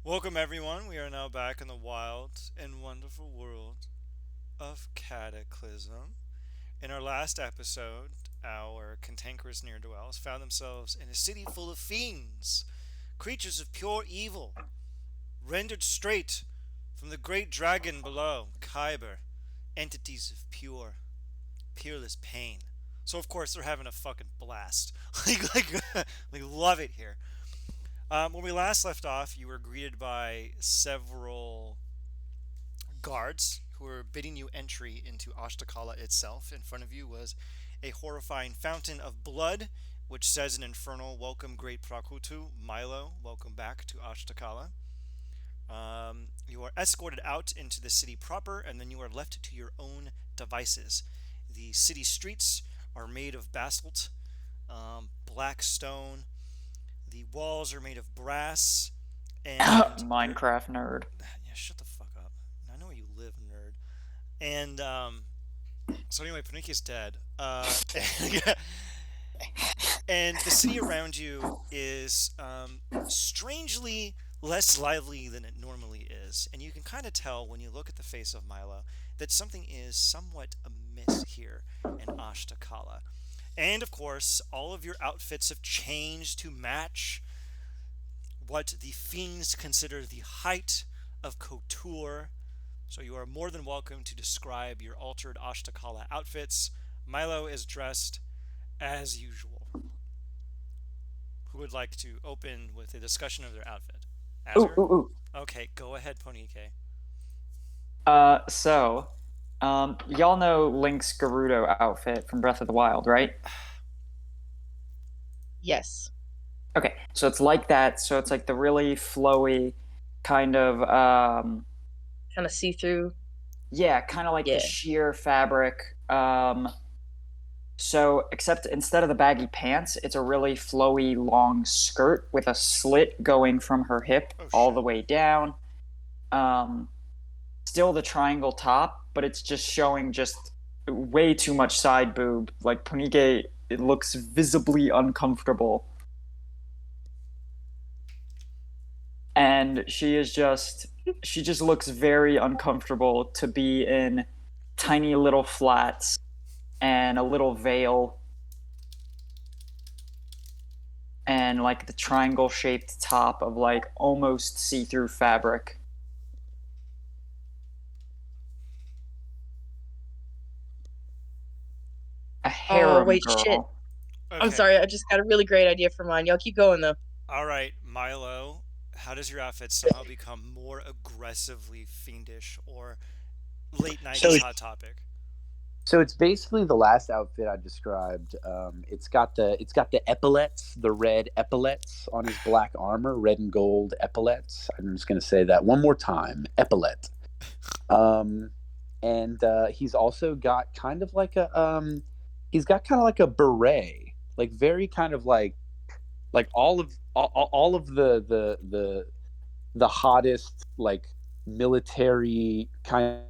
Welcome, everyone. We are now back in the wild and wonderful world of Cataclysm. In our last episode, our cantankerous near dwellers found themselves in a city full of fiends, creatures of pure evil, rendered straight from the great dragon below, Kyber, entities of peerless pain. So of course they're having a fucking blast. Like love it here. When we last left off, you were greeted by several guards who were bidding you entry into Ashtakala itself. In front of you was a horrifying fountain of blood, which says in Infernal, "Welcome, great Prakutu, Milo. Welcome back to Ashtakala." You are escorted out into the city proper, and then you are left to your own devices. The city streets are made of basalt, black stone. The walls are made of brass, and Minecraft nerd. yeah, shut the fuck up. I know where you live, nerd. And so anyway, Paniki's dead. And the city around you is strangely less lively than it normally is, and you can kind of tell when you look at the face of Milo that something is somewhat amiss here in Ashtakala. And of course, all of your outfits have changed to match what the fiends consider the height of couture. So you are more than welcome to describe your altered Ashtakala outfits. Milo is dressed as usual. Who would like to open with a discussion of their outfit? Ooh, Asger? ooh, ooh. Okay, go ahead, Ponike. Y'all know Link's Gerudo outfit from Breath of the Wild, right? Yes. Okay, so it's like that. So it's like the really flowy kind of, Kind of see through. yeah, kind of like the Yeah. sheer fabric. So except instead of the baggy pants, it's a really flowy long skirt with a slit going from her hip Oh all shit. the way down. Um, Still the triangle top, but it's just showing just way too much side boob. Like Punike, it looks visibly uncomfortable. And she just looks very uncomfortable to be in tiny little flats and a little veil and like the triangle shaped top of like almost see-through fabric. A Oh, harem wait, shit. girl. I'm Okay. sorry. I just got a really great idea for mine. Y'all keep going, though. All right, Milo. How does your outfit somehow become more aggressively fiendish or late So, '90s hot topic? so it's basically the last outfit I described. It's got the epaulets, the red epaulets on his black armor, red and gold epaulets. I'm just going to say that one more time, epaulette. Um, and he's also got kind of like he's got kind of like a beret, like very kind of like all of the hottest like military kind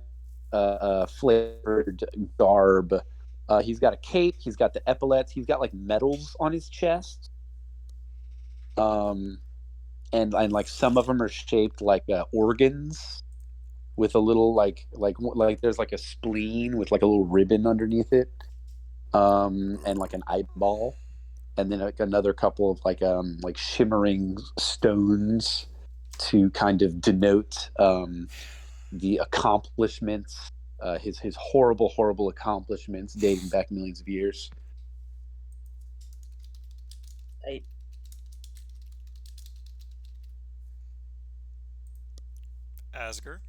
flavored garb. He's got a cape. He's got the epaulets. He's got like medals on his chest. Um, and like some of them are shaped like organs with a little like there's like a spleen with like a little ribbon underneath it. And like an eyeball, and then like another couple of like shimmering stones to kind of denote the accomplishments, his horrible accomplishments dating back millions of years. I, Asger?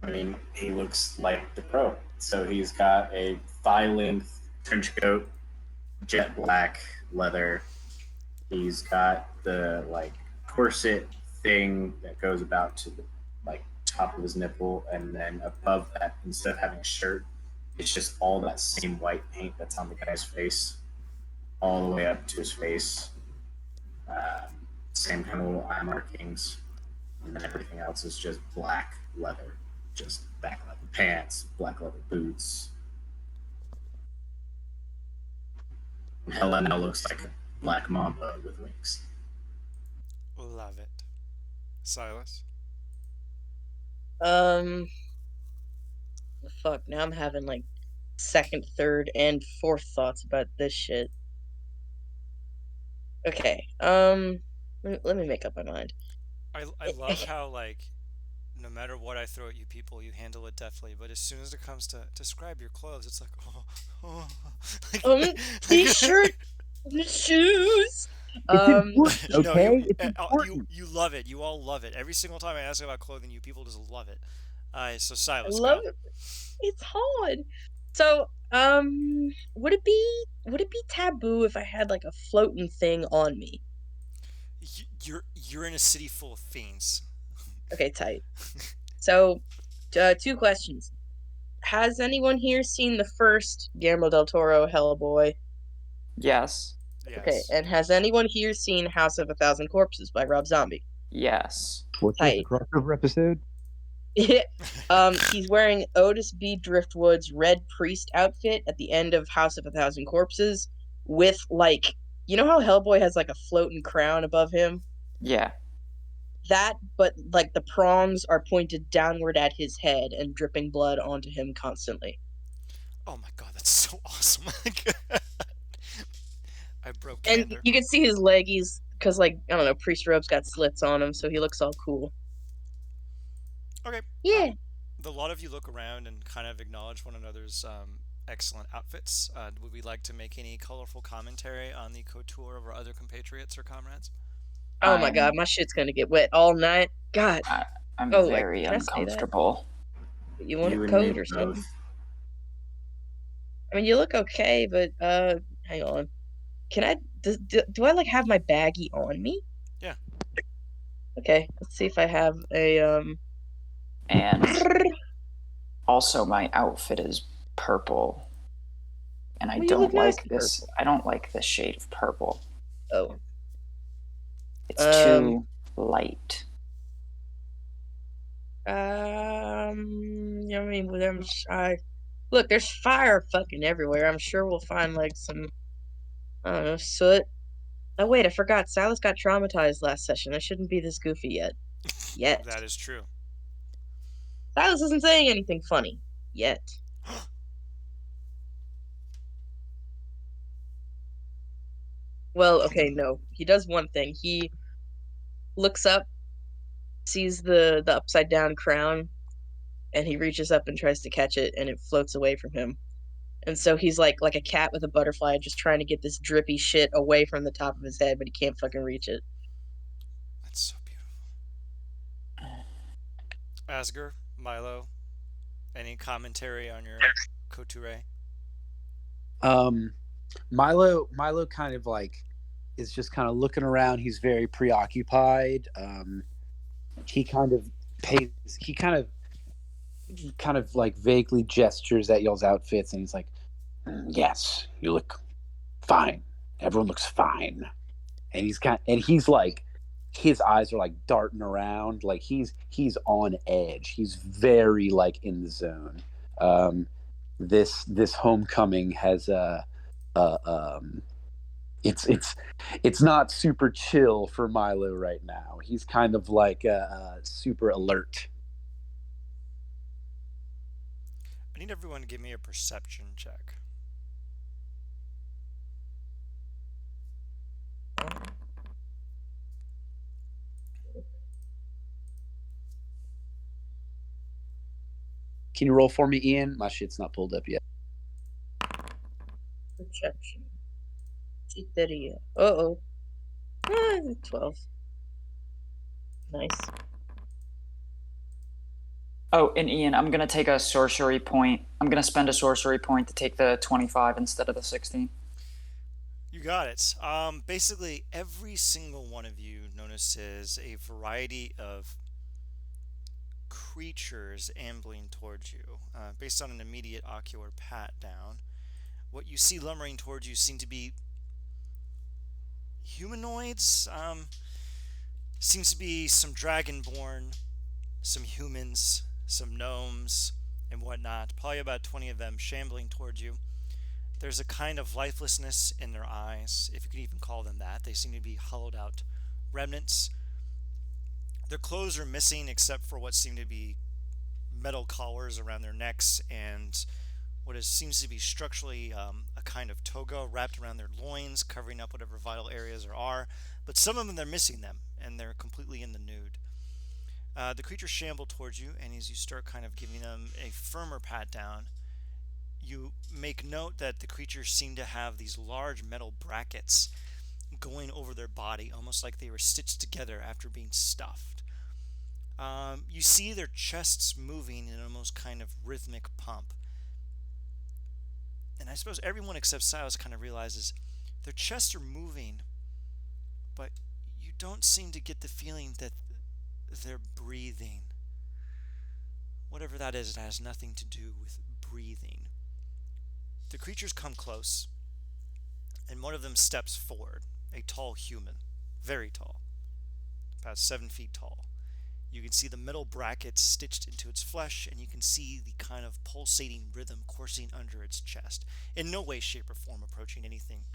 I mean, he looks like the pro. So he's got a thigh length trench coat, jet black leather. He's got the like corset thing that goes about to the like top of his nipple, and then above that, instead of having a shirt, it's just all that same white paint that's on the guy's face, all the way up to his face. Same kind of little eye markings, and then everything else is just black leather, just black leather pants, black leather boots. Hella now looks like a black mamba with wings. Love it. Silas? Fuck. Now I'm having like second, third, and fourth thoughts about this shit. Okay. Let me make up my mind. I love how, like, no matter what I throw at you people, you handle it deftly. But as soon as it comes to describe your clothes, it's like, oh. like, T-shirt, shoes. It's important, no, you, okay? It's you important. you love it. You all love it. Every single time I ask about clothing, you people just love it. So I Silas, love go. it. It's hard. So, would it be taboo if I had like a floating thing on me? You're in a city full of fiends. Okay, tight. So, two questions. Has anyone here seen the first Guillermo del Toro Hellboy? Yes. Okay, Yes. and has anyone here seen House of a Thousand Corpses by Rob Zombie? Yes. What's this, a Tight. crossover episode? He's wearing Otis B. Driftwood's red priest outfit at the end of House of a Thousand Corpses with like you know how Hellboy has like a floating crown above him? Yeah. That, but like the prongs are pointed downward at his head and dripping blood onto him constantly. Oh my god, that's so awesome. I broke And candor. you can see his leggies because like I don't know, priest robes got slits on him, so he looks all cool. Okay. Yeah. A lot of you look around and kind of acknowledge one another's excellent outfits. Would we like to make any colorful commentary on the couture of our other compatriots or comrades? Oh my god, I'm my shit's gonna get wet all night. God. I, I'm Oh, very can I say that? uncomfortable. You want You a and me coat or both. something? I mean, you look okay, but hang on. Can I do I like have my baggie on me? Yeah. Okay, let's see if I have a And also my outfit is purple. And I Well, you look don't nice like in this. purple. I don't like this shade of purple. Oh. It's too light. I mean, look, there's fire fucking everywhere. I'm sure we'll find like some, I don't know, soot. Oh wait, I forgot. Silas got traumatized last session. I shouldn't be this goofy yet. Yet. That is true. Silas isn't saying anything funny. Yet. Well, okay, no. He does one thing. He looks up, sees the upside down crown, and he reaches up and tries to catch it, and it floats away from him. And so he's like a cat with a butterfly, just trying to get this drippy shit away from the top of his head, but he can't fucking reach it. That's so beautiful. Asger, Milo, any commentary on your couture? Milo kind of like is just kind of looking around. He's very preoccupied. He kind of pays. He kind of like vaguely gestures at y'all's outfits, and he's like, "Yes, you look fine. Everyone looks fine." And he's like, his eyes are like darting around, like he's on edge. He's very like in the zone. This homecoming has it's not super chill for Milo right now. He's kind of like super alert. I need everyone to give me a perception check. Can you roll for me, Ian? My shit's not pulled up yet. Perception. Uh-oh. 12. Nice. Oh, and Ian, I'm gonna take a sorcery point. I'm gonna spend a sorcery point to take the 25 instead of the 16. You got it. Basically, every single one of you notices a variety of creatures ambling towards you, based on an immediate ocular pat down. What you see lumbering towards you seem to be humanoids. Seems to be some dragonborn, some humans, some gnomes, and whatnot. Probably about 20 of them shambling towards you. There's a kind of lifelessness in their eyes, if you could even call them that. They seem to be hollowed out remnants. Their clothes are missing except for what seem to be metal collars around their necks and seems to be structurally a kind of toga wrapped around their loins, covering up whatever vital areas there are. But some of them, they're missing them, and they're completely in the nude. The creatures shamble towards you, and as you start kind of giving them a firmer pat down, you make note that the creatures seem to have these large metal brackets going over their body, almost like they were stitched together after being stuffed. You see their chests moving in an almost kind of rhythmic pump. And I suppose everyone except Silas kind of realizes their chests are moving, but you don't seem to get the feeling that they're breathing. Whatever that is, it has nothing to do with breathing. The creatures come close, and one of them steps forward, a tall human, very tall, about 7 feet tall. You can see the metal brackets stitched into its flesh, and you can see the kind of pulsating rhythm coursing under its chest. In no way, shape, or form approaching anything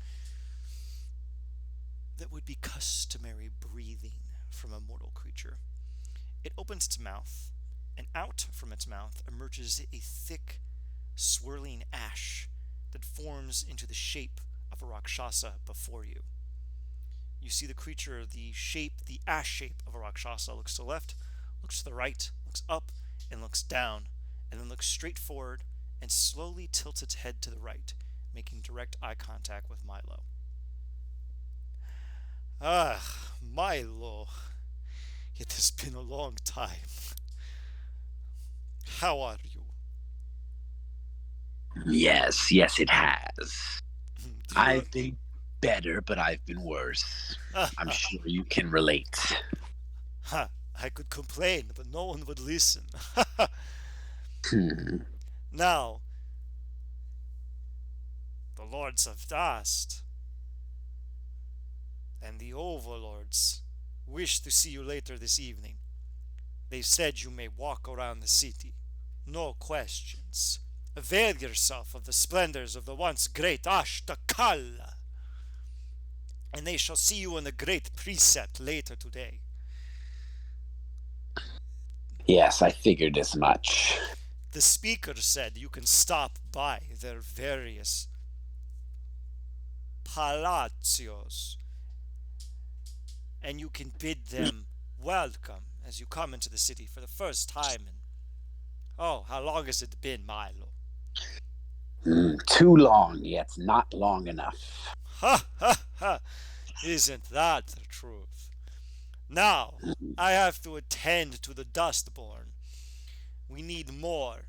that would be customary breathing from a mortal creature. It opens its mouth, and out from its mouth emerges a thick, swirling ash that forms into the shape of a Rakshasa before you. You see the creature, the ash shape of a Rakshasa, looks to the left, looks to the right, looks up, and looks down, and then looks straight forward and slowly tilts its head to the right, making direct eye contact with Milo. Ah, Milo. It has been a long time. How are you? Yes, it has. I've been better, but I've been worse. I'm sure you can relate. I could complain, but no one would listen. Hmm. Now, the Lords of Dust and the Overlords wish to see you later this evening. They said you may walk around the city. No questions. Avail yourself of the splendors of the once great Ashtakala, and they shall see you in the great precept later today. Yes, I figured as much. The speaker said you can stop by their various palacios, and you can bid them welcome as you come into the city for the first time. And oh, how long has it been, Milo? Too long, yet not long enough. Ha ha ha! Isn't that the truth? Now, I have to attend to the Dustborn. We need more.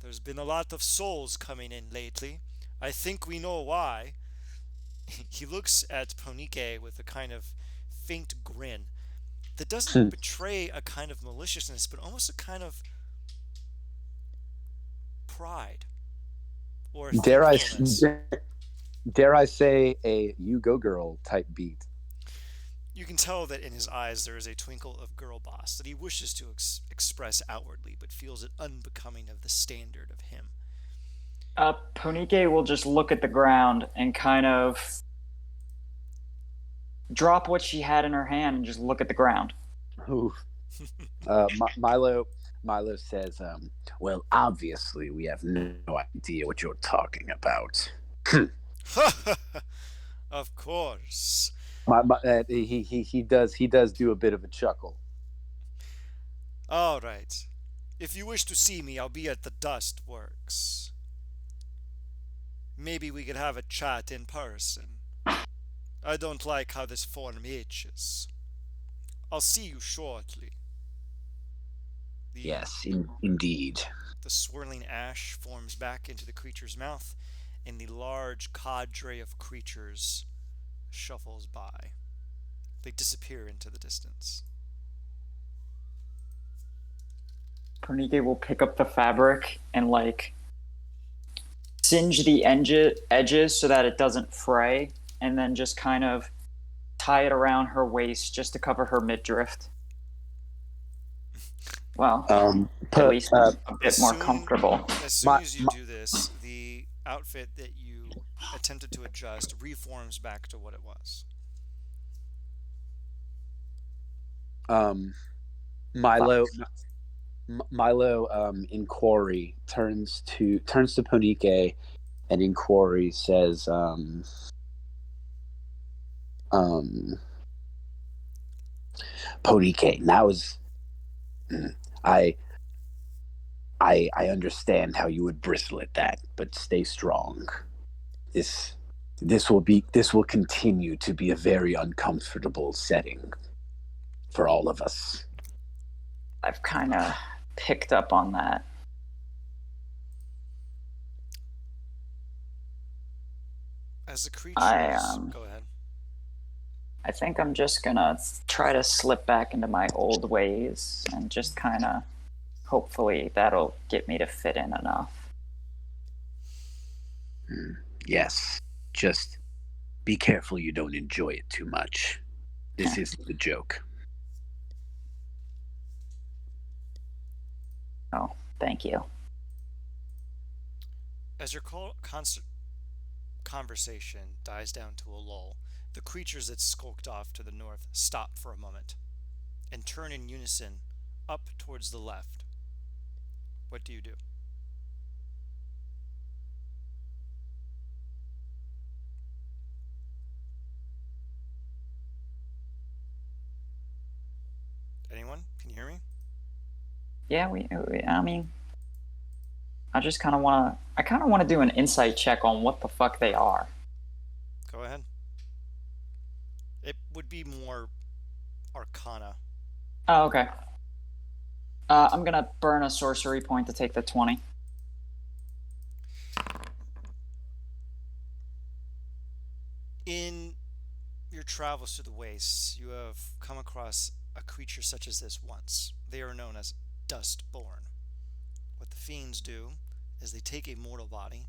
There's been a lot of souls coming in lately. I think we know why. He looks at Ponike with a kind of faint grin that doesn't betray a kind of maliciousness, but almost a kind of pride or Dare I, thankfulness. dare I say a "you go girl" type beat? You can tell that in his eyes there is a twinkle of girl boss that he wishes to express outwardly, but feels it unbecoming of the standard of him. Ponike will just look at the ground and kind of drop what she had in her hand and just look at the ground. Ooh. Milo says, well, obviously we have no idea what you're talking about. Of course. He does do a bit of a chuckle. All right. If you wish to see me, I'll be at the Dust Works. Maybe we could have a chat in person. I don't like how this form itches. I'll see you shortly. Yes, indeed. The swirling ash forms back into the creature's mouth, and the large cadre of creatures shuffles by. They disappear into the distance. Ponike will pick up the fabric and singe the edges so that it doesn't fray, and then just kind of tie it around her waist just to cover her midriff. Well, at least a bit more comfortable. As soon as you do this, the outfit that you attempted to adjust reforms back to what it was. Milo, Milo, in quarry turns to Ponike, and in quarry says, Ponike, now is I I understand how you would bristle at that, but stay strong. This this will continue to be a very uncomfortable setting for all of us. I've kind of picked up on that. As the creatures, I go ahead. I think I'm just gonna try to slip back into my old ways and just kind of, hopefully that'll get me to fit in enough. Yes, just be careful you don't enjoy it too much. This isn't a joke. Oh, thank you. As your constant conversation dies down to a lull, the creatures that skulked off to the north stop for a moment and turn in unison up towards the left. What do you do? Anyone? Can you hear me? Yeah, I mean, I just kind of want to do an insight check on what the fuck they are. Go ahead. It would be more Arcana. Oh, okay. I'm gonna burn a sorcery point to take the 20. In your travels through the wastes, you have come across a creature such as this once. They are known as Dustborn. What the fiends do is they take a mortal body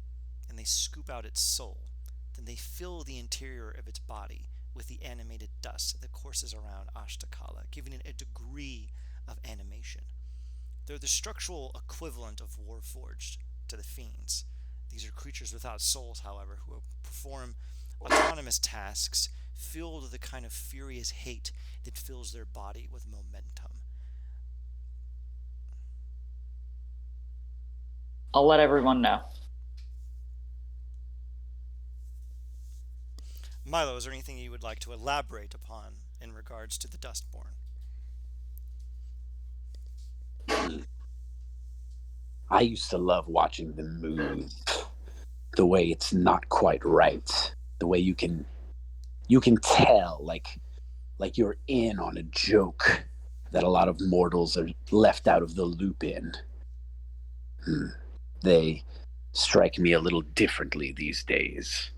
and they scoop out its soul. Then they fill the interior of its body with the animated dust that courses around Ashtakala, giving it a degree of animation. They're the structural equivalent of Warforged to the fiends. These are creatures without souls, however, who perform autonomous tasks filled with the kind of furious hate that fills their body with momentum. I'll let everyone know. Milo, is there anything you would like to elaborate upon in regards to the Dustborn? I used to love watching them move. The way it's not quite right. The way you can tell like you're in on a joke that a lot of mortals are left out of the loop in. They strike me a little differently these days.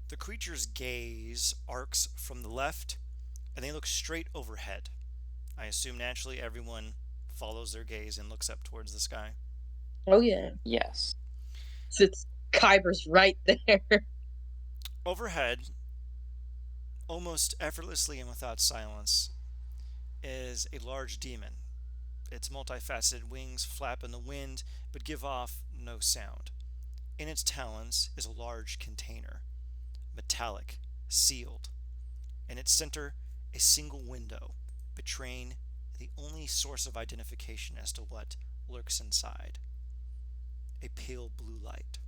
The creature's gaze arcs from the left, and they look straight overhead. I assume naturally everyone follows their gaze and looks up towards the sky. Oh yeah. Yes. It's Kyber's right there. Overhead, almost effortlessly and without silence, is a large demon. Its multifaceted wings flap in the wind but give off no sound. In its talons is a large container, metallic, sealed. In its center, a single window, betraying the only source of identification as to what lurks inside: a pale blue light.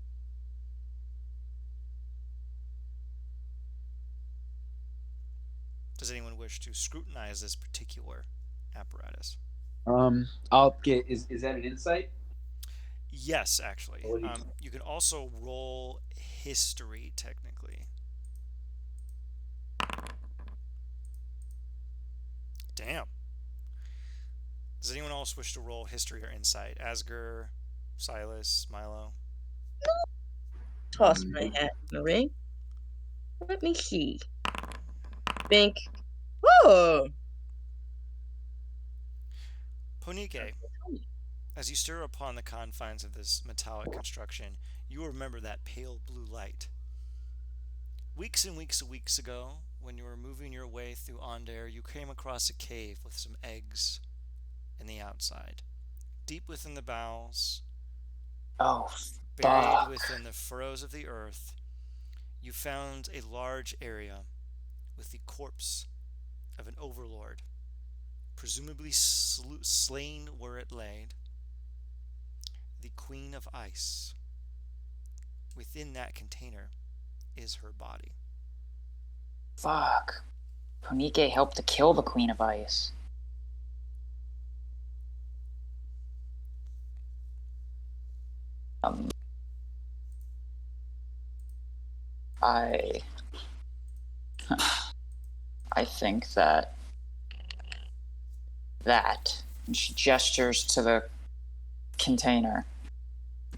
Does anyone wish to scrutinize this particular apparatus? I'll get. Is that an insight? Yes, actually. What do you- You can also roll history, technically. Damn. Does anyone else wish to roll history or insight? Asger, Silas, Milo? Toss my hat in the ring. Let me see. Think. Oh. Ponike, as you stir upon the confines of this metallic construction, you remember that pale blue light. Weeks and weeks ago, when you were moving your way through Onder, you came across a cave with some eggs in the outside. Deep within the bowels, Oh, buried fuck. within the furrows of the earth, you found a large area with the corpse of an overlord, presumably slain where it laid, the Queen of Ice. Within that container is her body. Fuck. Punike helped to kill the Queen of Ice. I I think that and she gestures to the container.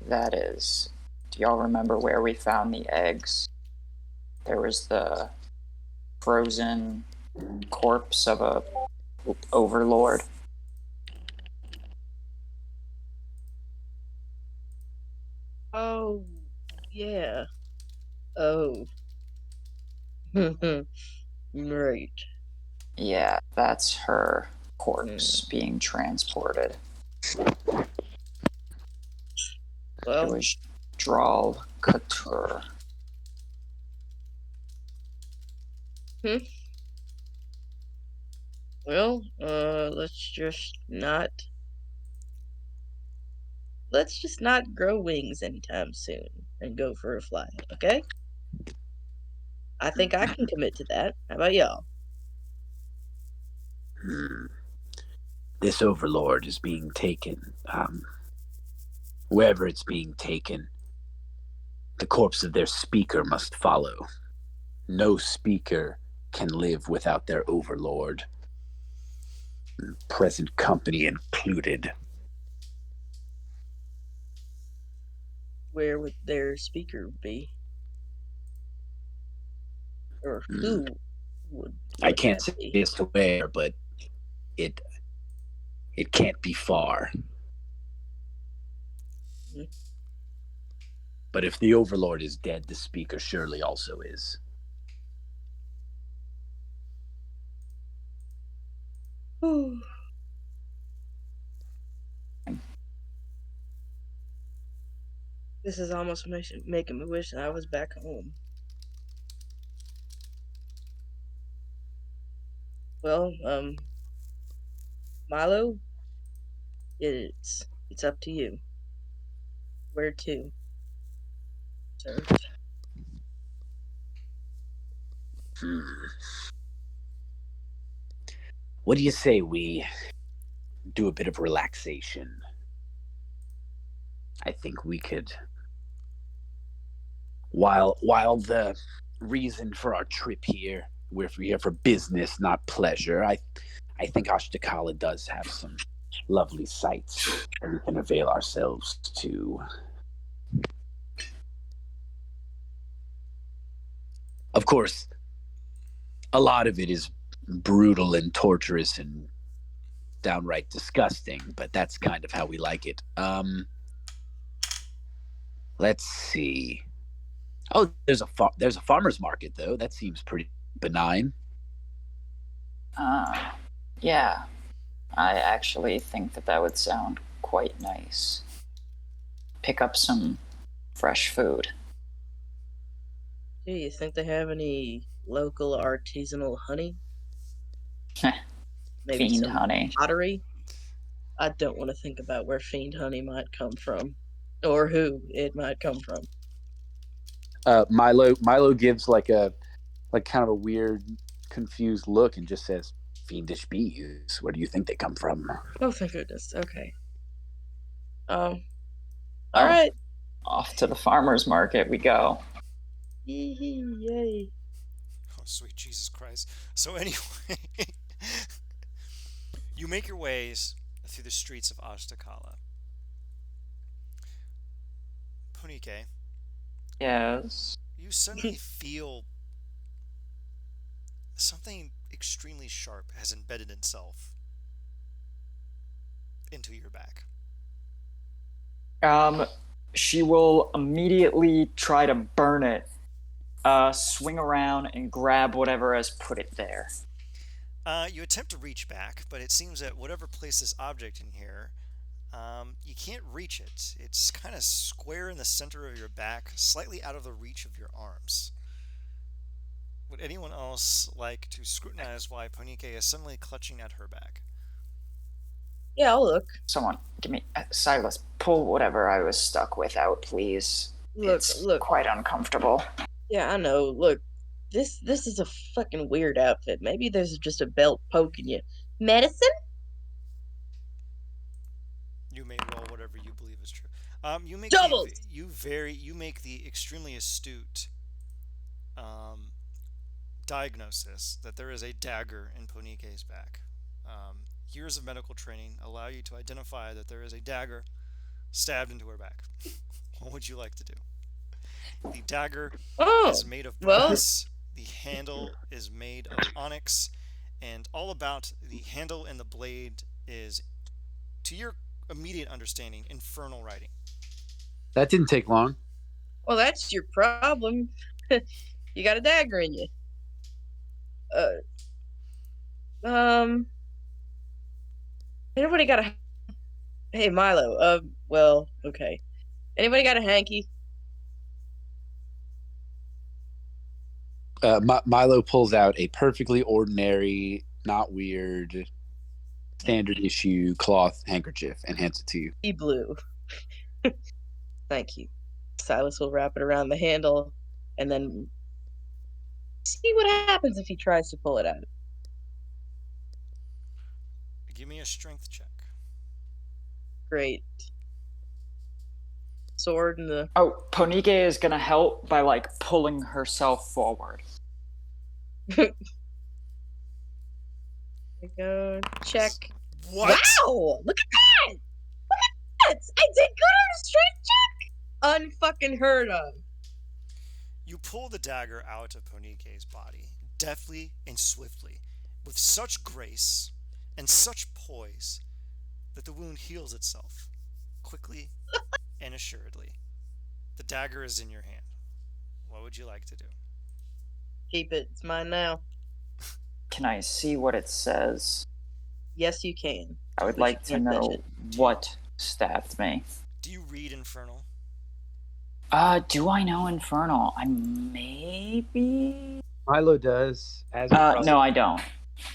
That is, do y'all remember where we found the eggs? There was the frozen corpse of a overlord. Oh, yeah. Oh. Right. Yeah, that's her corpse being transported. It Well, was Drawl Couture. well, let's just not grow wings anytime soon and go for a fly, okay? I think I can commit to that. How about y'all? This overlord is being taken. Wherever it's being taken, the corpse of their speaker must follow. No speaker can live without their overlord, present company included. Where would their speaker be? Or who I would can't that say be? as to where, but it can't be far. Mhm. But if the overlord is dead, the speaker surely also is. This is almost making me wish that I was back home. Well, Milo, it's up to you. Where to, sir? What do you say we do a bit of relaxation? I think we could, while the reason for our trip here, we're here for business, not pleasure. I think Ashtakala does have some lovely sights that we can avail ourselves to. Of course, a lot of it is brutal and torturous and downright disgusting, but that's kind of how we like it. Let's see. Oh, there's a farmer's market though. That seems pretty benign. Yeah, I actually think that would sound quite nice. Pick up some fresh food. Do you think they have any local artisanal honey? Maybe Fiend some honey. pottery? I don't want to think about where fiend honey might come from, or who it might come from. Milo gives like kind of a weird, confused look and just says, "Fiendish bees. Where do you think they come from?" Oh, thank goodness. Okay. All Oh, right. off to the farmer's market we go. Yay. Oh, sweet Jesus Christ. So, anyway, you make your ways through the streets of Ashtakala. Punike, Yes. you suddenly feel something extremely sharp has embedded itself into your back. She will immediately try to burn it. Swing around and grab whatever has put it there. You attempt to reach back, but it seems that whatever placed this object in here, you can't reach it. It's kind of square in the center of your back, slightly out of the reach of your arms. anyone else like to scrutinize why Ponike is suddenly clutching at her back? Yeah, I'll look. Someone, give me Silas. Pull whatever I was stuck with out, please. It's Look. quite uncomfortable. Yeah, I know. Look, this is a fucking weird outfit. Maybe there's just a belt poking you. Medicine? You may roll whatever you believe is true. You make Doubles! you make the extremely astute diagnosis that there is a dagger in Ponike's back. Years of medical training allow you to identify that there is a dagger stabbed into her back. What would you like to do? The dagger Oh, is made of well, brass. The handle is made of onyx, and all about the handle and the blade is, to your immediate understanding, infernal writing. That didn't take long. well, that's your problem. You got a dagger in you. Anybody got a? Hey, Milo. Well, okay. Anybody got a hanky? Milo pulls out a perfectly ordinary, not weird, standard issue cloth handkerchief and hands it to you. Be blue. Thank you. Silas will wrap it around the handle, and then see what happens if he tries to pull it out. Give me a strength check. Great. Sword in the. Oh, Ponike is gonna help by like pulling herself forward. Go check. What? Wow! Look at that! Look at that! I did good on a strength check. Unfucking heard of. You pull the dagger out of Ponike's body, deftly and swiftly, with such grace and such poise that the wound heals itself, quickly and assuredly. The dagger is in your hand. What would you like to do? Keep it. It's mine now. Can I see what it says? Yes, you can. I would But like you to can't touch know it. what stabbed me. Do you read Infernal? Do I know Infernal? I maybe. Milo does. No, I don't.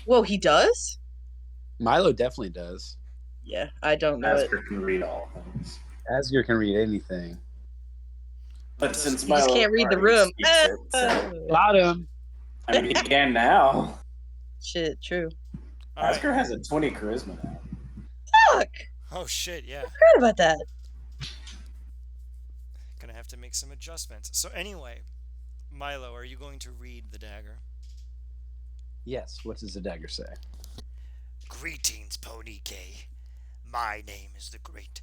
Whoa, he does? Milo definitely does. Yeah, I don't know it. Asper can read all things. Asger can read anything. But since You just Milo can't read the already room. speaks it, so, Got him. I mean, he can now. Shit, true. All right. Asper has a 20 charisma now. Fuck! Oh shit, yeah. Forgot about that. Gonna have to make some adjustments. So anyway, Milo, are you going to read the dagger? Yes. What does the dagger say? Greetings, Ponike. My name is the great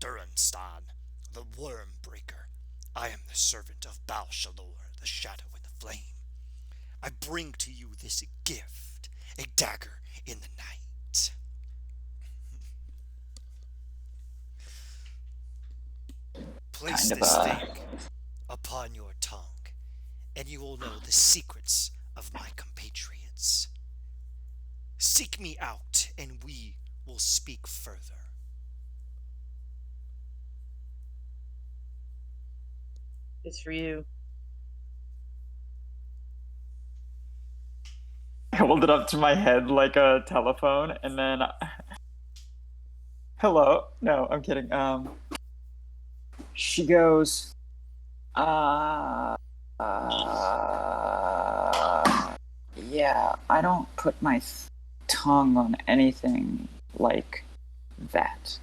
Duranstan, the Worm Breaker. I am the servant of Balshalor, the Shadow and the Flame. I bring to you this gift, a dagger in the night. Place Kind of this a- thing upon your tongue, and you will know the secrets of my compatriots. Seek me out, and we will speak further. It's for you. I hold it up to my head like a telephone, and then. Hello? No, I'm kidding. She goes. Yeah, I don't put my tongue on anything like that.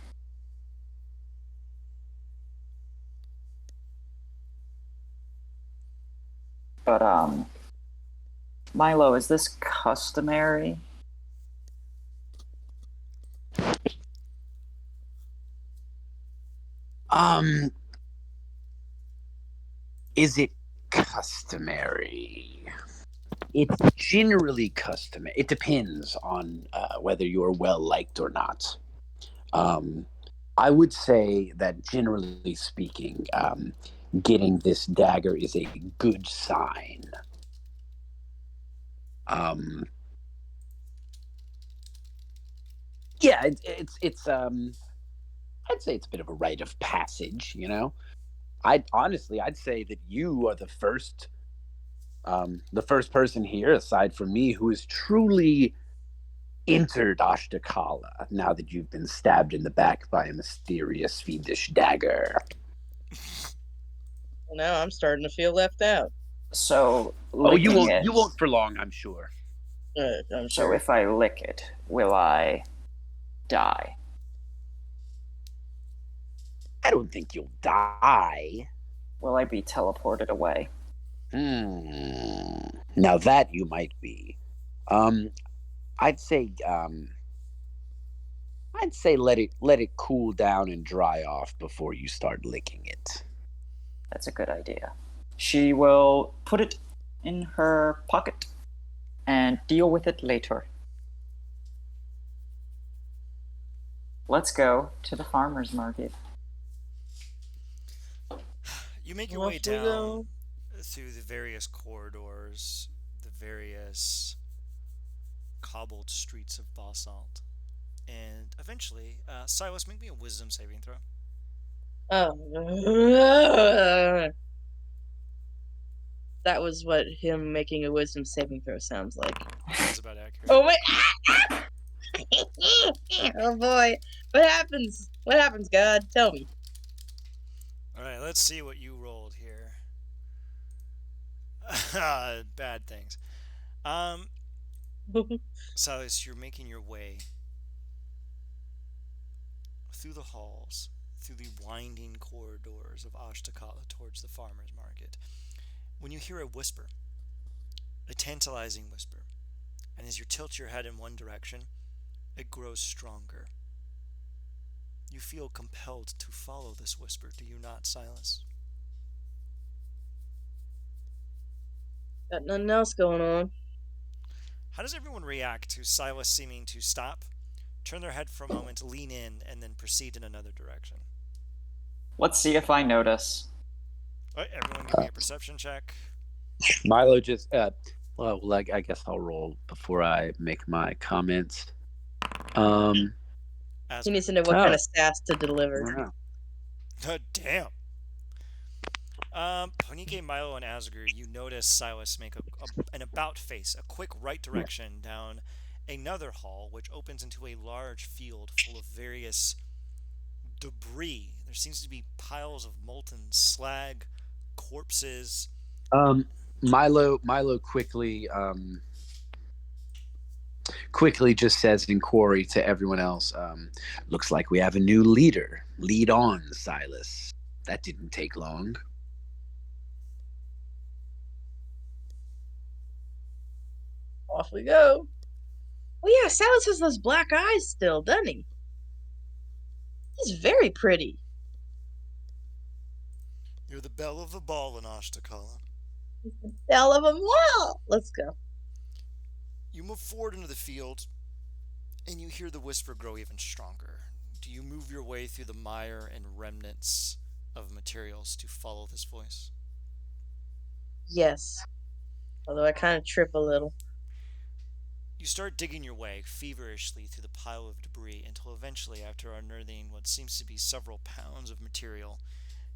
But, Milo, is this customary? Is it customary? It's generally customary. It depends on whether you're well liked or not. I would say that generally speaking, getting this dagger is a good sign. Yeah, it's I'd say it's a bit of a rite of passage, you know. I'd say that you are the first The first person here, aside from me, who is truly entered Ashtakala now that you've been stabbed in the back by a mysterious fiendish dagger. Well, now I'm starting to feel left out. So Oh, you licking it. won't for long, I'm sure. I'm So sure. if I lick it, will I die? I don't think you'll die. Will I be teleported away? Now that you might be. I'd say let it cool down and dry off before you start licking it. That's a good idea. She will put it in her pocket and deal with it later. Let's go to the farmer's market. You make your way down through the various corridors, the various cobbled streets of basalt, and eventually, Silas, make me a wisdom saving throw. Oh. That was what him making a wisdom saving throw sounds like. That's about accurate. Oh my! Oh boy! What happens? What happens, God? Tell me. All right, let's see what you rolled here. Bad things. Silas, you're making your way through the halls, through the winding corridors of Ashtakala towards the farmer's market, when you hear a whisper, a tantalizing whisper, and as you tilt your head in one direction, it grows stronger. You feel compelled to follow this whisper, do you not, Silas? Got nothing else going on. How does everyone react to Silas seeming to stop, turn their head for a moment, lean in, and then proceed in another direction? Let's see if I notice. All right, everyone give me a perception check. Milo just I guess I'll roll before I make my comments. He needs to know what kind of sass to deliver. Damn. Ponike, Milo, and Asger, you notice Silas make an about face, a quick right direction down another hall, which opens into a large field full of various debris. There seems to be piles of molten slag, corpses. Milo quickly just says in Quarry to everyone else, looks like we have a new leader. Lead on, Silas. That didn't take long. Off we go. Oh yeah, Silas has those black eyes still, doesn't he? He's very pretty. You're the belle of the ball in Ashtakala. Belle of them all. Let's go. You move forward into the field, and you hear the whisper grow even stronger. Do you move your way through the mire and remnants of materials to follow this voice? Yes. Although I kind of trip a little. You start digging your way feverishly through the pile of debris until eventually, after unearthing what seems to be several pounds of material,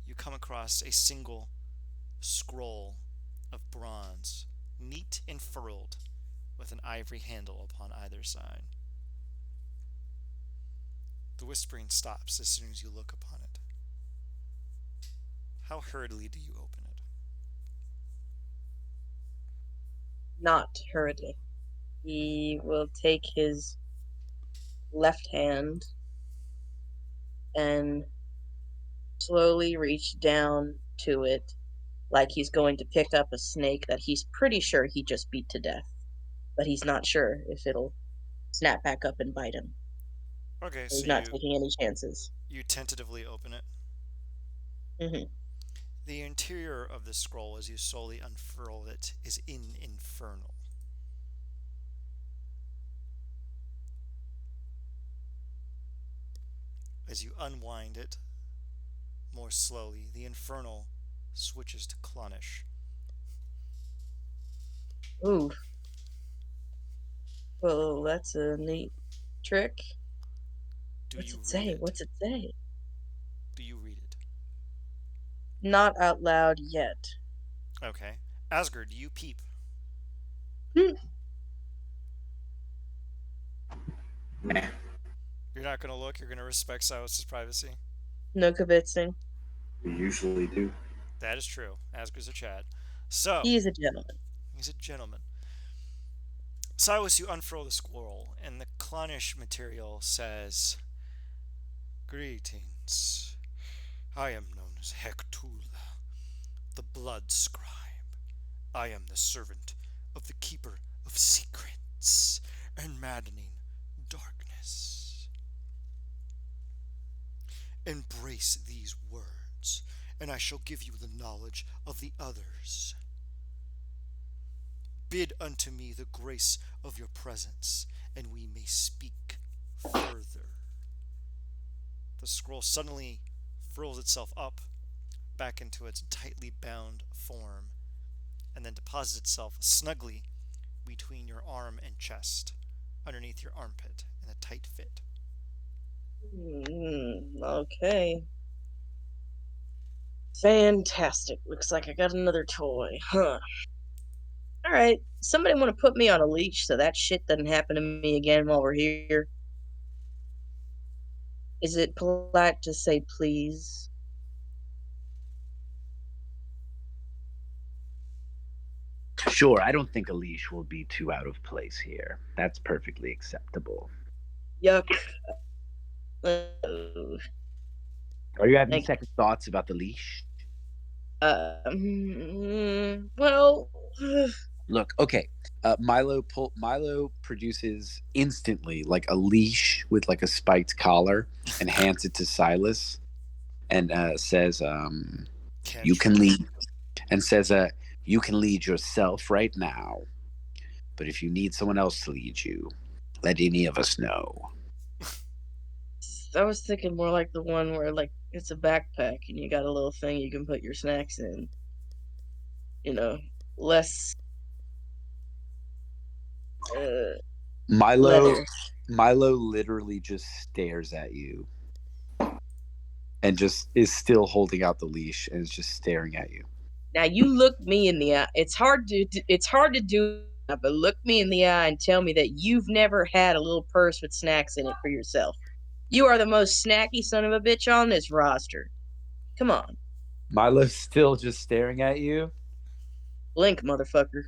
you come across a single scroll of bronze, neat and furled, with an ivory handle upon either side. The whispering stops as soon as you look upon it. How hurriedly do you open it? Not hurriedly. He will take his left hand and slowly reach down to it like he's going to pick up a snake that he's pretty sure he just beat to death. But he's not sure if it'll snap back up and bite him. Okay, He's so not taking any chances. you tentatively open it. Mm-hmm. The interior of the scroll, as you slowly unfurl it, is infernal. As you unwind it more slowly, the infernal switches to clonish. Ooh. Well, that's a neat trick. What's it say? What's it say? Do you read it? Not out loud yet. Okay. Asgard, do you peep Nah. You're not going to look. You're going to respect Silas's privacy. No convincing. We usually do. That is true. As goes a Chad. So, He's a gentleman. he's a gentleman. Silas, you unfurl the scroll, and the Clonish material says, "Greetings. I am known as Hectula, the Blood Scribe. I am the servant of the Keeper of Secrets and Maddening Darkness. Embrace these words, and I shall give you the knowledge of the others. Bid unto me the grace of your presence, and we may speak further." The scroll suddenly furls itself up back into its tightly bound form, and then deposits itself snugly between your arm and chest, underneath your armpit, in a tight fit. Okay. Fantastic. Looks like I got another toy. Huh. Alright. Somebody want to put me on a leash so that shit doesn't happen to me again while we're here. Is it polite to say please? Sure, I don't think a leash will be too out of place here. That's perfectly acceptable. Yuck. Are you having Thank- second thoughts about the leash? Well, Look, okay. Milo produces instantly like a leash with like a spiked collar and hands it to Silas and says, "You can lead," and says, "You can lead yourself right now, but if you need someone else to lead you, let any of us know." I was thinking more like the one where like it's a backpack and you got a little thing you can put your snacks in. You know, less Milo leather. Milo literally just stares at you and just is still holding out the leash and is just staring at you. Now you look me in the eye. It's hard to do, but look me in the eye and tell me that you've never had a little purse with snacks in it for yourself. You are the most snacky son of a bitch on this roster. Come on, Milo's still just staring at you. blink, motherfucker.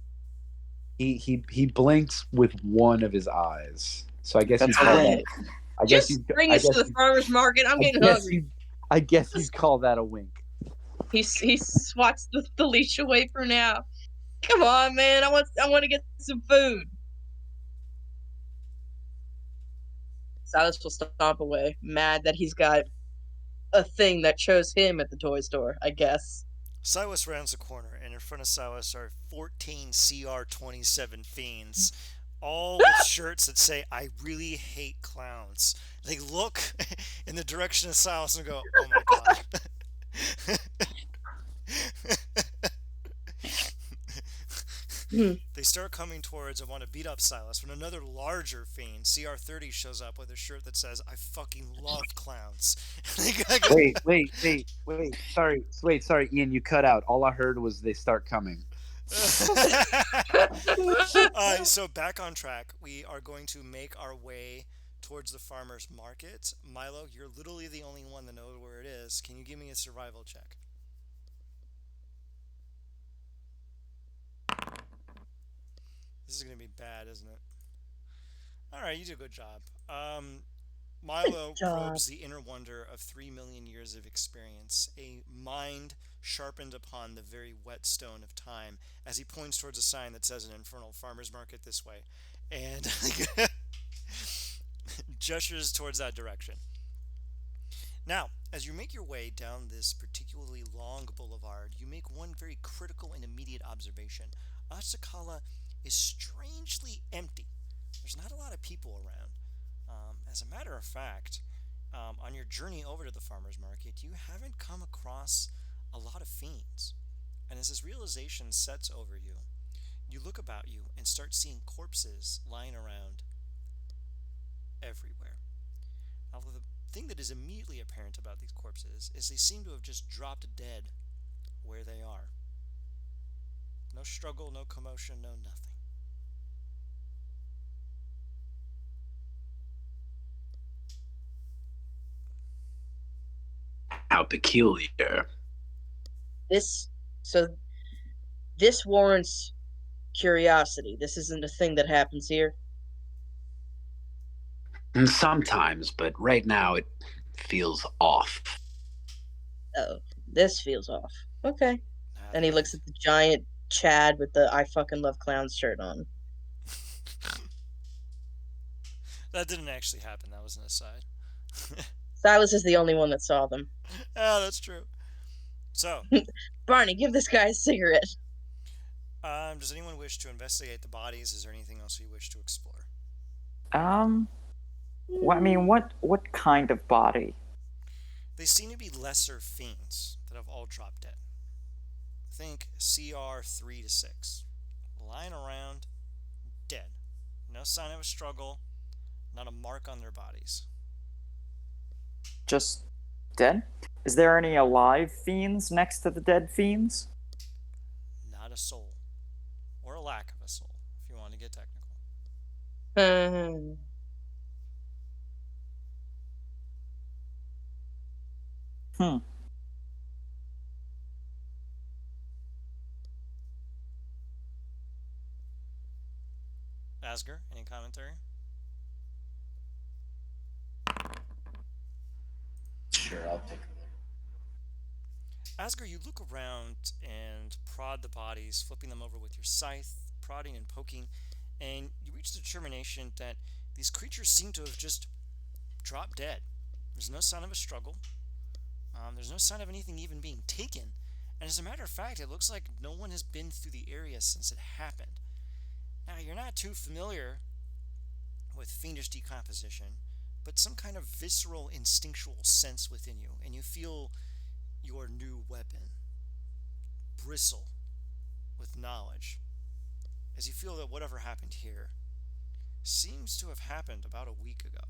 He blinks with one of his eyes. So I guess That's you a call wink. that. I guess Just you. bring I us to guess the farmer's market. I'm I getting guess hungry. I guess you'd call that a wink. He swats the leash away for now. Come on, man. I want to get some food. Silas will stomp away, mad that he's got a thing that chose him at the toy store, I guess. Silas rounds the corner, and in front of Silas are 14 CR-27 fiends, all with shirts that say, "I really hate clowns." They look in the direction of Silas and go, "Oh my god." They start coming towards and want to beat up Silas when another larger fiend, CR-30, shows up with a shirt that says, "I fucking love clowns." Wait. Sorry, Ian, you cut out. All I heard was they start coming. So back on track, we are going to make our way towards the farmer's market. Milo, you're literally the only one that knows where it is. Can you give me a survival check? This is going to be bad, isn't it? Alright, you did a good job. Milo probes the inner wonder of 3 million years of experience, a mind sharpened upon the very whetstone of time, as he points towards a sign that says an infernal farmer's market this way, and gestures towards that direction. Now, as you make your way down this particularly long boulevard, you make one very critical and immediate observation. Asakala is strangely empty. There's not a lot of people around. As a matter of fact, on your journey over to the farmer's market, you haven't come across a lot of fiends. And as this realization sets over you, you look about you and start seeing corpses lying around everywhere. Now, the thing that is immediately apparent about these corpses is they seem to have just dropped dead where they are. No struggle, no commotion, no nothing. How peculiar. This warrants curiosity. This isn't a thing that happens here. Sometimes, but right now it feels off. Oh, this feels off. Okay. Nah, And he looks at the giant Chad with the I fucking love clowns shirt on. That didn't actually happen. That was an aside. Silas is the only one that saw them. Ah, that's true. So, Barney, give this guy a cigarette. does anyone wish to investigate the bodies? Is there anything else you wish to explore? Well, I mean, what kind of body? They seem to be lesser fiends that have all dropped dead. Think CR 3 to 6. Lying around, dead. No sign of a struggle, not a mark on their bodies. Just dead? Is there any alive fiends next to the dead fiends? Not a soul. Or a lack of a soul, if you want to get technical. Hmm. Asger, any commentary? Sure, I'll take a look. Asger, you look around and prod the bodies, flipping them over with your scythe, prodding and poking, and you reach the determination that these creatures seem to have just dropped dead. There's no sign of a struggle. There's no sign of anything even being taken. And as a matter of fact, it looks like no one has been through the area since it happened. Now, you're not too familiar with fiendish decomposition, but some kind of visceral, instinctual sense within you, and you feel your new weapon bristle with knowledge, as you feel that whatever happened here seems to have happened about a week ago.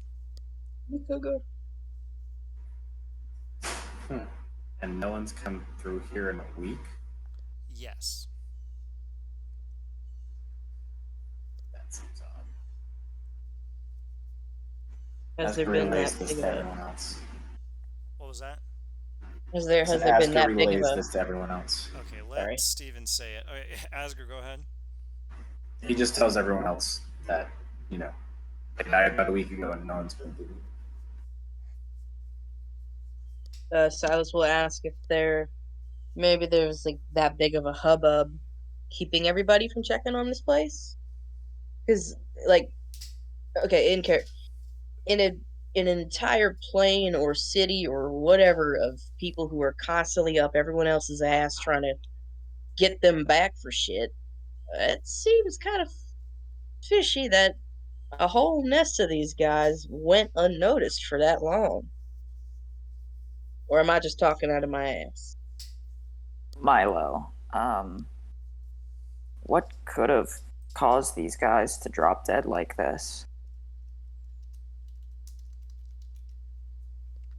And no one's come through here in a week? Yes. That seems odd. Has there Asger been relays that this big to of a... everyone else. What was that? Has there So been Asger that big of relays a... this to everyone else. Okay, Sorry. let Steven say it. Okay, Asger, go ahead. He just tells everyone else that, they died about a week ago and no one's been through. Silas will ask if maybe there's like that big of a hubbub keeping everybody from checking on this place. Because, okay, in an entire plane or city or whatever of people who are constantly up everyone else's ass trying to get them back for shit, it seems kind of fishy that a whole nest of these guys went unnoticed for that long. Or am I just talking out of my ass? Milo, what could have caused these guys to drop dead like this?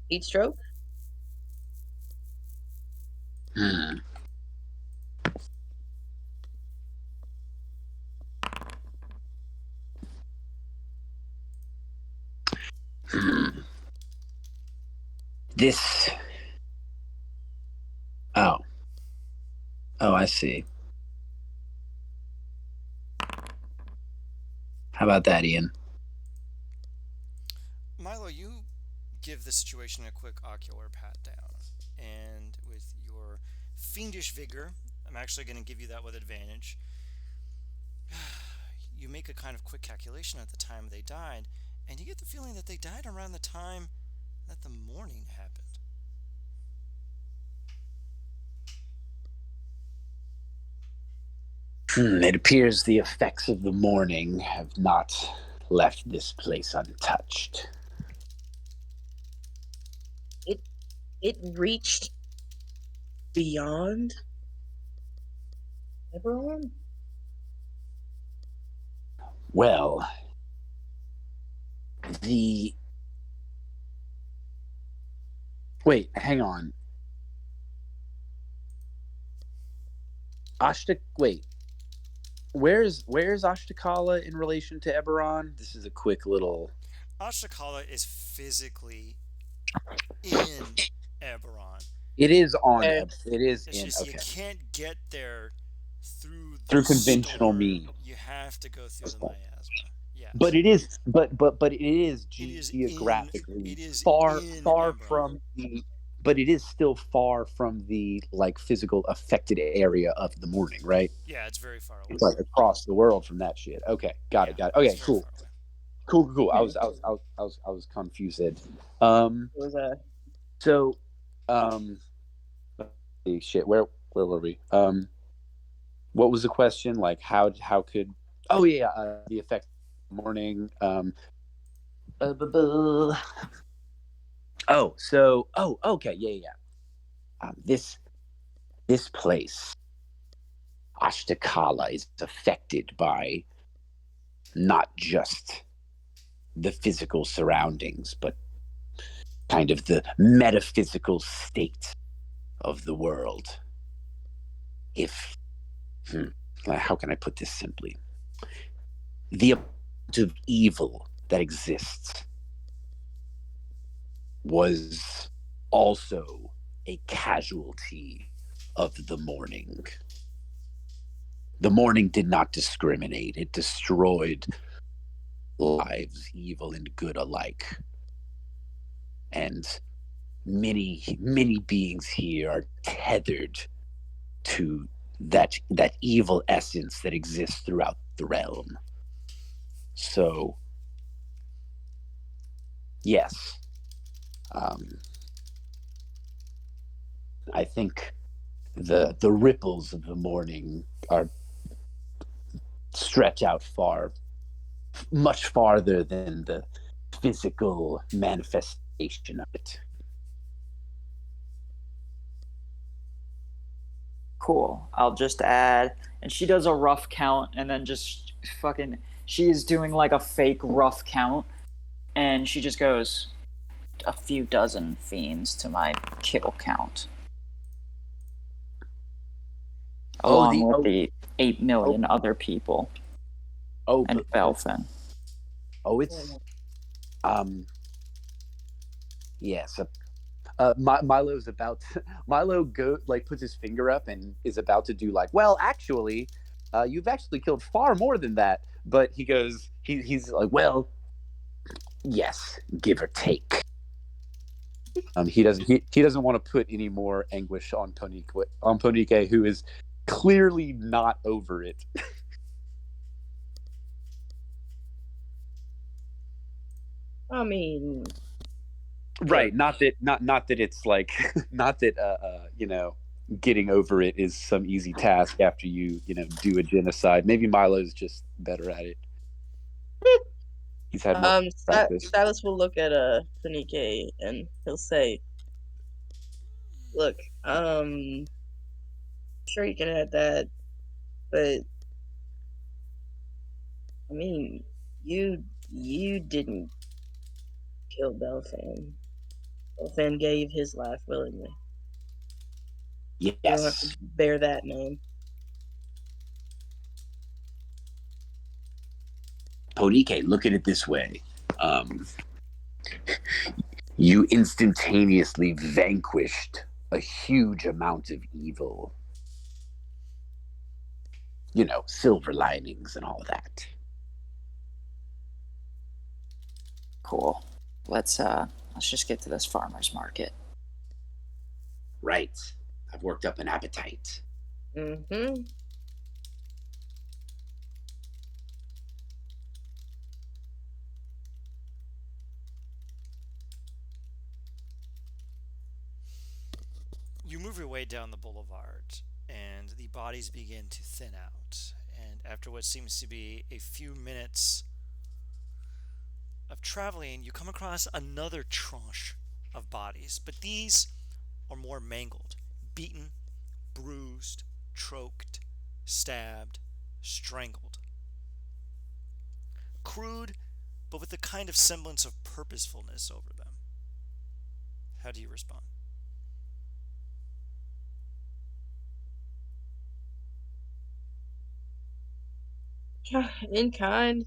Heat stroke? This. Oh, I see. How about that, Ian? Milo, you give the situation a quick ocular pat down, and with your fiendish vigor, I'm actually going to give you that with advantage. You make a kind of quick calculation at the time they died, and you get the feeling that they died around the time that the morning happened. It appears the effects of the morning have not left this place untouched. It reached beyond everyone? Well, Wait, hang on. Wait. Where's Ashtakala in relation to Eberron? This is a quick little... Ashtakala is physically in Eberron. It is on. Okay. It is It's in. just you Okay. can't get there through the Through conventional storm. means. You have to go through the miasma. Yes. But it is. But it is It is geographically it is far in far Eberron. from the. But it is still far from the like physical affected area of the morning, right? Yeah, it's very far away. It's like across the world from that shit. Okay, got it. Okay, it's very cool. far away. Cool. I was confused. It was So, let's see, shit. Where were we? What was the question? Like, how could? Oh yeah, the effect of the morning. Okay, yeah. This place, Ashtakala, is affected by not just the physical surroundings, but kind of the metaphysical state of the world. If, how can I put this simply? The amount of evil that exists was also a casualty of the morning. The morning did not discriminate. It destroyed lives, evil and good alike. And many beings here are tethered to that evil essence that exists throughout the realm. So, yes, I think the ripples of the morning are stretch out much farther than the physical manifestation of it. Cool. I'll just add, and she does a rough count, and then just fucking, she is doing like a fake rough count, and she just goes, a few dozen fiends to my kill count. Along with the 8 million other people. And Belfin. It's yes. Milo's about Milo puts his finger up and is about to do like, well, actually, you've actually killed far more than that. But he goes, he's like, well, yes, give or take. He doesn't want to put any more anguish on Ponique, who is clearly not over it. I mean, right? Not that it's like not that getting over it is some easy task after you do a genocide. Maybe Milo's just better at it. He's had more practice. Silas will look at Finike and he'll say, "Look, sure you can add that, but I mean, you didn't kill Belfan. Belfan gave his life willingly. Yes. You don't have to bear that name." Ponique, look at it this way. You instantaneously vanquished a huge amount of evil. Silver linings and all of that. Cool. Let's just get to this farmer's market. Right. I've worked up an appetite. Mm-hmm. You move your way down the boulevard, and the bodies begin to thin out. And after what seems to be a few minutes of traveling, you come across another tranche of bodies, but these are more mangled, beaten, bruised, choked, stabbed, strangled. Crude, but with a kind of semblance of purposefulness over them. How do you respond? In kind.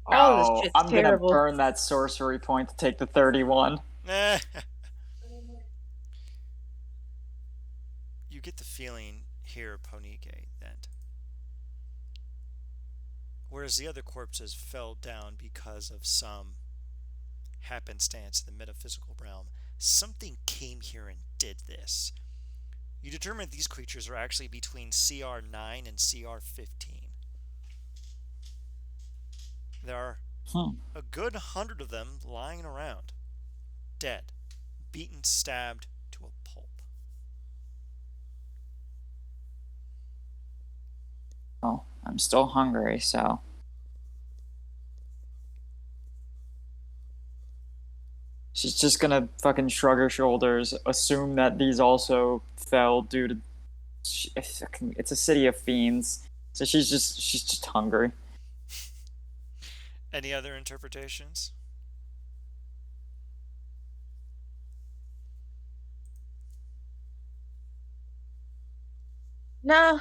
All this shit's I'm terrible. gonna burn that sorcery point to take the 31. feeling here, Ponike, that whereas the other corpses fell down because of some happenstance in the metaphysical realm, something came here and did this. You determine these creatures are actually between CR 9 and CR 15. There are a good 100 of them lying around, dead, beaten, stabbed to a pulp. Oh, I'm still hungry, so. She's just gonna fucking shrug her shoulders, assume that these also fell due to. It's a city of fiends, so she's just hungry. Any other interpretations? Nah.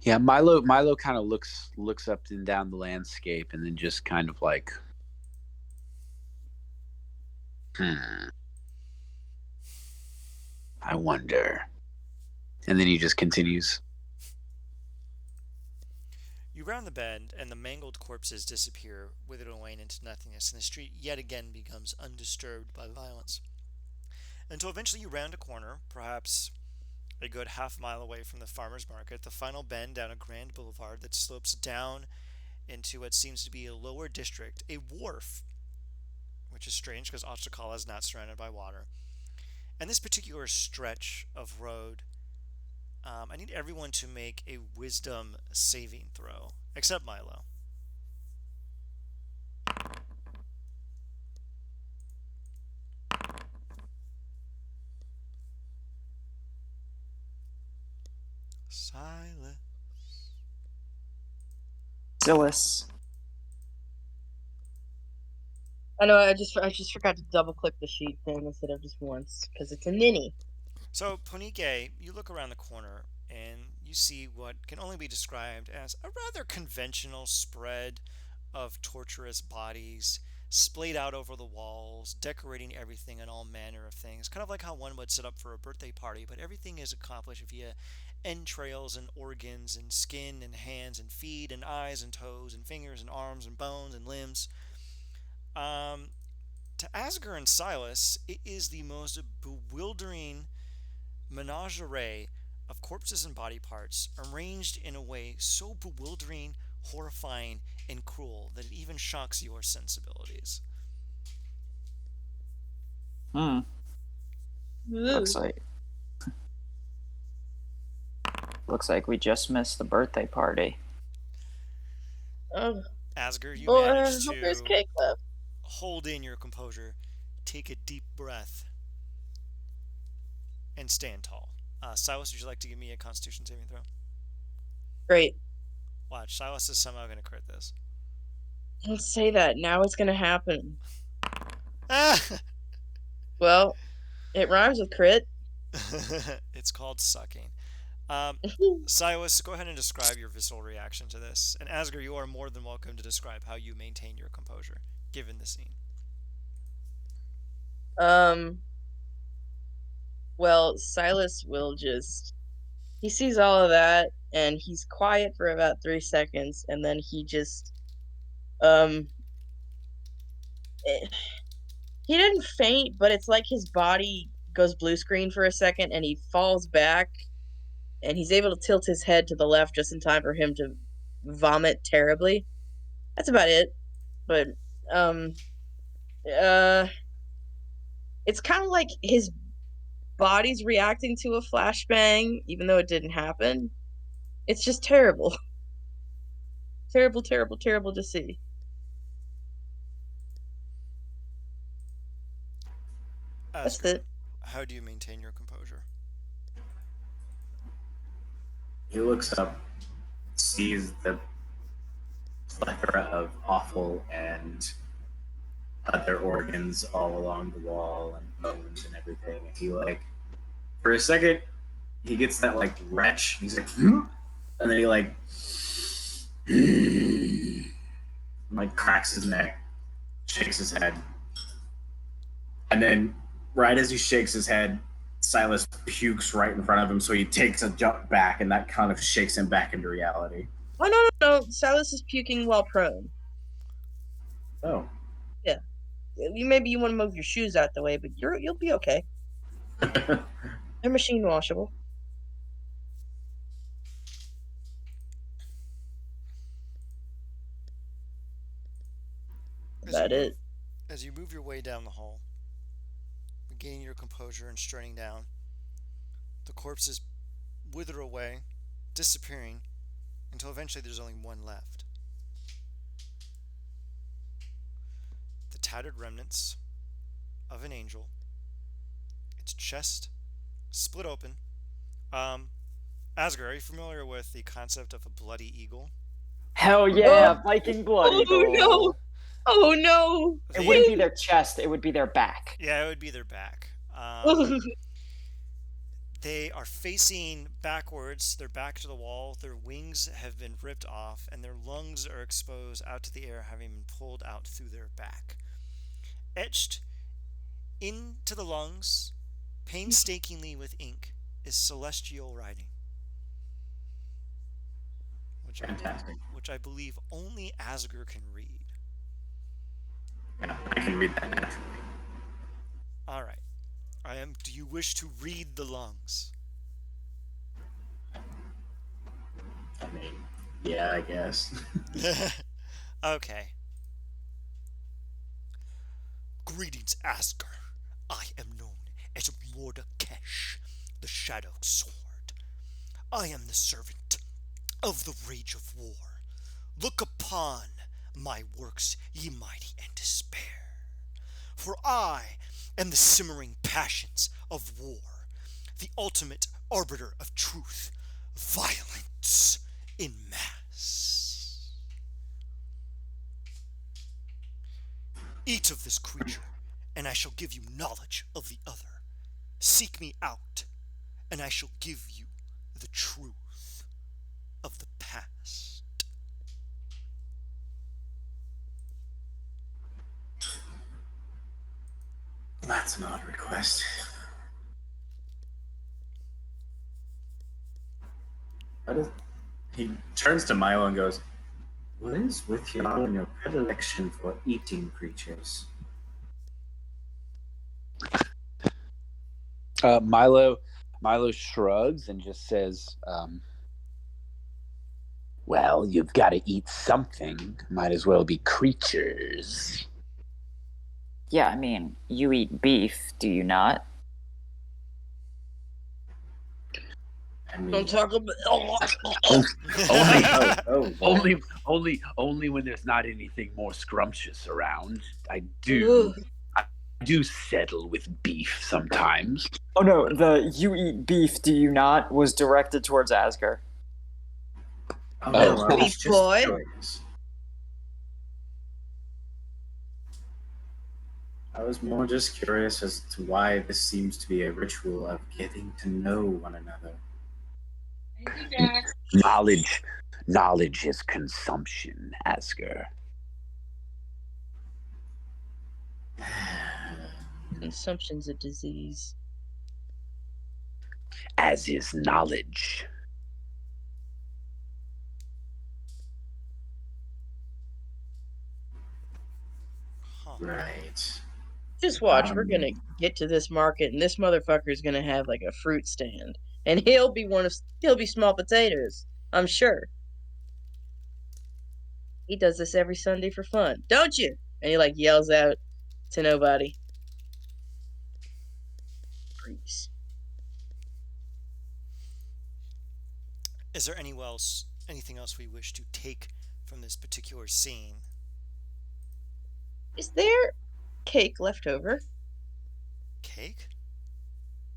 Yeah, Milo kind of looks up and down the landscape and then just kind of like, I wonder. And then he just continues. You round the bend, and the mangled corpses disappear, withering away into nothingness, and the street yet again becomes undisturbed by violence. Until eventually you round a corner, perhaps a good half-mile away from the farmer's market, the final bend down a grand boulevard that slopes down into what seems to be a lower district, a wharf, which is strange because Ochakala is not surrounded by water. And this particular stretch of road, I need everyone to make a wisdom saving throw, except Milo. Silent. Zillus. I know. I just forgot to double click the sheet thing instead of just once because it's a ninny. So, Ponike, you look around the corner and you see what can only be described as a rather conventional spread of torturous bodies splayed out over the walls, decorating everything and all manner of things. Kind of like how one would set up for a birthday party, but everything is accomplished via entrails and organs and skin and hands and feet and eyes and toes and fingers and arms and bones and limbs. Um, to Asger and Silas, it is the most bewildering menagerie of corpses and body parts arranged in a way so bewildering, horrifying, and cruel that it even shocks your sensibilities. Looks like we just missed the birthday party. Oh, Asger, you boy, managed hope there's to cake left. hold in your composure, take a deep breath, and stand tall. Silas, would you like to give me a Constitution saving throw? Great. Watch, Silas is somehow going to crit this. Don't say that. Now it's gonna happen. Ah! Well, it rhymes with crit. It's called sucking. Silas, go ahead and describe your visceral reaction to this. And Asger, you are more than welcome to describe how you maintain your composure, given the scene. Well, Silas will just. He sees all of that, and he's quiet for about 3 seconds, and then he just. Um. He didn't faint, but it's like his body goes blue screen for a second, and he falls back, and he's able to tilt his head to the left just in time for him to vomit terribly. That's about it. But um it's kind of like his body's reacting to a flashbang even though it didn't happen. It's just terrible. Terrible, terrible, terrible to see. That's Asger, it. how do you maintain your composure? He looks up, sees the plethora of offal and other organs all along the wall and bones and everything. And he like, for a second, he gets that like retch. He's like, and then he like cracks his neck, shakes his head, and then right as he shakes his head, Silas pukes right in front of him, so he takes a jump back, and that kind of shakes him back into reality. Oh, no. Silas is puking while prone. Oh. Yeah. Maybe you want to move your shoes out the way, but you'll be okay. They're machine washable. About it. As you move your way down the hall, regaining your composure and straining down, the corpses wither away, disappearing, until eventually there's only one left. The tattered remnants of an angel, its chest split open. Asger, are you familiar with the concept of a bloody eagle? Hell yeah, Viking blood eagle. No! Oh no! It wouldn't be their chest, it would be their back. Yeah, it would be their back. They are facing backwards, their back to the wall, their wings have been ripped off, and their lungs are exposed out to the air, having been pulled out through their back. Etched into the lungs, painstakingly with ink, is celestial writing. Fantastic. Which I believe only Asger can read. Yeah, I can read that naturally. Alright. Do you wish to read the lungs? I mean, yeah, I guess. Okay. Greetings, Asger. I am known as Mordekash, the Shadow Sword. I am the servant of the rage of war. Look upon my works, ye mighty, and despair. For I am the simmering passions of war, the ultimate arbiter of truth, violence in mass. Eat of this creature, and I shall give you knowledge of the other. Seek me out, and I shall give you the truth of the past. That's an odd request. He turns to Milo and goes, "What is with you and your predilection for eating creatures?" Milo shrugs and just says, well, you've got to eat something. Might as well be creatures. Yeah, I mean, you eat beef, do you not? I mean, Don't talk about. Only when there's not anything more scrumptious around. I do settle with beef sometimes. Oh no, the you eat beef, do you not was directed towards Asger. Oh, no, I was Beef just boy. curious. I was more just curious as to why this seems to be a ritual of getting to know one another. Knowledge is consumption, Asger. Consumption's a disease. As is knowledge. Huh. Right. Just watch, we're gonna get to this market, and this motherfucker's gonna have like a fruit stand, and he'll be small potatoes. I'm sure. He does this every Sunday for fun, don't you? And he like yells out to nobody. Freaks. Is there anything else we wish to take from this particular scene? Is there cake left over? Cake?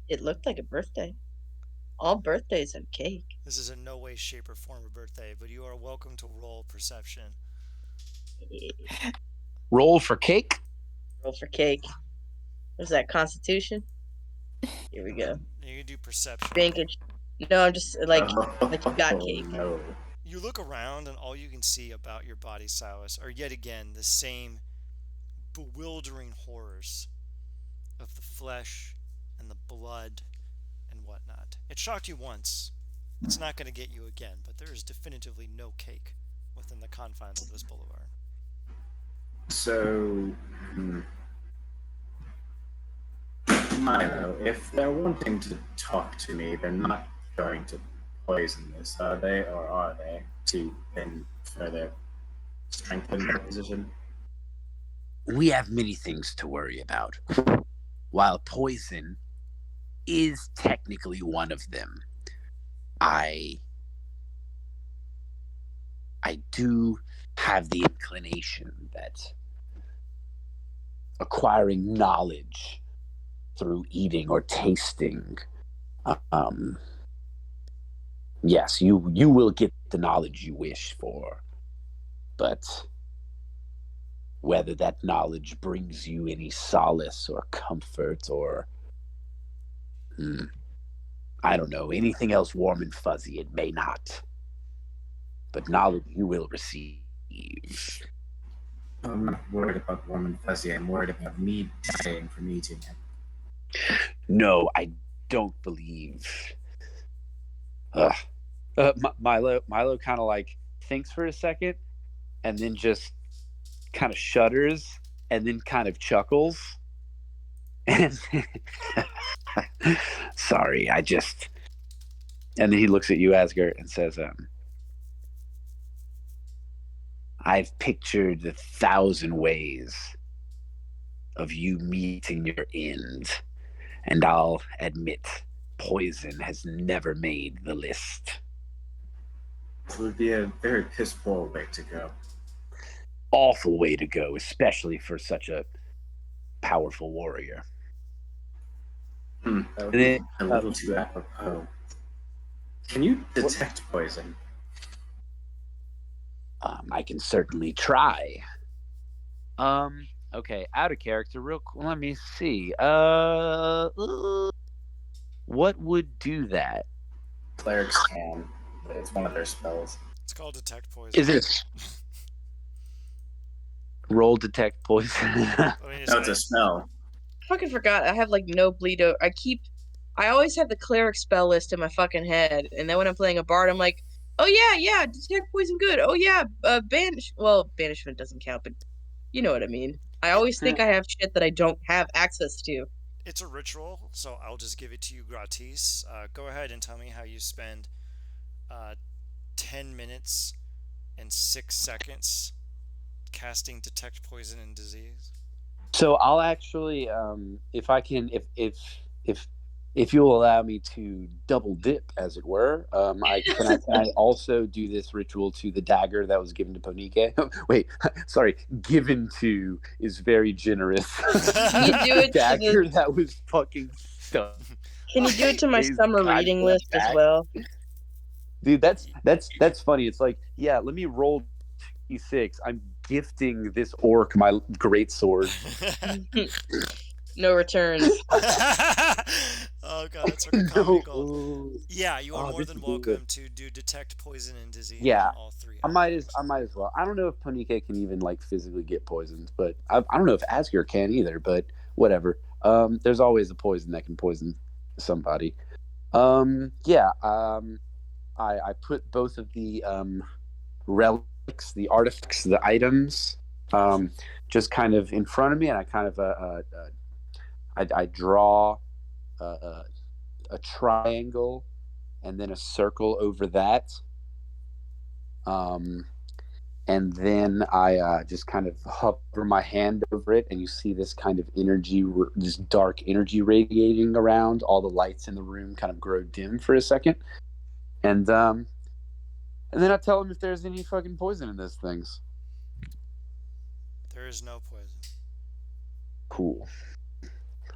It looked like a birthday. All birthdays have cake. This is in no way, shape, or form a birthday, but you are welcome to roll perception. Roll for cake? Roll for cake. What's that, Constitution? Here we go. You can do perception. Bankage. No, I'm just like you got cake. No. You look around, and all you can see about your body, Silas, are yet again the same bewildering horrors of the flesh and the blood and whatnot. It shocked you once. It's not going to get you again, but there is definitively no cake within the confines of this boulevard. So, Milo, if they're wanting to talk to me, they're not going to poison this, are they? Or are they? To then further strengthen their position? We have many things to worry about. While poison is technically one of them, I do have the inclination that acquiring knowledge through eating or tasting, yes, you will get the knowledge you wish for, but whether that knowledge brings you any solace or comfort or I don't know, anything else warm and fuzzy, it may not. But knowledge you will receive. I'm not worried about warm and fuzzy. I'm worried about me dying from eating it. No, I don't believe. Milo kind of like thinks for a second and then just kind of shudders and then kind of chuckles. And sorry, I just. And then he looks at you, Asger, and says, I've pictured 1,000 ways of you meeting your end, and I'll admit poison has never made the list. It would be a very piss poor way to go. Awful way to go, especially for such a powerful warrior. That would be a little too apropos. Can you detect poison? I can certainly try. Okay, out of character, real quick. Let me see. What would do that? Clerics can. It's one of their spells. It's called Detect Poison. Is it roll detect poison? I mean, No, it's a spell. I fucking forgot. I have like no bleed. I always have the cleric spell list in my fucking head, and then when I'm playing a bard, I'm like, oh yeah, detect poison, good. Oh yeah, banish. Well, banishment doesn't count, but you know what I mean. I always think I have shit that I don't have access to. It's a ritual, so I'll just give it to you gratis. Go ahead and tell me how you spend 10 minutes and 6 seconds casting Detect Poison and Disease. So I'll actually, if I can, if you will allow me to double dip, as it were, can I also do this ritual to the dagger that was given to Ponike? Wait, sorry, given to is very generous. Can you do it dagger to that was fucking stuck. Can you do it to my Is summer kind reading of list as back. well? Dude, that's funny. It's like, yeah, let me roll d6. I'm gifting this orc my great sword. No returns. Oh god, that's like a comedy gold. Ooh. Yeah, you are more this than is welcome good. to do Detect Poison and Disease Yeah, on all three. I might as well. I don't know if Ponike can even like physically get poisoned, but I don't know if Asger can either. But whatever. There's always a poison that can poison somebody. Yeah. I put both of the relics, the artifacts, the items, just kind of in front of me, and I kind of I draw a triangle and then a circle over that. And then I just kind of hover my hand over it, and you see this kind of energy, this dark energy radiating around. All the lights in the room kind of grow dim for a second, and then I tell him if there's any fucking poison in those things. There is no poison. Cool.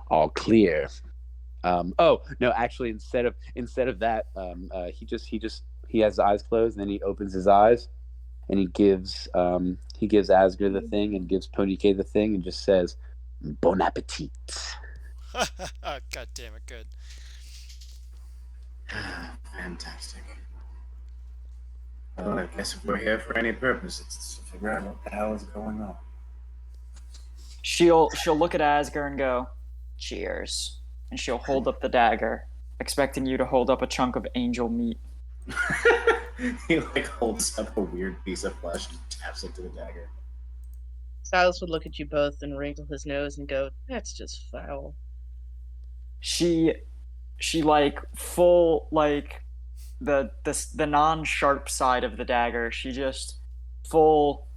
All clear. Oh no, actually, instead of that, he has his eyes closed, and then he opens his eyes, and he gives Asger the thing and gives Ponike the thing and just says, "Bon appetit." God damn it, good. Fantastic. Well, I guess if we're here for any purpose, it's to figure out what the hell is going on. She'll look at Asger and go, "Cheers," and she'll hold up the dagger. expecting you to hold up a chunk of angel meat. He like holds up a weird piece of flesh and taps it to the dagger. Silas would look at you both and wrinkle his nose and go, "That's just foul." She like full like the non-sharp side of the dagger. She just full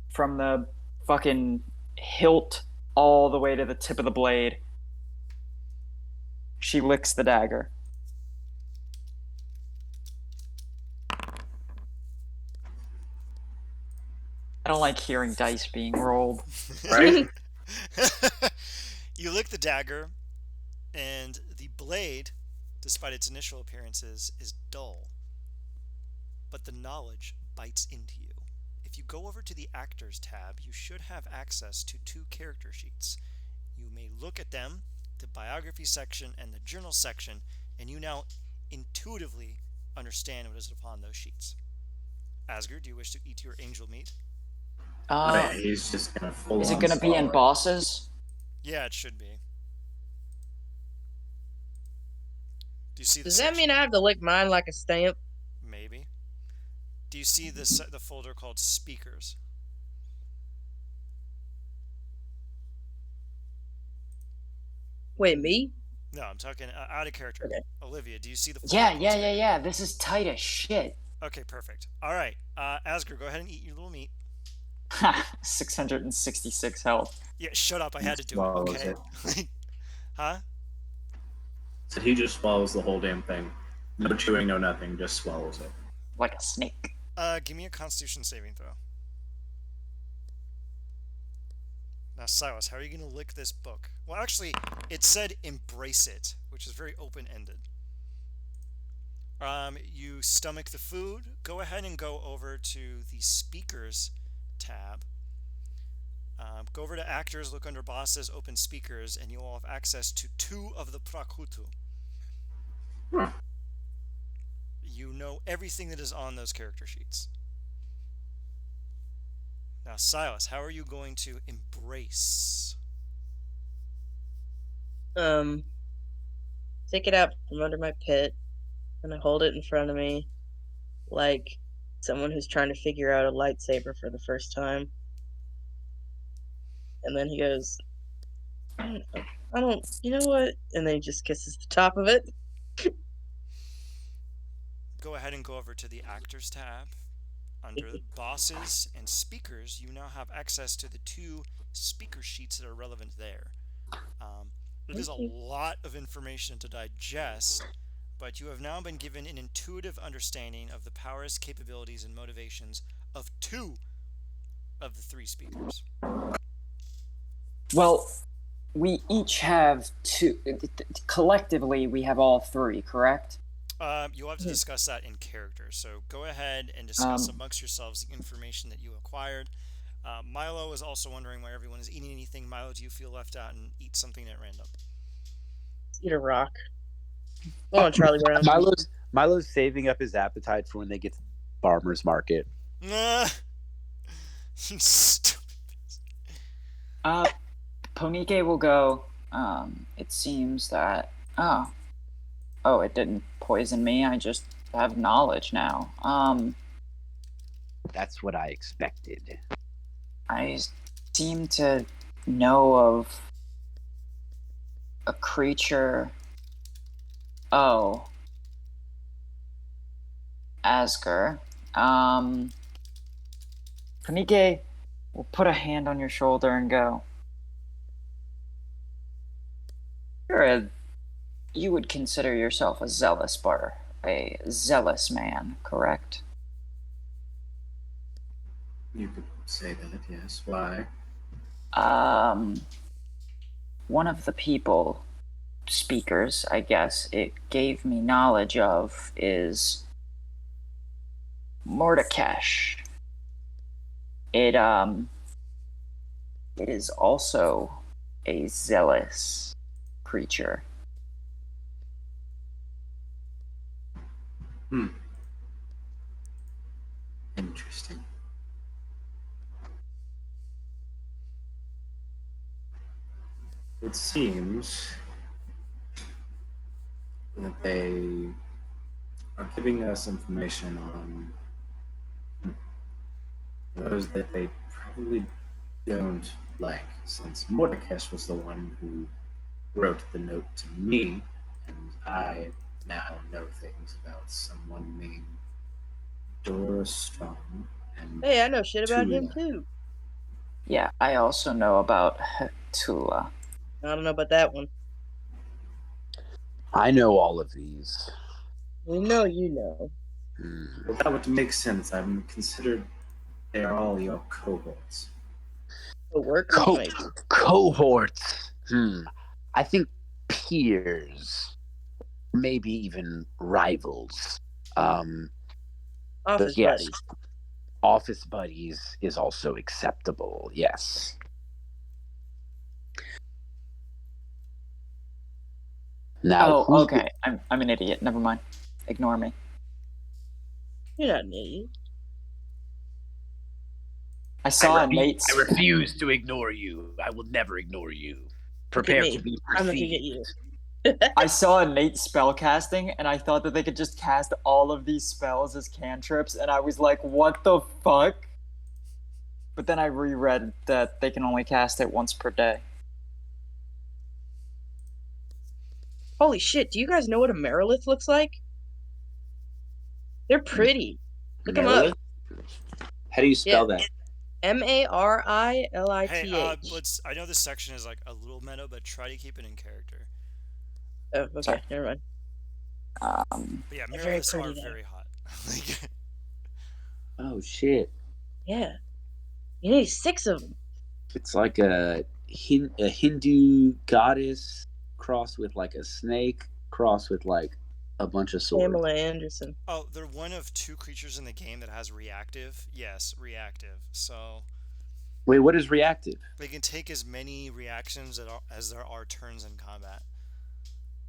from the fucking hilt all the way to the tip of the blade. She licks the dagger. I don't like hearing dice being rolled. Right? You lick the dagger, and the blade, despite its initial appearances, is dull. But the knowledge bites into you. If you go over to the Actors tab, you should have access to 2 character sheets. You may look at them, the biography section and the journal section, and you now intuitively understand what is upon those sheets. Asger, do you wish to eat your angel meat? Oh, yeah, he's just gonna full Is it on going to be in swallow it. bosses? Yeah, it should be. Do you see the Does that section? mean I have to lick mine like a stamp? Maybe. Do you see the folder called Speakers? Wait, me? No, I'm talking out of character. Okay. Olivia, do you see the folder Yeah, called yeah, Speakers? yeah, yeah. This is tight as shit. Okay, perfect. All right, Asger, go ahead and eat your little meat. Ha! 666 health. Yeah, shut up. I had to do it. Swallows Okay. Huh? So he just swallows the whole damn thing. No chewing, no nothing, just swallows it. Like a snake. Give me a Constitution saving throw. Now, Silas, how are you going to lick this book? Well, actually, it said embrace it, which is very open-ended. You stomach the food. Go ahead and go over to the Speakers tab. Go over to Actors, look under Bosses, open Speakers, and you will have access to 2 of the Prakutu. Huh. You know everything that is on those character sheets. Now, Silas, how are you going to embrace? Take it out from under my pit, and I hold it in front of me, like someone who's trying to figure out a lightsaber for the first time. And then he goes, I don't, you know what? And then he just kisses the top of it. Go ahead and go over to the Actors tab. Under Bosses and Speakers, you now have access to the 2 speaker sheets that are relevant there. It is a lot of information to digest, but you have now been given an intuitive understanding of the powers, capabilities, and motivations of 2 of the 3 speakers. Well, we each have 2. Collectively, we have all 3, correct? You'll have to discuss that in character. So go ahead and discuss amongst yourselves the information that you acquired. Milo is also wondering why everyone is eating anything. Milo, do you feel left out and eat something at random? Eat a rock. Go on, Charlie Brown. Milo's saving up his appetite for when they get to the farmer's market. You stupid. Ponike will go, it seems that... Oh, it didn't poison me. I just have knowledge now. That's what I expected. I seem to know of a creature. Oh. Asger. Panike will put a hand on your shoulder and go. You would consider yourself a zealous man, correct? You could say that, yes. Why? One of the speakers, I guess, it gave me knowledge of is Mordekash. It is also a zealous creature. Interesting. It seems that they are giving us information on those that they probably don't like, since Mordecai was the one who wrote the note to me, and I now know things about someone named Dora Strong and Hey, I know shit about him Tula. too. Yeah, I also know about Tula. I don't know about that one. I know all of these. We know you know. Well, that would make sense. I'm considered they are all your cohorts. Co-workers, maybe. Cohorts. I think peers, maybe even rivals. Office But yes, buddies. office buddies is also acceptable. Yes. Now, Oh, okay. I'm an idiot. Never mind. Ignore me. You're not an idiot. I saw a Nate. I refuse to ignore you. I will never ignore you. Prepare me. to be I'm looking at perceived. you. I saw a Nate spell casting, and I thought that they could just cast all of these spells as cantrips, and I was like, what the fuck? But then I reread that they can only cast it once per day. Holy shit, do you guys know what a Merilith looks like? They're pretty. Look them up. How do you spell that? Marilith. Hey, I know this section is like a little meta, but try to keep it in character. Oh, okay, Sorry. never mind. But yeah, They're very Meriliths are pretty, though. very hot. Like, Oh shit! Yeah. You need 6 of them. It's like a Hindu goddess crossed with like a snake crossed with like a bunch of swords. Pamela Anderson. oh, they're one of 2 creatures in the game that has reactive. Yes, reactive. So Wait, what is reactive? they can take as many reactions as there are turns in combat.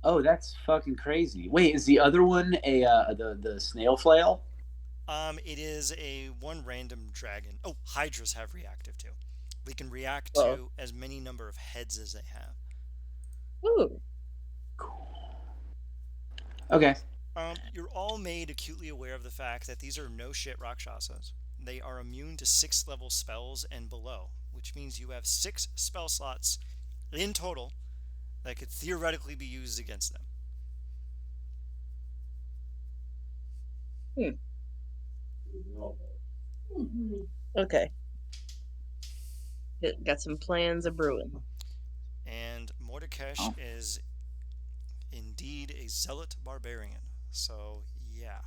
Oh, that's fucking crazy. Wait, is the other one a the snail flail? It is a 1 random dragon. Oh, hydras have reactive too. They can react Oh. to as many number of heads as they have. Ooh. Okay. You're all made acutely aware of the fact that these are no shit Rakshasas. They are immune to 6th level spells and below, which means you have 6 spell slots in total that could theoretically be used against them. Okay. Got some plans of brewing. And Mordecai is indeed a zealot barbarian. So, yeah.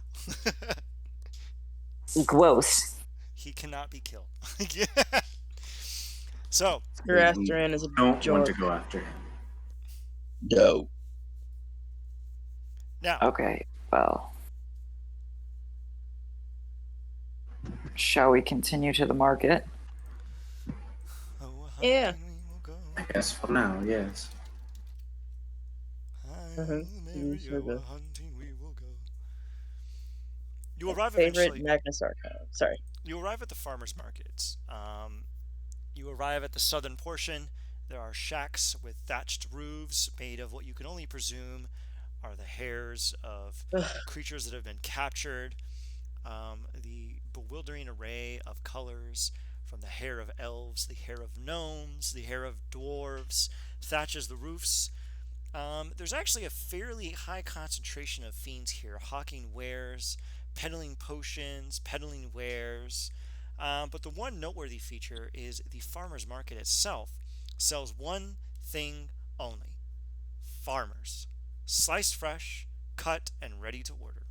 Gross. He cannot be killed. So, Zoroastrian is a Don't want to jork. go after him. No. now, Okay, well. Shall we continue to the market? Yeah. I guess for now, yes. You arrive Favorite eventually. Magnus Archive. Sorry. You arrive at the farmers markets. You arrive at the southern portion. There are shacks with thatched roofs made of what you can only presume are the hairs of creatures that have been captured. The bewildering array of colors, from the hair of elves, the hair of gnomes, the hair of dwarves, thatches the roofs. There's actually a fairly high concentration of fiends here, hawking wares, peddling potions, peddling wares. But the one noteworthy feature is the farmer's market itself sells one thing only: farmers. Sliced fresh, cut, and ready to order.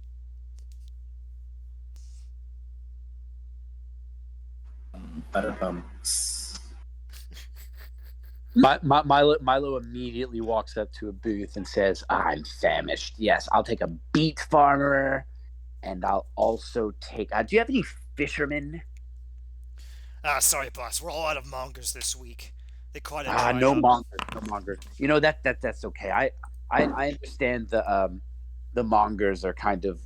Milo immediately walks up to a booth and says, "I'm famished. Yes, I'll take a beet farmer, and I'll also take. Do you have any fishermen?" Sorry, boss. We're all out of mongers this week. They quite No mongers. You know that's okay. I understand the mongers are kind of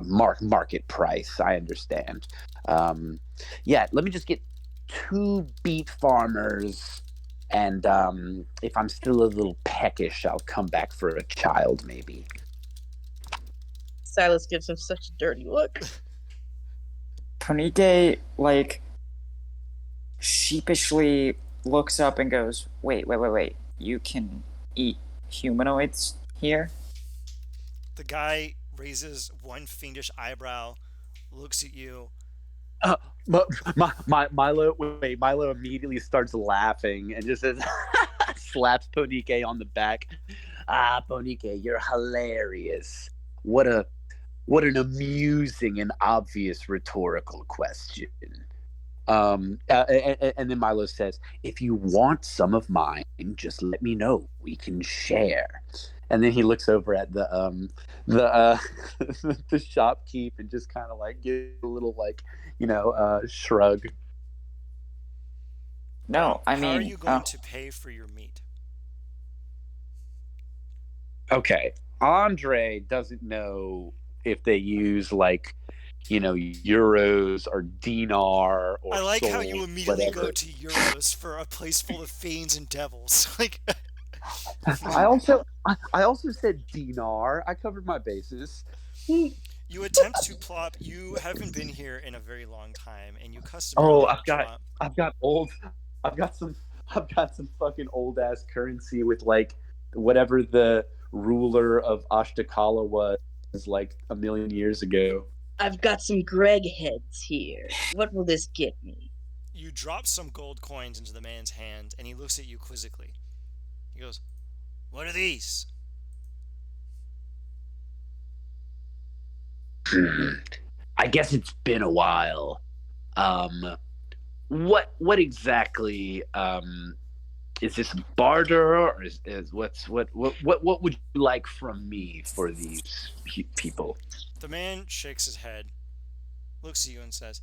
market price. I understand. Yeah, let me just get 2 beet farmers And if I'm still a little peckish, I'll come back for a child, maybe. Silas gives him such a dirty look. Punike, like, sheepishly looks up and goes, wait. You can eat humanoids here? The guy raises one fiendish eyebrow, looks at you. Milo immediately starts laughing and just says, slaps Ponike on the back. Ah, Ponike, you're hilarious. What an amusing and obvious rhetorical question. And then Milo says, if you want some of mine, just let me know. We can share. And then he looks over at the shopkeep and just kind of like gives a little like, shrug. No, I mean... How are you going to pay for your meat? Okay. Andre doesn't know if they use like, euros or dinar or I like soul, how you immediately whatever. go to euros for a place full of fiends and devils. Like, I also said dinar. I covered my bases. you attempt to plop. You haven't been here in a very long time, and you Oh, customarily drop. I've got some fucking old ass currency with like whatever the ruler of Ashtakala was like a million years ago. I've got some Greg heads here. What will this get me? You drop some gold coins into the man's hand, and he looks at you quizzically. He goes, "What are these?" I guess it's been a while. What exactly is this barter, or is what would you like from me for these people? The man shakes his head, looks at you, and says,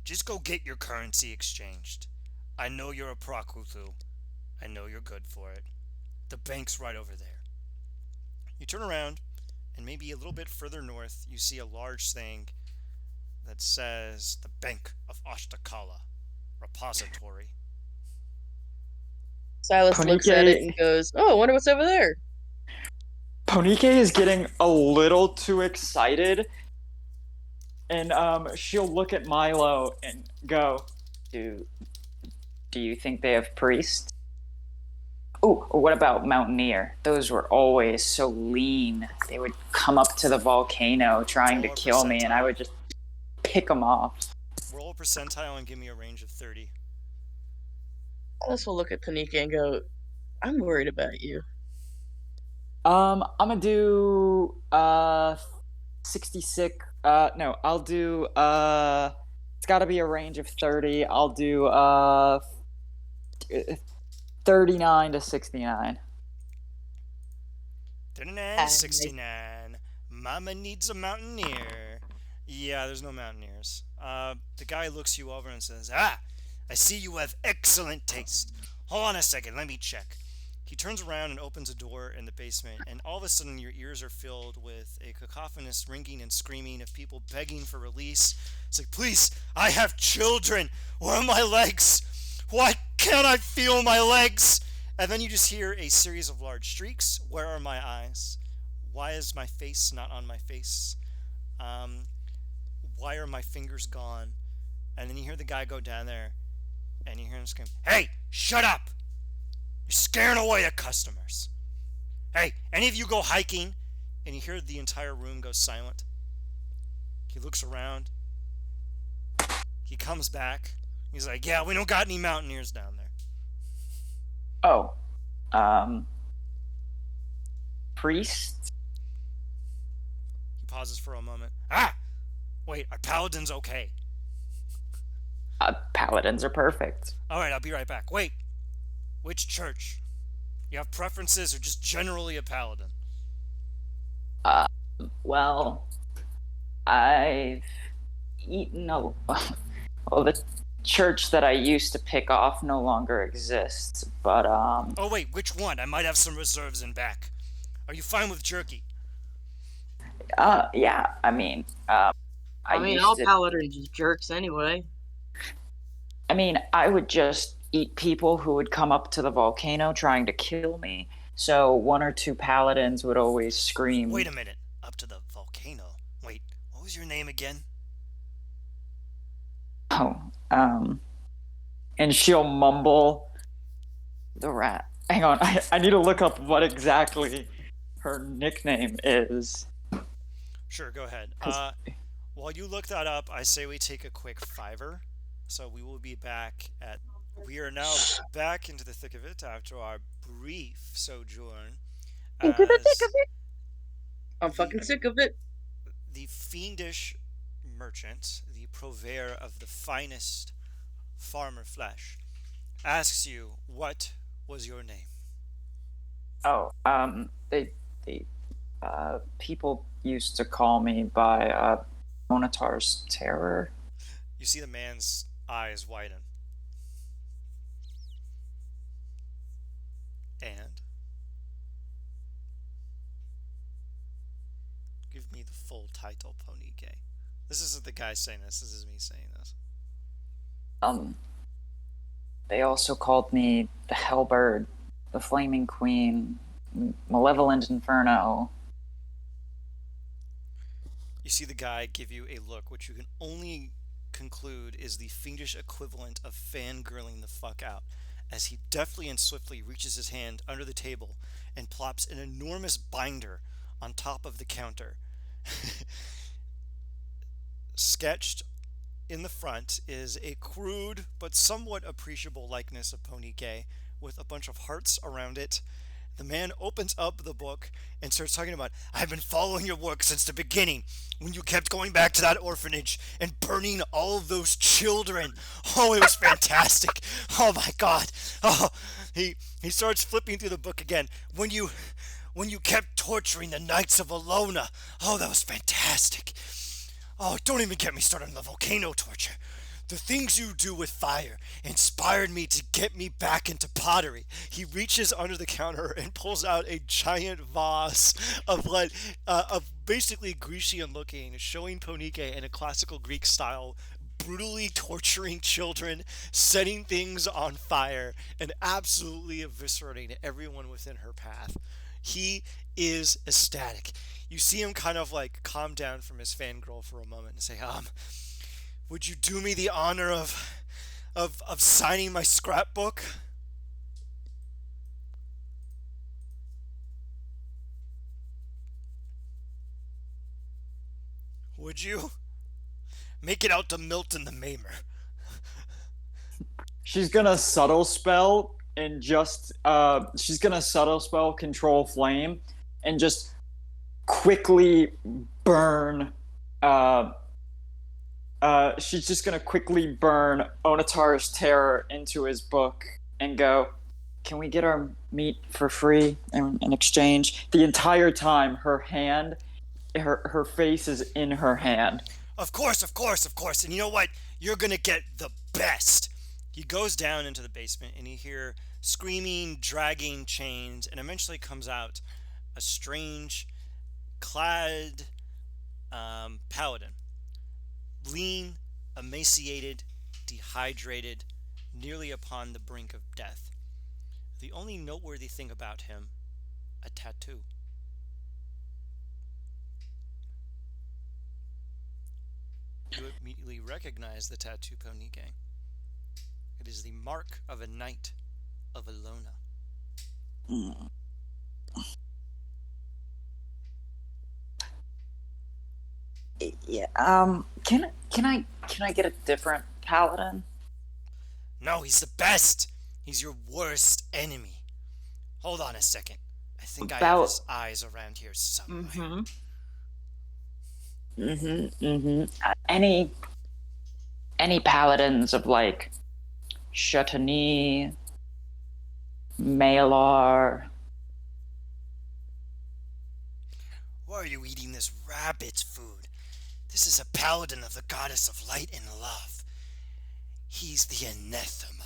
"Just go get your currency exchanged. I know you're a Prakuthu. I know you're good for it. The bank's right over there." You turn around, and maybe a little bit further north, you see a large thing that says the Bank of Ashtakala Repository. Silas looks at it and goes, "Oh, I wonder what's over there." Ponike is getting a little too excited, and she'll look at Milo and go, Do you think they have priests? Oh, what about Mountaineer? Those were always so lean. They would come up to the volcano trying to kill me, and I would just pick them off. Roll a percentile and give me a range of 30. Silas will look at Panika and go, "I'm worried about you." I'm gonna do 66. No, I'll do it's got to be a range of 30. I'll do 39 to 69. 39 to 69. Mama needs a mountaineer. Yeah, there's no mountaineers. The guy looks you over and says, "Ah, I see you have excellent taste. Hold on a second, let me check." He turns around and opens a door in the basement, and all of a sudden your ears are filled with a cacophonous ringing and screaming of people begging for release. It's like, "Please, I have children. Where are my legs? Why can't I feel my legs?" And then you just hear a series of large shrieks. "Where are my eyes? Why is my face not on my face? Why are my fingers gone?" And then you hear the guy go down there, and you hear him scream, "Hey, shut up! You're scaring away the customers. Hey, any of you go hiking?" And you hear the entire room go silent. He looks around. He comes back. He's like, "Yeah, we don't got any mountaineers down there." Oh, priests? He pauses for a moment. "Ah! Wait, are paladins okay?" Paladins are perfect. Alright, I'll be right back. Wait, which church? You have preferences or just generally a paladin? Well, I've eaten well, the church that I used to pick off no longer exists, but Oh wait, which one? I might have some reserves in back. Are you fine with jerky? yeah, I mean, all paladins are jerks anyway. I mean, I would just eat people who would come up to the volcano trying to kill me. So one or two paladins would always scream. Wait a minute. Up to the volcano. Wait, what was your name again? Oh, and she'll mumble the rat. Hang on, I need to look up what exactly her nickname is. Sure, go ahead. While you look that up, I say we take a quick 5-er. So we will be back at. We are now back into the thick of it after our brief sojourn. Into the thick as of it. I'm fucking sick of it. The fiendish merchant, the purveyor of the finest farmer flesh, asks you, what was your name? Oh, people used to call me by Monatar's Terror. You see the man's eyes widen. And? Give me the full title, Ponike. This isn't the guy saying this is me saying this. They also called me the Hellbird, the Flaming Queen, Malevolent Inferno. You see the guy give you a look, which you can only conclude is the fiendish equivalent of fangirling the fuck out, as he deftly and swiftly reaches his hand under the table and plops an enormous binder on top of the counter. Sketched in the front is a crude but somewhat appreciable likeness of Ponike with a bunch of hearts around it. The man opens up the book and starts talking about, I've been following your work since the beginning, when you kept going back to that orphanage and burning all of those children. Oh, it was fantastic. Oh my God. Oh, he starts flipping through the book again. When you kept torturing the Knights of Alona. Oh, that was fantastic. Oh, don't even get me started on the volcano torture. The things you do with fire inspired me to get me back into pottery. He reaches under the counter and pulls out a giant vase of basically Grecian looking, showing Ponike in a classical Greek style, brutally torturing children, setting things on fire, and absolutely eviscerating everyone within her path. He is ecstatic. You see him kind of like calm down from his fangirl for a moment and say, would you do me the honor of signing my scrapbook? Would you? Make it out to Milton the Maimer. She's gonna subtle spell and just she's gonna subtle spell control flame and just quickly burn she's just gonna quickly burn Onatar's Terror into his book and go, can we get our meat for free in exchange? The entire time her face is in her hand. Of course. And you know what? You're gonna get the best. He goes down into the basement and you hear screaming, dragging chains, and eventually comes out a strange clad paladin. Lean, emaciated, dehydrated, nearly upon the brink of death. The only noteworthy thing about him, a tattoo. You immediately recognize the tattoo, Ponike. It is the mark of a knight of Alona. Yeah. Can I get a different paladin? No, he's the best. He's your worst enemy. Hold on a second. I think I have his eyes around here somewhere. Any paladins of like Chatani, Malar. Why are you eating this rabbit's food? This is a paladin of the goddess of light and love. He's the anathema.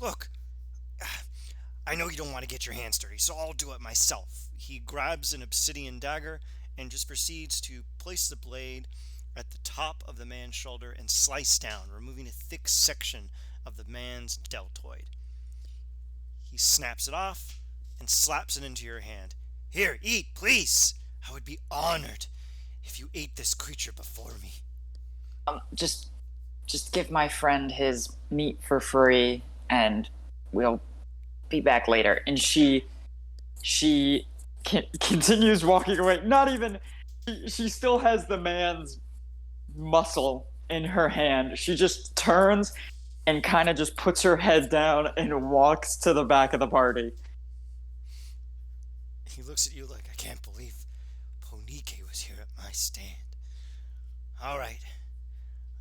Look, I know you don't want to get your hands dirty, so I'll do it myself. He grabs an obsidian dagger and just proceeds to place the blade at the top of the man's shoulder and slice down, removing a thick section of the man's deltoid. He snaps it off and slaps it into your hand. Here, eat, please. I would be honored if you ate this creature before me. Just give my friend his meat for free, and we'll be back later. And she continues walking away. Not even. She still has the man's muscle in her hand. She just turns and kind of just puts her head down and walks to the back of the party. He looks at you like, I can't believe Ponike was here at my stand. All right.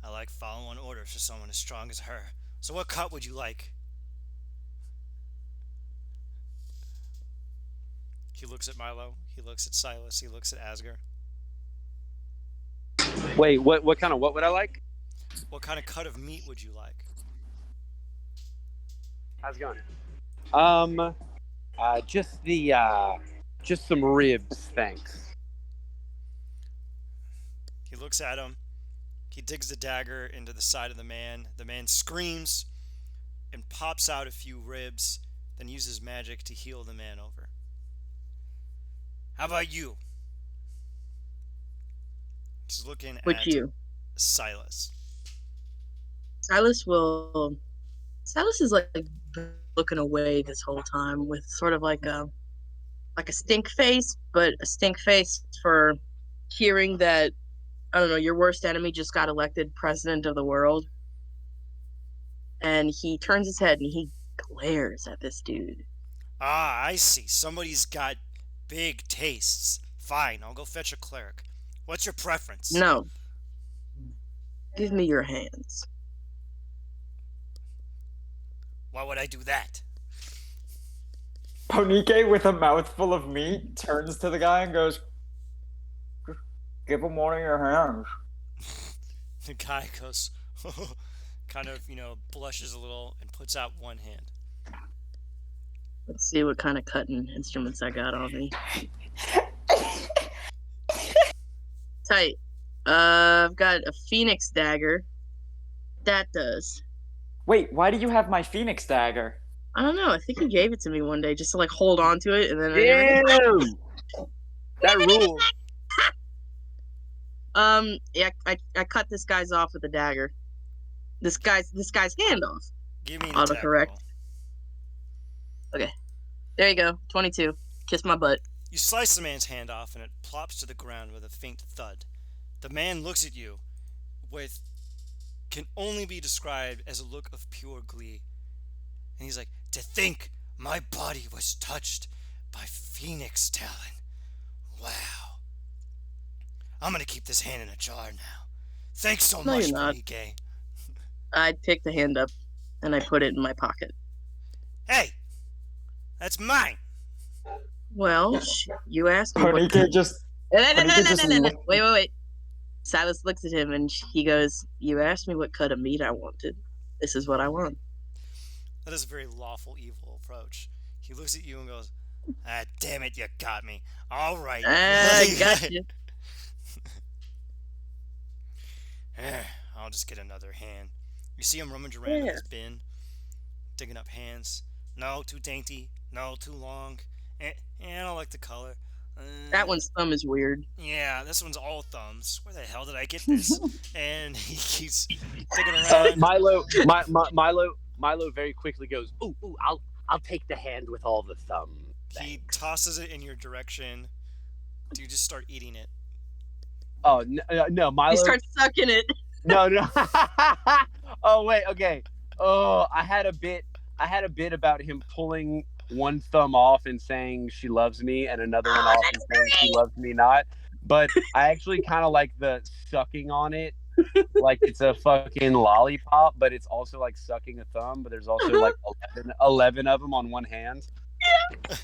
I like following orders for someone as strong as her. So what cut would you like? He looks at Milo. He looks at Silas. He looks at Asger. Wait, what would I like? What kind of cut of meat would you like? How's it going? Just some ribs, thanks. He looks at him. He digs the dagger into the side of the man. The man screams and pops out a few ribs, then uses magic to heal the man over. How about you? He's looking Which at you? Silas. Silas is like looking away this whole time with sort of like a stink face, but a stink face for hearing that, I don't know, your worst enemy just got elected president of the world. And he turns his head and he glares at this dude. Ah, I see. Somebody's got big tastes. Fine, I'll go fetch a cleric. What's your preference? No. Give me your hands. Why would I do that? Ponike, with a mouthful of meat, turns to the guy and goes, give him one of your hands. The guy goes, kind of, blushes a little and puts out one hand. Let's see what kind of cutting instruments I got on me. Tight. I've got a phoenix dagger. That does. Wait, why do you have my phoenix dagger? I don't know. I think he gave it to me one day just to like hold on to it, and then Damn! That rules. Yeah, I cut this guy's off with a dagger. This guy's hand off. Give me an Autocorrect. attack roll. Okay, there you go. 22. Kiss my butt. You slice the man's hand off and it plops to the ground with a faint thud. The man looks at you with can only be described as a look of pure glee. And he's like, to think my body was touched by Phoenix talon. Wow. I'm gonna keep this hand in a jar now. Thanks so No, much, you're not. Ponike. I picked the hand up and I put it in my pocket. Hey! That's mine! Well, you asked me. Ponike just... Wait. Silas looks at him and he goes, you asked me what cut of meat I wanted. This is what I want. That is a very lawful evil approach. He looks at you and goes, ah, damn it, you got me. All right. I got you. I'll just get another hand. You see him rummage around in his bin, digging up hands. No, too dainty. No, too long. I don't like the color. That one's thumb is weird. Yeah, this one's all thumbs. Where the hell did I get this? And he keeps digging around. Milo very quickly goes, ooh, I'll take the hand with all the thumb. He tosses it in your direction. Do you just start eating it? Oh no, Milo. He starts sucking it. No. Oh wait, okay. Oh, I had a bit about him pulling one thumb off and saying she loves me, and another one off and saying she loves me not. But I actually kind of like the sucking on it, like it's a fucking lollipop, but it's also like sucking a thumb. But there's also like 11 of them on one hand. Yeah.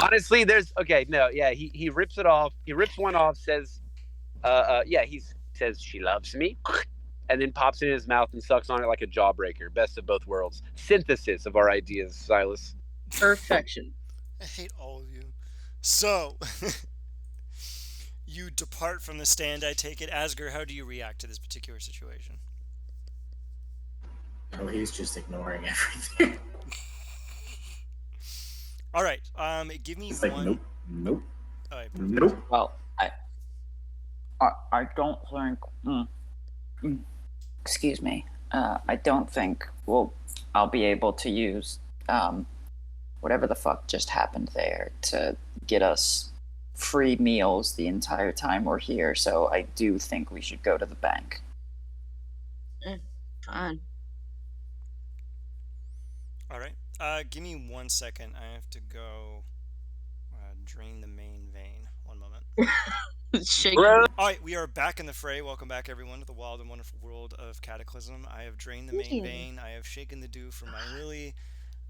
Honestly, he rips it off. He rips one off, says, he says she loves me, and then pops it in his mouth and sucks on it like a jawbreaker. Best of both worlds. Synthesis of our ideas, Silas. Perfection. I hate all of you. So, You depart from the stand, I take it. Asger, how do you react to this particular situation? Oh, he's just ignoring everything. All right. Give me He's one. like, nope, nope, All right. nope. Well, I don't think. Excuse me. I don't think I'll be able to use whatever the fuck just happened there to get us free meals the entire time we're here. So I do think we should go to the bank. Fine. All right. Give me 1 second. I have to go drain the main vein. 1 moment. Shaking. All right, we are back in the fray. Welcome back, everyone, to the wild and wonderful world of Cataclysm. I have drained the main vein. I have shaken the dew from my really...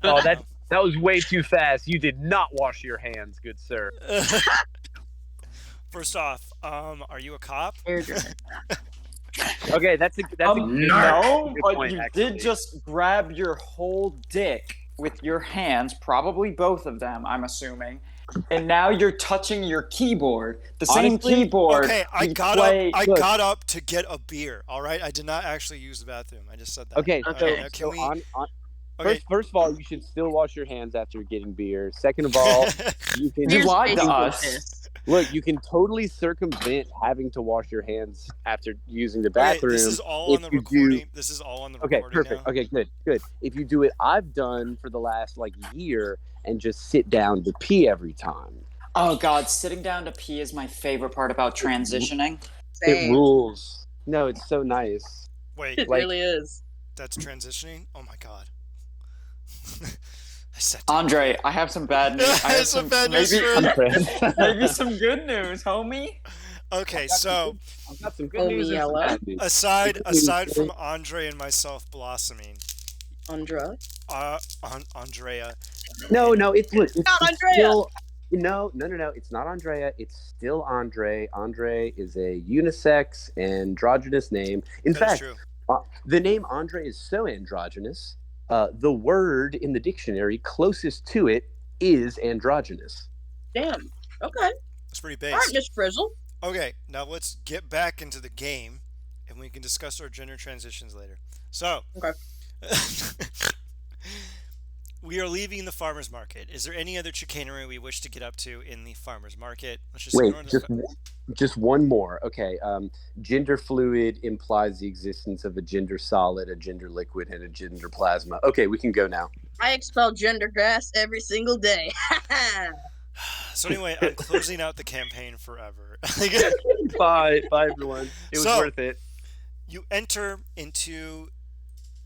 Oh, that was way too fast. You did not wash your hands, good sir. First off, are you a cop? Okay, that's a no, good but point, you actually. did just grab your whole dick with your hands, probably both of them, I'm assuming, and now you're touching your keyboard, the Honestly, same keyboard. Okay, I you got play- up. I Look. got up to get a beer. All right, I did not actually use the bathroom. I just said that. Okay, Okay. Can so we? on Okay. first of all, you should still wash your hands after getting beer. Second of all, you can You lied to basically us. pissed. look. You can totally circumvent having to wash your hands after using the Okay, bathroom. this is all on if the you recording. This is all on the Okay, recording perfect. now. Okay, good. If you do it, I've done for the last year, and just sit down to pee every time. Oh god, sitting down to pee is my favorite part about transitioning. It Same. rules. No, it's so nice. Wait, It like- really is. that's transitioning? Oh my god. I said Andre, I have some bad news. I have Some bad news maybe, for- maybe some good news, homie. Okay, so I've got some good Oh, news and some yellow. bad news. aside from Andre and myself blossoming, Andra. Andrea. No, it's Not Andrea! still no. It's not Andrea. It's still Andre. Andre is a unisex androgynous name. In That is fact, true. the name Andre is so androgynous. The word in the dictionary closest to it is androgynous. Damn. Okay. It's pretty All right, based. Miss Frizzle. Okay, now let's get back into the game, and we can discuss our gender transitions later. So, Okay. we are leaving the farmer's market. Is there any other chicanery we wish to get up to in the farmer's market? Let's just Wait, ignore the just one more. Okay, gender fluid implies the existence of a gender solid, a gender liquid, and a gender plasma. Okay, we can go now. I expel gender grass every single day. So anyway, I'm closing out the campaign forever. Bye, everyone. It was So- worth it. You enter into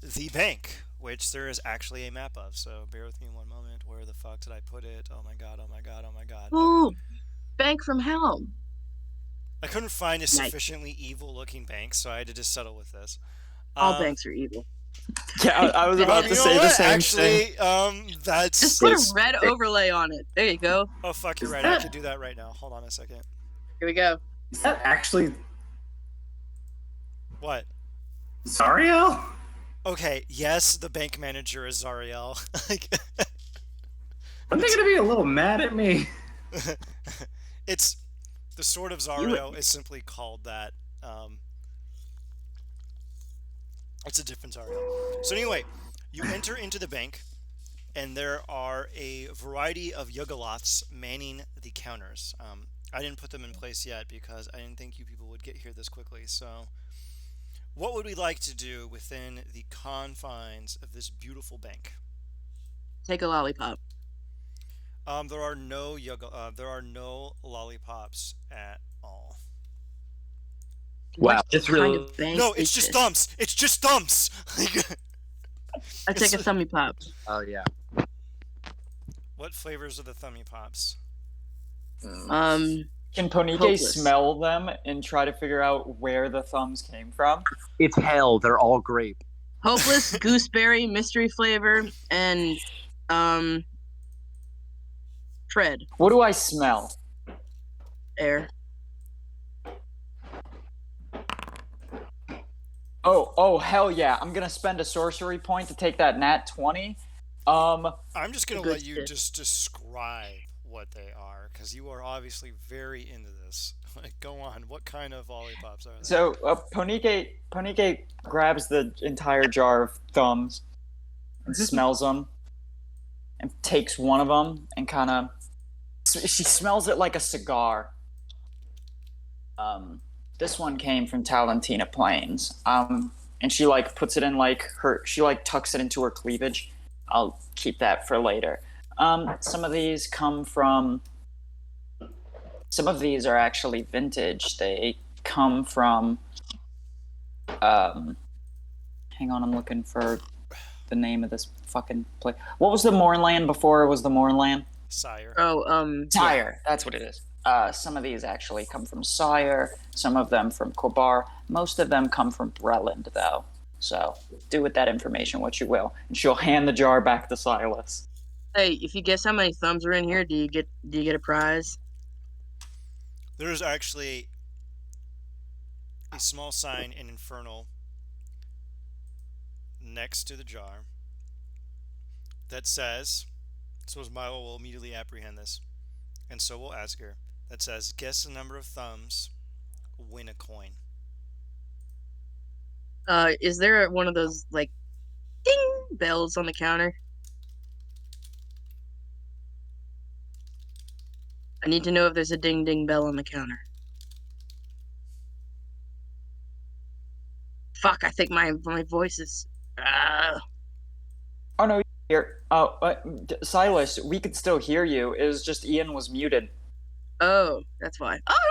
the bank, which there is actually a map of. So bear with me 1 moment. Where the fuck did I put it? Oh my god, oh my god, oh my god. Ooh, Bank from Helm. I couldn't find a Nice. sufficiently evil-looking bank, so I had to just settle with this. All banks are evil. Yeah, I was about You to know say the what? same thing. Actually, that's... Just put a red overlay on it. There you go. Oh, fuck, you're right. I could do that right now. Hold on a second. Here we go. Is that actually What? Zariel? Okay, yes, the bank manager is Zariel. Like, Aren't they gonna be a little mad at me? it's... The Sword of Zariel is simply called that. It's a different Zariel. So anyway, you enter into the bank, and there are a variety of Yugoloths manning the counters. I didn't put them in place yet because I didn't think you people would get here this quickly. So, what would we like to do within the confines of this beautiful bank? Take a lollipop. There are no lollipops at all. Wow, What it's kind really of bank No, is it's just this? thumbs. It's just thumbs. I take a thummy pop. Oh yeah. What flavors are the thummy pops? Can Ponike Hopeless. smell them and try to figure out where the thumbs came from? It's hell. They're all grape. Hopeless, gooseberry, mystery flavor, and Fred. What do I smell? Air. Oh, hell yeah. I'm gonna spend a sorcery point to take that nat 20. I'm just gonna Good let you shit. just describe what they are, because you are obviously very into this. Like, go on. What kind of lollipops are they? So Ponygate grabs the entire jar of thumbs and smells them, and takes one of them and kind of. She smells it like a cigar. This one came from Talentina Plains. And she like puts it in like her. She like tucks it into her cleavage. I'll keep that for later. Some of these come from. Some of these are actually vintage. They come from. Hang on, I'm looking for the name of this fucking place. What was the Mournland before it was the Mournland? Sire. Oh, Sire, that's what it is. Some of these actually come from Sire, some of them from Kobar. Most of them come from Breland, though. So do with that information what you will. And she'll hand the jar back to Silas. Hey, if you guess how many thumbs are in here, do you get a prize? There's actually a small sign in Infernal next to the jar that says, so as Milo will immediately apprehend this, and so will Asger, that says, guess the number of thumbs, win a coin. Is there one of those, like, ding bells on the counter? I need to know if there's a ding ding bell on the counter. Fuck, I think my voice is... Oh no, here. Oh, Silas, we could still hear you. It was just Ian was muted. Oh, that's why. Oh!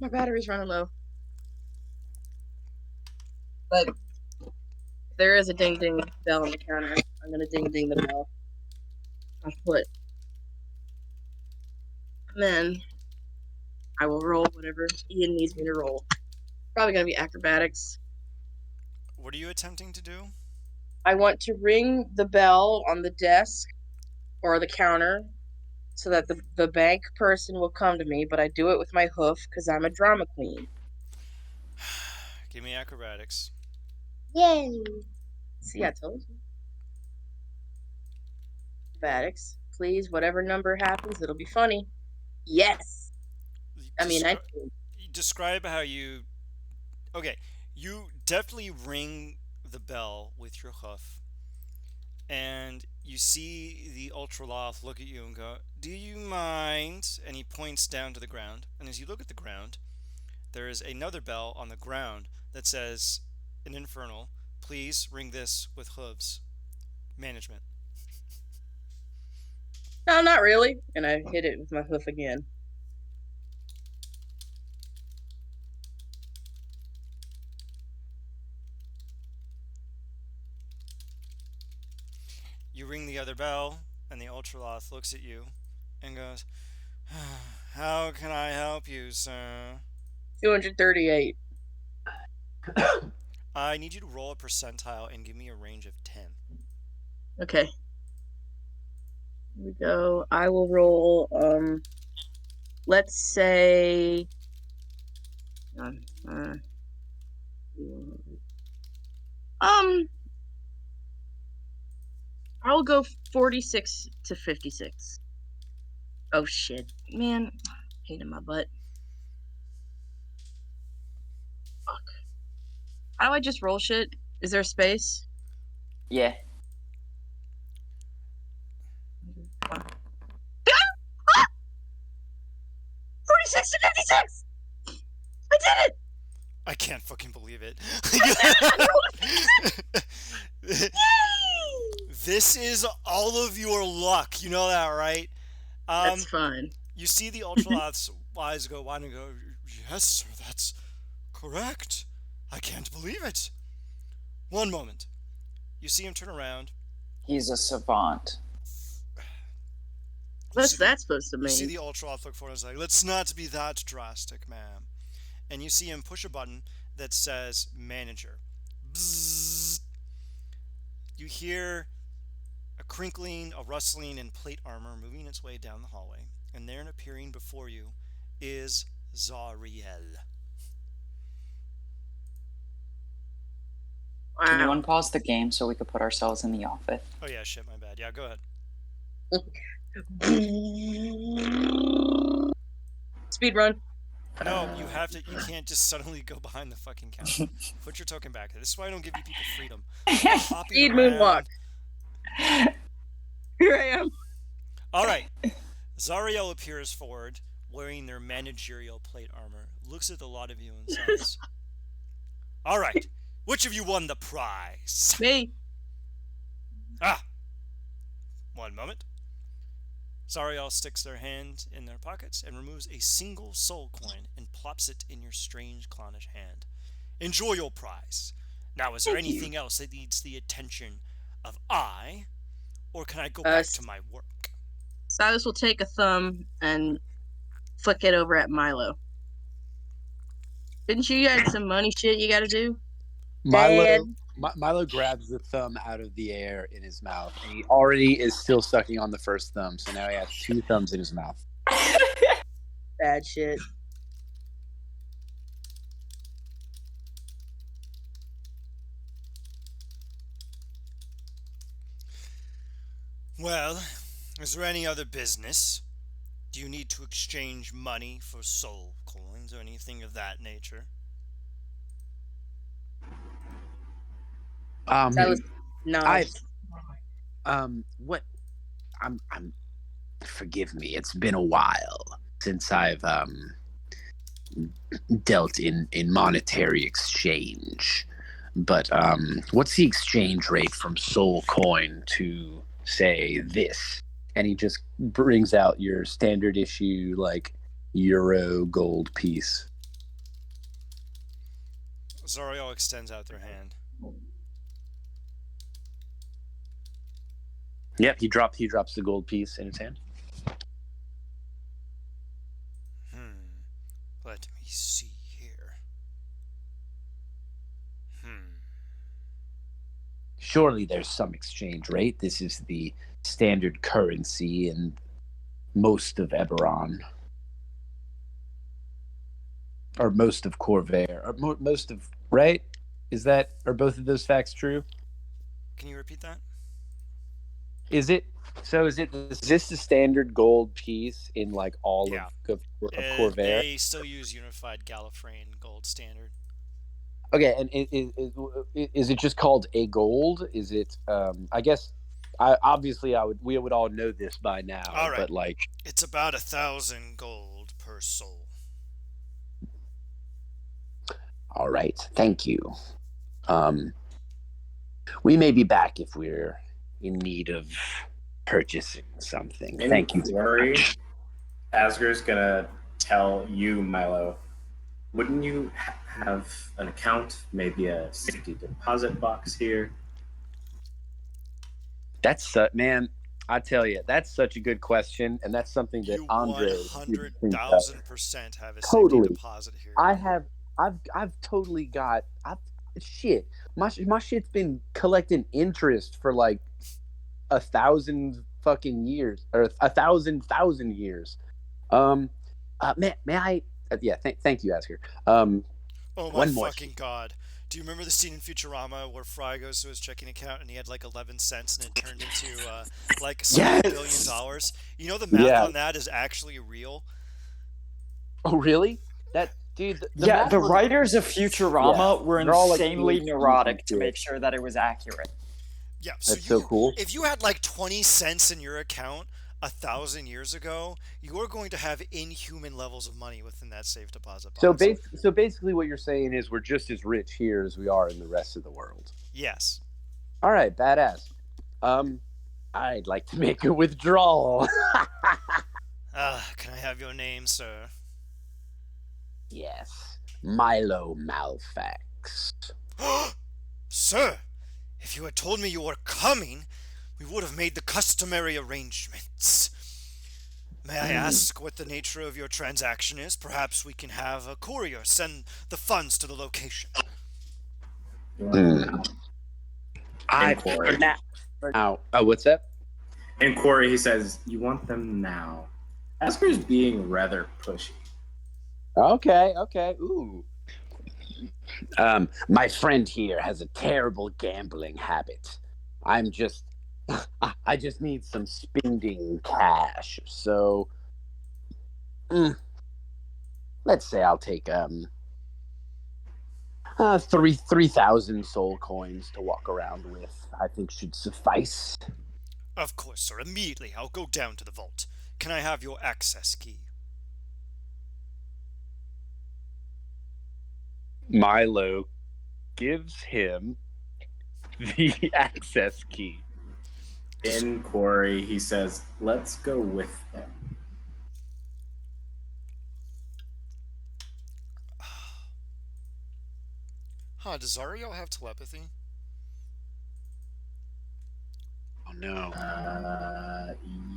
My battery's running low. But if there is a ding ding bell on the counter, I'm gonna ding ding the bell. I'll put. And then I will roll whatever Ian needs me to roll. Probably gonna be acrobatics. What are you attempting to do? I want to ring the bell on the desk or the counter so that the bank person will come to me, but I do it with my hoof because I'm a drama queen. Give me acrobatics. Yay! See, I told you. Acrobatics. Please, whatever number happens, it'll be funny. Yes! I mean, I... Describe how you... Okay, you definitely ring the bell with your hoof, and you see the Ultraloth look at you and go, do you mind? And he points down to the ground, and as you look at the ground, there is another bell on the ground that says, in Infernal, please ring this with hooves. Management. No, not really. And I hit it with my hoof again. You ring the other bell, and the Ultraloth looks at you and goes, how can I help you, sir? 238. I need you to roll a percentile and give me a range of 10. Okay. Here we go. I will roll, let's say... I'll go 46 to 56. Oh shit. Man, pain in my butt. Fuck. How do I just roll shit? Is there space? Yeah. 46 to 56! I did it! I can't fucking believe it. Yay! This is all of your luck. You know that, right? That's fine. You see the Ultraloth's eyes go wide and go, yes, sir, that's correct. I can't believe it. One moment. You see him turn around. He's a savant. What's that supposed to mean? You see the Ultraloth look forward and is like, let's not be that drastic, ma'am. And you see him push a button that says manager. Bzzz. You hear a crinkling, a rustling in plate armor moving its way down the hallway. And there and appearing before you is Zariel. Wow. Can you unpause the game so we could put ourselves in the office? Oh yeah, shit, my bad. Yeah, go ahead. Speed run. No, you have to. You can't just suddenly go behind the fucking counter. Put your token back. This is why I don't give you people freedom. Hop it Speed moonwalk. around. Here I am. All right. Zariel appears forward, wearing their managerial plate armor. Looks at the lot of you and says, "All right, which of you won the prize?" Me. Ah, one moment. Zariel sticks their hand in their pockets and removes a single soul coin and plops it in your strange clownish hand. Enjoy your prize. Now, is there Thank anything you. else that needs the attention of or can I go back to my work? Silas will take a thumb and flick it over at Milo. Didn't you had some money shit you gotta do? Dad. Milo grabs the thumb out of the air in his mouth, and he already is still sucking on the first thumb, so now he has 2 thumbs in his mouth. Bad shit. Well, is there any other business? Do you need to exchange money for soul coins or anything of that nature? Silas nods. What? I'm. Forgive me. It's been a while since I've dealt in monetary exchange. But what's the exchange rate from soul coin to say this? And he just brings out your standard issue like euro gold piece. Zariel extends out their hand. Yep, he drops the gold piece in his hand. Let me see here. Surely there's some exchange rate. This is the standard currency in most of Eberron. Or most of Corvair. Or most of... Right? Are both of those facts true? Can you repeat that? Is this the standard gold piece in like all of Corvair? They still use unified Gallifreyan gold standard. Okay, and is it just called a gold? Is it? I guess. We would all know this by now. All right. But like, it's about 1,000 gold per soul. All right, thank you. We may be back if we're in need of purchasing something. Thank you. Worry. Asger's gonna tell you, Milo. Wouldn't you have an account, maybe a safety deposit box here? That's man. I tell you, that's such a good question, and that's something that Andre 100,000% have a safety deposit here. I've totally got. Shit. My shit's been collecting interest for like 1,000 fucking years, or 1,000 years. May I? Thank you, Asker. Oh my fucking god! Do you remember the scene in Futurama where Fry goes to his checking account and he had like 11 cents and it turned into like $7 billion? You know the math on that is actually real. Oh really? That dude. The writers of Futurama were insanely neurotic to make sure that it was accurate. Yeah, that's so cool. If you had like 20 cents in your account 1,000 years ago, you are going to have inhuman levels of money within that safe deposit box. So basically what you're saying is we're just as rich here as we are in the rest of the world. Yes. All right, badass. I'd like to make a withdrawal. Can I have your name, sir? Yes. Milo Malfax. Sir, if you had told me you were coming, we would have made the customary arrangements. May I ask what the nature of your transaction is? Perhaps we can have a courier send the funds to the location. Corey. What's that? In Corey, he says, "You want them now." Asker's being rather pushy. Okay. Ooh. My friend here has a terrible gambling habit. I'm just I just need some spending cash. So, let's say I'll take 3,000 soul coins to walk around with. I think should suffice. Of course, sir. Immediately, I'll go down to the vault. Can I have your access key? Milo gives him the access key. In Quarry, he says, "Let's go with them." Huh, does Zario have telepathy? Oh no.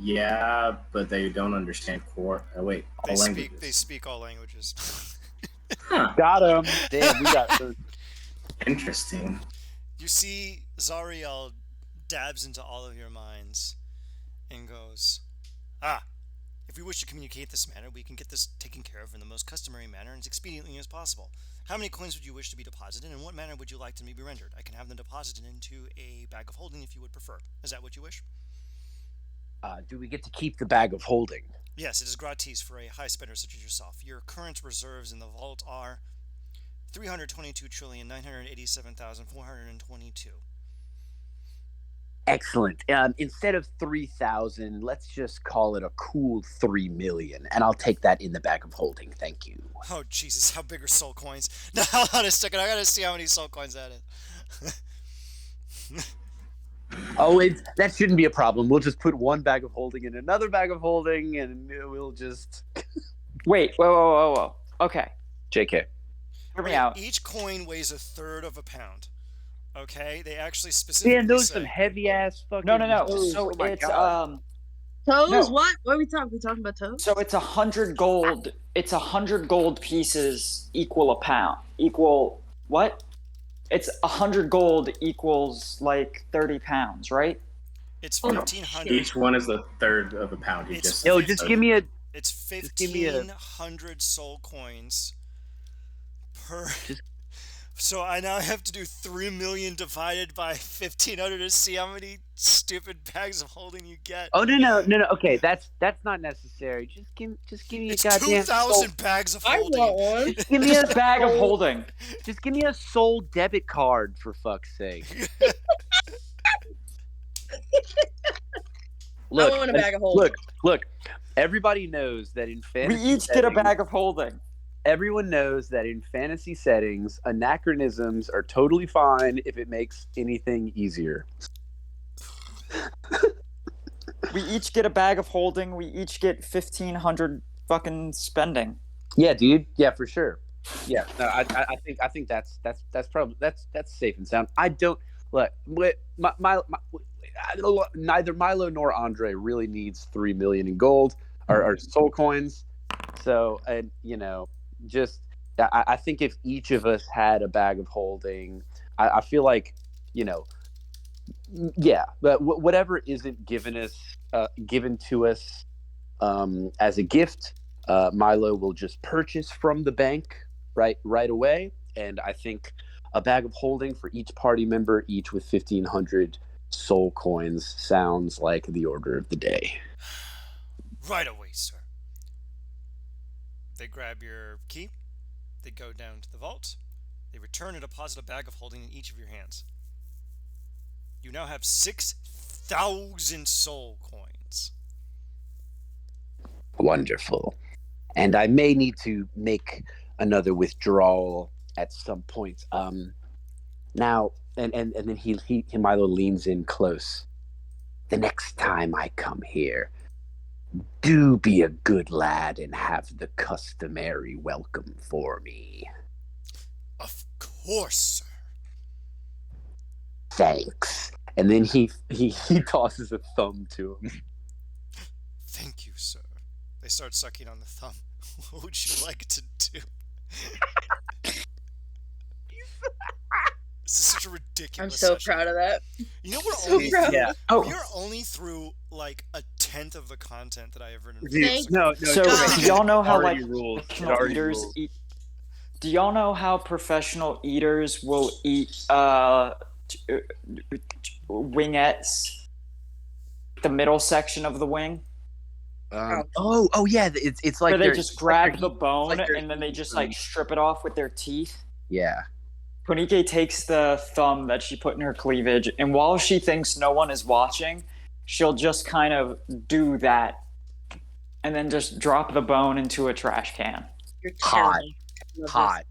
Yeah, but they don't understand wait, all languages. They speak all languages. Huh. Got him. Damn, we got those. Interesting. You see Zariel dabs into all of your minds and goes, if we wish to communicate this manner, we can get this taken care of in the most customary manner and as expediently as possible. How many coins would you wish to be deposited, and what manner would you like to be rendered? I can have them deposited into a bag of holding if you would prefer. Is that what you wish? Do we get to keep the bag of holding? Yes, it is gratis for a high spender such as yourself. Your current reserves in the vault are 322,987,422. Excellent. Instead of 3,000, let's just call it a cool 3 million, and I'll take that in the bag of holding. Thank you. Oh, Jesus, how big are soul coins? Now, hold on a second. I gotta see how many soul coins that is. That shouldn't be a problem. We'll just put one bag of holding in another bag of holding, and we'll just... Wait, whoa. Okay, JK. hear me out. Each coin weighs 1/3 of a pound. Okay? They actually specifically Man, those say... are some heavy-ass fucking... No. toes. So Oh my it's God. Toes? No. What? What are we talking? We talking about toes? So it's 100 gold. It's 100 gold pieces equal a pound. Equal what? It's 100 gold equals like 30 pounds, right? It's Oh, 1,500... Each one is 1/3 of a pound. He It's just Yo, said. just give me a... It's give me a- 1,500 soul coins per... Just- So I now have to do 3 million divided by 1,500 to see how many stupid bags of holding you get. Oh no. Okay, that's not necessary. Just give me It's a goddamn 2,000 bags of I holding. want one. Just give me a Bag of holding. Just give me a soul debit card for fuck's sake. I want a bag of holding. Look. Everybody knows that in We fantasy each get a settings- bag of holding. Everyone knows that in fantasy settings, anachronisms are totally fine if it makes anything easier. We each get a bag of holding. We each get 1,500 fucking spending. Yeah, dude. Yeah, for sure. Yeah, no, I think that's probably that's safe and sound. I don't look. Neither Milo nor Andre really needs 3 million in gold or soul coins. So, and just I think if each of us had a bag of holding, I feel like yeah, but whatever isn't given to us as a gift, Milo will just purchase from the bank right away. And I think a bag of holding for each party member, each with 1,500 soul coins, sounds like the order of the day. Right away, sir. They grab your key. They go down to the vault. They return and deposit a bag of holding in each of your hands. You now have 6,000 soul coins. Wonderful. And I may need to make another withdrawal at some point. Now, and then he Milo leans in close. The next time I come here, do be a good lad and have the customary welcome for me. Of course, sir. Thanks. And then he tosses a thumb to him. Thank you, sir. They start sucking on the thumb. What would you like to do? This is such a ridiculous I'm so session. proud of that. You know, we're So only proud. Yeah. we are only through like 1/10 of the content that I have written. Thank- No. So God. do y'all know how Already like rules. It professional already eaters rules. eat? Do y'all know how professional eaters will eat wingettes? the middle section of the wing. Oh yeah, it's like where they they're- just grab the like bone they're and then they just eating like strip it off with their teeth. yeah. Punike takes the thumb that she put in her cleavage, and while she thinks no one is watching, she'll just kind of do that and then just drop the bone into a trash can. You're Hot. terrible. Love this. Hot.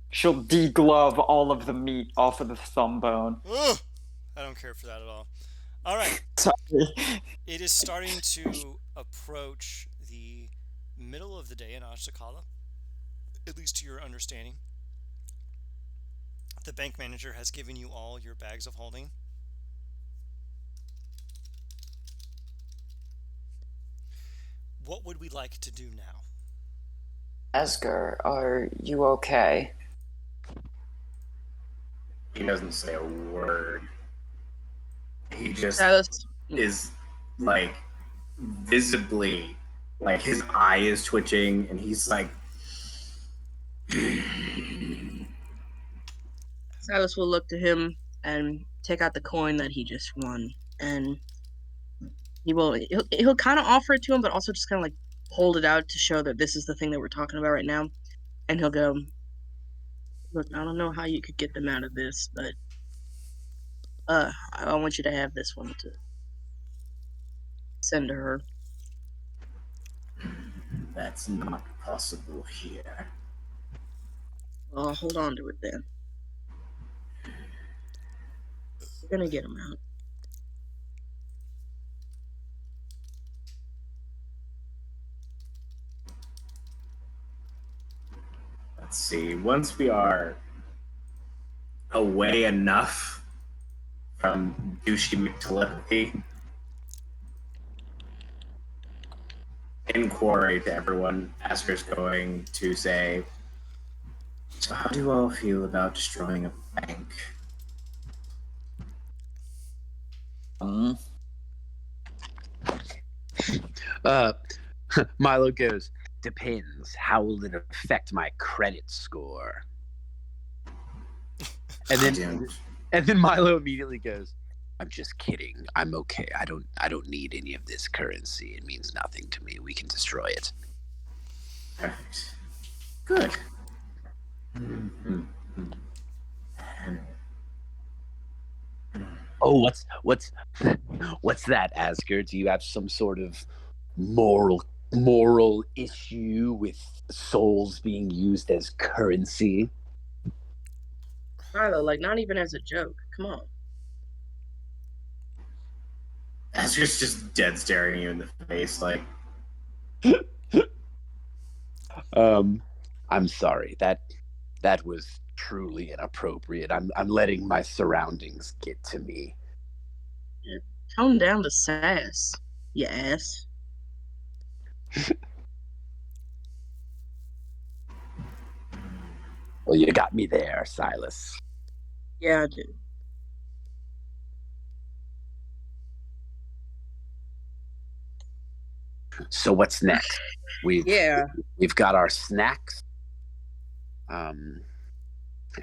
She'll deglove all of the meat off of the thumb bone. Ugh, I don't care for that at all. All right. Sorry. It is starting to approach the middle of the day in Ashtakala, at least to your understanding. The bank manager has given you all your bags of holding. What would we like to do now? Asger, are you okay? He doesn't say a word. He just Silas, is like visibly, like his eye is twitching, and he's like, Silas will look to him and take out the coin that he just won, and he'll kind of offer it to him, but also just kind of like hold it out to show that this is the thing that we're talking about right now. And he'll go, "Look, I don't know how you could get them out of this, but I want you to have this one to send to her." "That's not possible here." Well, I'll hold on to it then. We're gonna get them out. Let's see. Once we are away enough from douchey telepathy, inquiry to everyone, Asker's going to say, "So how do you all feel about destroying a bank?" Milo goes, "Depends. How will it affect my credit score?" And then Milo immediately goes, "I'm just kidding. I'm okay. I don't need any of this currency. It means nothing to me. We can destroy it." Perfect. Good. Oh, what's that, Asger? Do you have some sort of moral issue with souls being used as currency? Milo, like not even as a joke. Come on. Asker's just dead staring you in the face, like, I'm sorry. That was truly inappropriate. I'm letting my surroundings get to me. Tone down the sass, you ass. Well, you got me there, Silas. Yeah, I do. So what's next? We've got our snacks.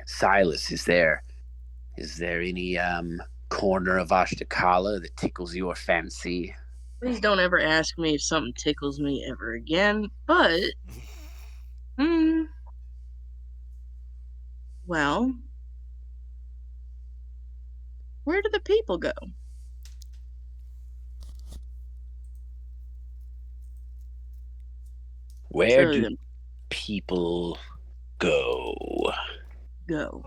Silas, is there any corner of Ashtakala that tickles your fancy? Please don't ever ask me if something tickles me ever again. But, well, where do the people go? Where do Trillium. people go? Go.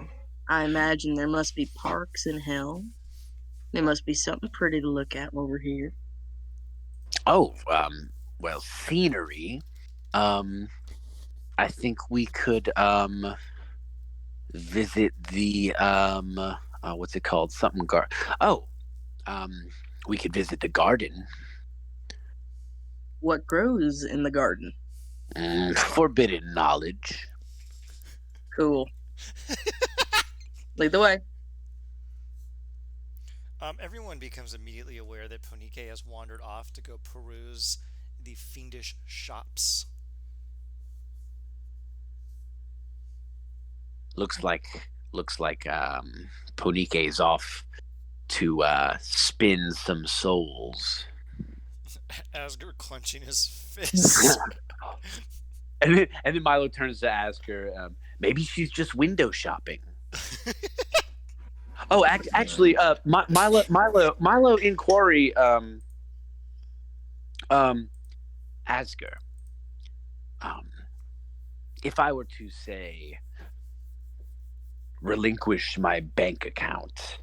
I imagine there must be parks in hell. There must be something pretty to look at while we're here. Oh, well, scenery. I think we could visit the what's it called? Something we could visit the garden. What grows in the garden? Forbidden knowledge. Cool. Lead the way. Everyone becomes immediately aware that Ponike has wandered off to go peruse the Fiendish shops. Looks like Ponike is off to spin some souls. Asger clenching his fists. And then Milo turns to ask her, maybe she's just window shopping. Oh, actually, Milo inquiry, Asger, if I were to say relinquish my bank account,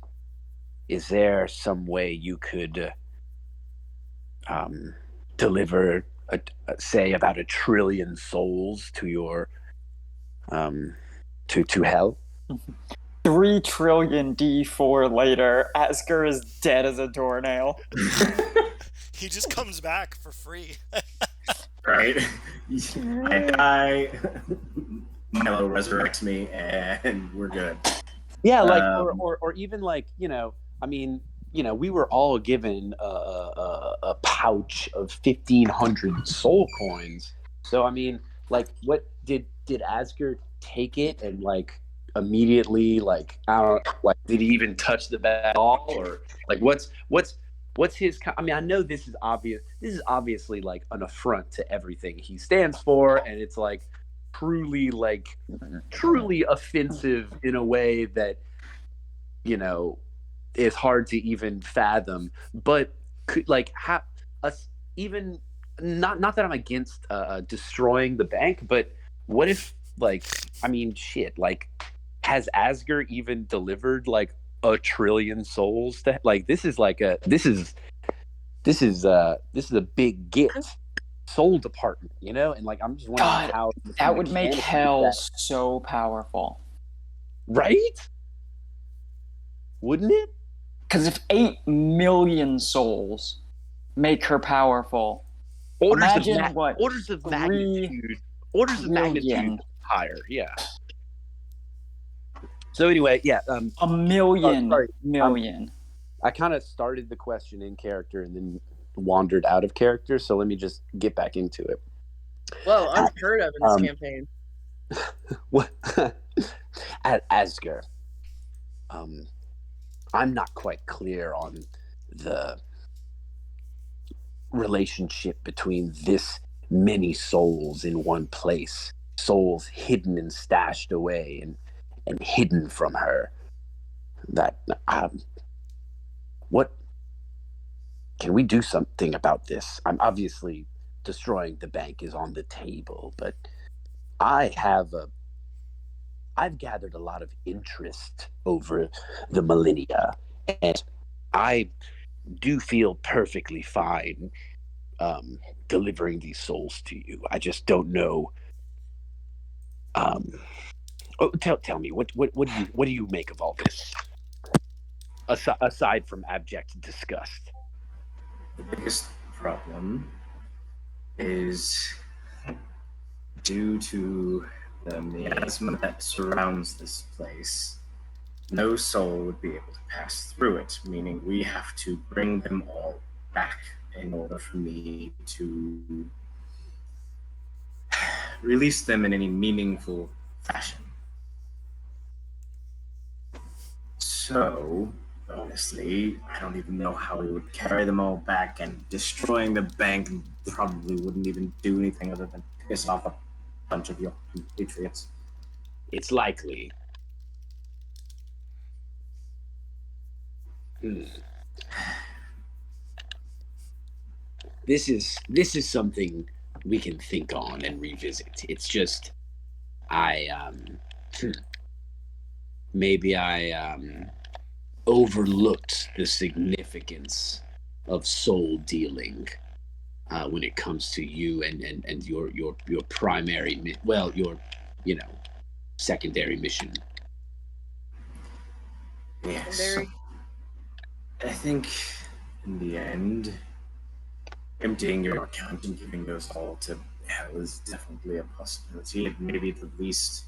is there some way you could deliver say about 1 trillion souls to your to hell? 3 trillion D4 later, Asger is dead as a doornail. He just comes back for free. Right? I die. Milo resurrects me, and we're good. Yeah, like or even like, I mean, we were all given a pouch of 1,500 soul coins. So I mean, like, what did Asger take it and like immediately, like, I don't, like, did he even touch the bag at all, or like what's his? I mean, I know this is obvious. This is obviously like an affront to everything he stands for, and it's like truly offensive in a way that is hard to even fathom. But could, like, even not that I'm against destroying the bank, but what if, like, I mean, shit, like, has Asger even delivered like 1 trillion souls to, like, this is a big gift, soul department, and like, I'm just wondering how that would make hell so powerful, right? Wouldn't it? Because if 8 million souls make her powerful, imagine what orders of magnitude higher. Yeah. So anyway, yeah. A million. I kind of started the question in character and then wandered out of character. So let me just get back into it. Well, unheard of in this campaign. What? Asger, I'm not quite clear on the relationship between this many souls in one place, souls hidden and stashed away and hidden from her. That what can we do something about this? I'm obviously destroying the bank is on the table, but I've gathered a lot of interest over the millennia, and I do feel perfectly fine delivering these souls to you. I just don't know. Tell me, what do you make of all this? Aside from abject disgust. The biggest problem is due to the miasma that surrounds this place. No soul would be able to pass through it, meaning we have to bring them all back in order for me to release them in any meaningful fashion. So, honestly, I don't even know how we would carry them all back, and destroying the bank probably wouldn't even do anything other than piss off a bunch of your compatriots. It's likely. This is something we can think on and revisit. It's just maybe I overlooked the significance of soul dealing when it comes to you and your primary, your secondary mission. Yes. Secondary? I think in the end, emptying your account and giving those all to hell is definitely a possibility. It may be the least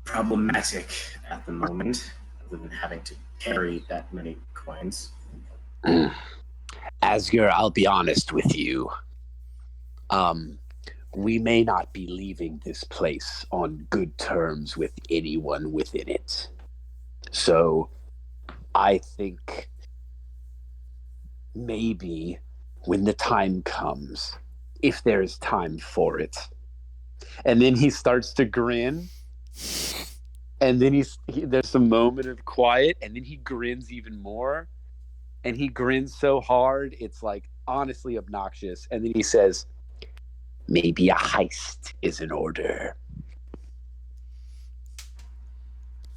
problematic at the moment, other than having to carry that many coins. Asger, I'll be honest with you. We may not be leaving this place on good terms with anyone within it. So I think maybe when the time comes, if there's time for it. And then he starts to grin. And then there's a moment of quiet, and then he grins even more. And he grins so hard, it's like honestly obnoxious. And then he says, maybe a heist is in order.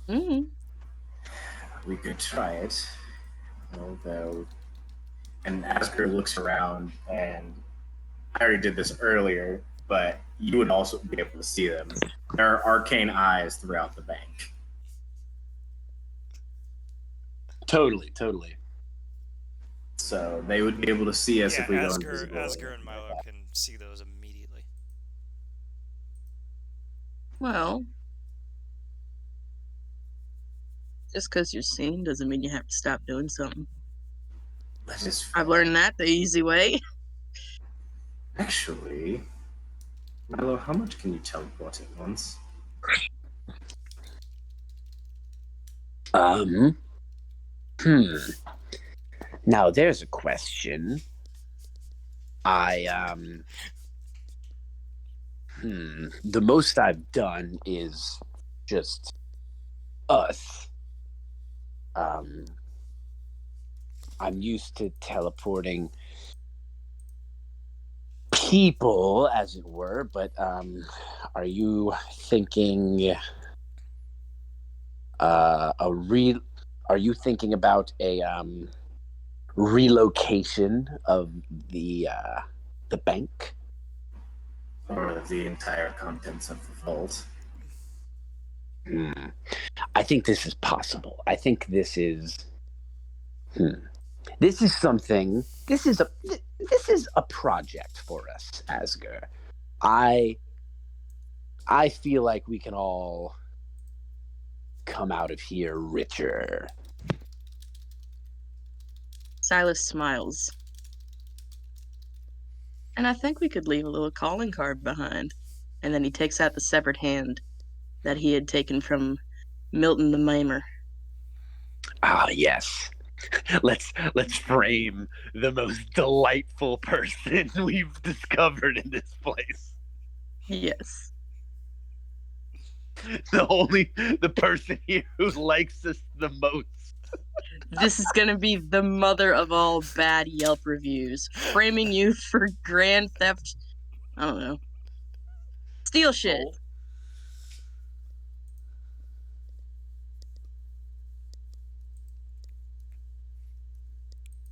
Mm-hmm. We could try it, although. And Asger looks around, and I already did this earlier, but you would also be able to see them. There are arcane eyes throughout the bank. Totally. So they would be able to see us if we go Asger invisible. and Milo can see those immediately. Well, just because you're seen doesn't mean you have to stop doing something. That is I've learned that the easy way. Actually, Milo, how much can you teleport at once? Now there's a question. The most I've done is just us. I'm used to teleporting people, as it were, but are you thinking are you thinking about a relocation of the bank? Or the entire contents of the vault? I think this is possible. I think this is this is something. This is a project for us, Asger. I feel like we can all come out of here richer. Silas smiles. And I think we could leave a little calling card behind. And then he takes out the severed hand that he had taken from Milton the Maimer. Ah, yes. Let's frame the most delightful person we've discovered in this place. Yes. The person here who likes us the most. This is gonna be the mother of all bad Yelp reviews. Framing you for grand theft. I don't know. Steal shit.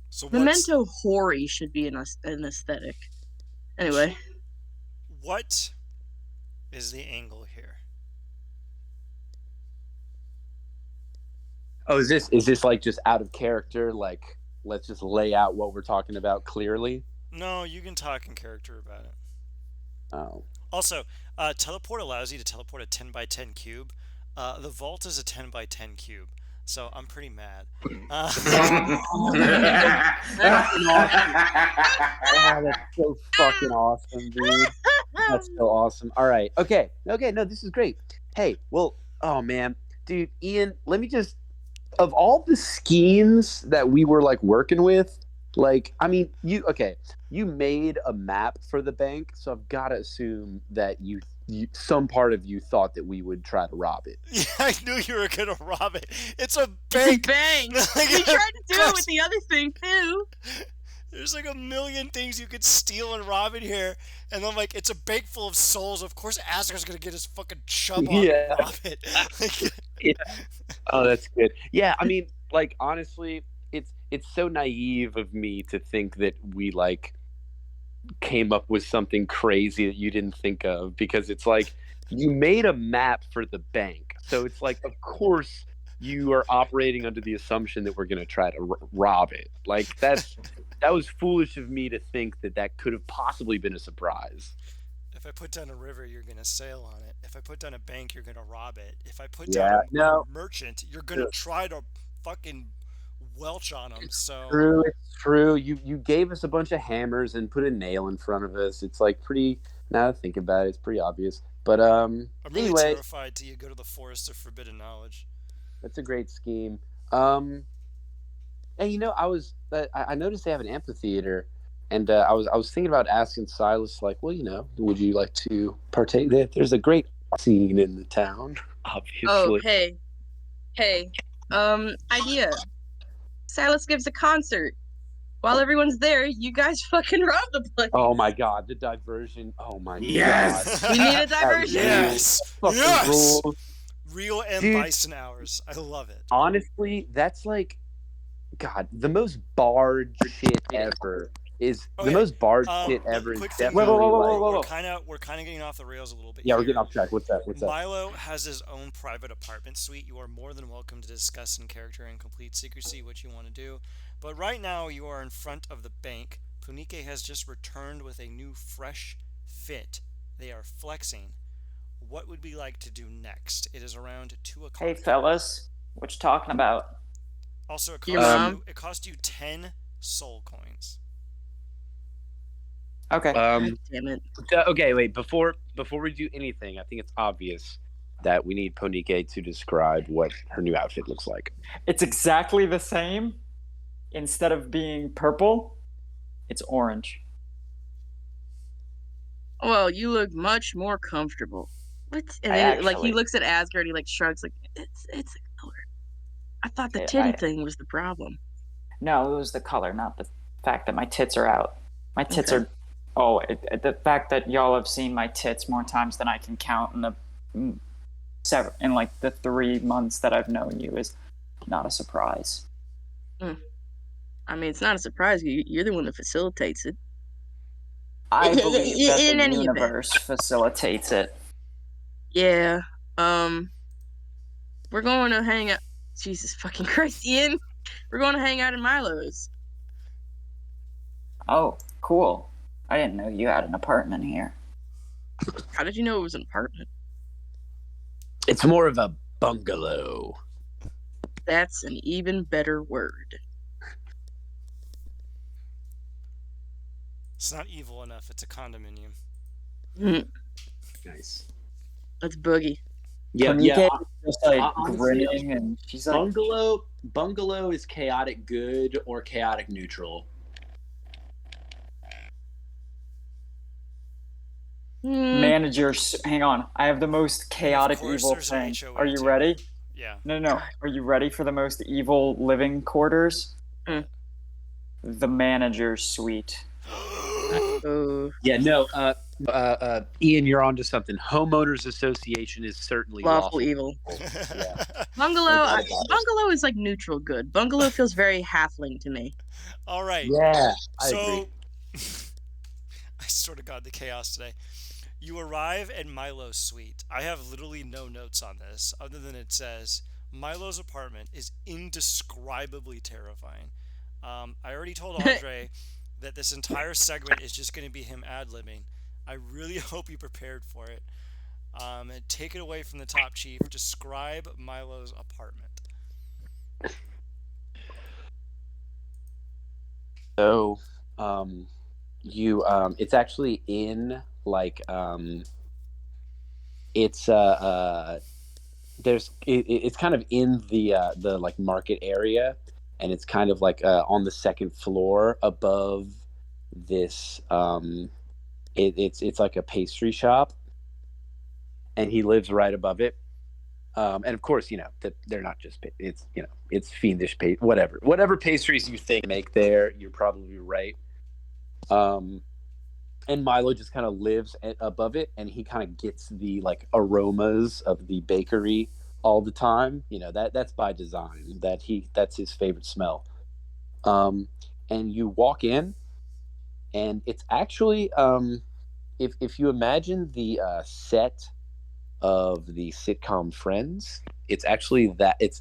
So Memento Hori should be an aesthetic. Anyway. What is the angle here? Oh, is this like just out of character? Like, let's just lay out what we're talking about clearly. No, you can talk in character about it. Oh. Also, teleport allows you to teleport a 10 by 10 cube. The vault is a 10 by 10 cube, so I'm pretty mad. That's so fucking awesome, dude. That's so awesome. All right. Okay. No, this is great. Hey, well, oh man, dude, Ian, let me just, of all the schemes that we were like working with, like, I mean, you made a map for the bank, so I've got to assume that you some part of you thought that we would try to rob it. Yeah, I knew you were gonna rob it. It's a bank. Bang! We tried to do it with the other thing too. There's like a million things you could steal and rob in here, and I'm like, it's a bank full of souls. Of course, Asger's gonna get his fucking chub on and rob it. Yeah. Oh, that's good. Yeah, I mean, like, honestly, it's so naive of me to think that we like came up with something crazy that you didn't think of, because it's like you made a map for the bank, so it's like, of course you are operating under the assumption that we're going to try to rob it. Like, that was foolish of me to think that could have possibly been a surprise. If I put down a river, you're gonna sail on it. If I put down a bank, you're gonna rob it. If I put down a merchant, you're gonna try to fucking welch on them. So it's true. You gave us a bunch of hammers and put a nail in front of us. It's like pretty. Now that I think about it, it's pretty obvious. But I'm really anyway, terrified till you go to the forest of forbidden knowledge. That's a great scheme. And I noticed they have an amphitheater, and I was thinking about asking Silas, like, well, would you like to partake? There's a great scene in the town, Oh, obviously. hey, idea. Silas gives a concert. While everyone's there, you guys fucking rob the place. Oh my god, the diversion! Oh my Yes! We need a god, diversion. Yes. fucking Yes. rules. Real M. Dude. Bison hours. I love it. Honestly, that's like, God, the most barred shit ever is Okay, the most barred shit but ever is quick thing, definitely Whoa. like. we're kind of getting off the rails a little bit. Yeah, we're here. getting off track. What's that? Milo has his own private apartment suite. You are more than welcome to discuss in character and complete secrecy what you want to do. But right now, you are in front of the bank. Punike has just returned with a new, fresh fit. They are flexing. What would we like to do next? It is around 2 o'clock. Hey, fellas, what you talking about? Also, it Your costs, mom? it costs you 10 soul coins. Okay. God damn it. Okay, wait. Before we do anything, I think it's obvious that we need Ponike to describe what her new outfit looks like. It's exactly the same. Instead of being purple, it's orange. Well, you look much more comfortable. What? And I then, like, he actually- looks at Asgard, he like shrugs, like, it's a color. I thought the Yeah, titty thing was the problem. No, it was the color, not the fact that my tits are out. My tits Okay. are. Oh, the fact that y'all have seen my tits more times than I can count in the 3 months that I've known you is not a surprise. I mean, it's not a surprise. You're the one that facilitates it. I believe that In the any event. universe facilitates it. Yeah. We're going to hang out. Jesus fucking Christ, Ian. We're going to hang out in Milo's. Oh, cool. I didn't know you had an apartment here. How did you know it was an apartment? It's more of a bungalow. That's an even better word. It's not evil enough. It's a condominium. Nice. That's boogie. Yeah, Ponike yeah. is just like honestly, grinning, and she's like, Bungalow is chaotic good or chaotic neutral. manager. Hang on, I have the most chaotic course evil there's an thing. HOA Are you too. ready? Yeah. No. Are you ready for the most evil living quarters? The manager's suite. Oh, Yeah, no. Ian, you're onto something. Homeowners Association is certainly lawful evil. Yeah. Bungalow. No doubt about it. Bungalow is like neutral good. Bungalow feels very halfling to me. All right. Yeah, I So, agree. I swear to God, the chaos today. You arrive at Milo's suite. I have literally no notes on this, other than it says Milo's apartment is indescribably terrifying. I already told Andre that this entire segment is just going to be him ad-libbing. I really hope you prepared for it. And take it away from the top, Chief. Describe Milo's apartment. So, it's actually in like it's it's kind of in the like market area, and it's kind of like on the second floor above this it's like a pastry shop, and he lives right above it. And of course, that they're not just it's fiendish whatever pastries you think make there, you're probably right. And Milo just kind of lives above it, and he kind of gets the like aromas of the bakery all the time. That's by design. That's his favorite smell. And you walk in, and it's actually if you imagine the set of the sitcom Friends, it's actually that it's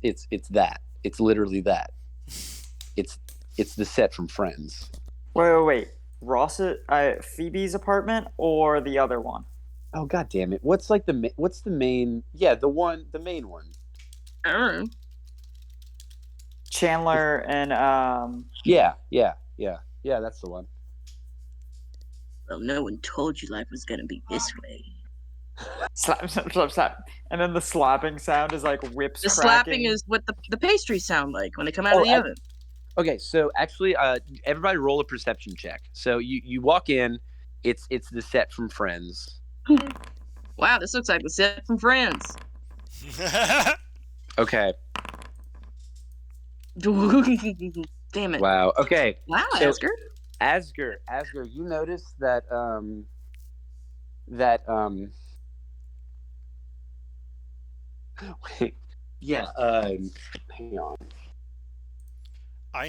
that. It's literally that. It's the set from Friends. Wait. Phoebe's apartment or the other one? Oh, God damn it! What's the main? Yeah, the main one. I don't know. Chandler and Yeah. That's the one. Well, no one told you life was gonna be this way. slap, slap, slap, slap. And then the slapping sound is like whips The cracking. slapping is what the pastries sound like when they come out of the oven. Okay, so actually, everybody roll a perception check. So you walk in, it's the set from Friends. Wow, this looks like the set from Friends. Okay. Damn it. Wow. Okay. Wow, So, Asger. Asger, you notice that wait, yeah, hang on. I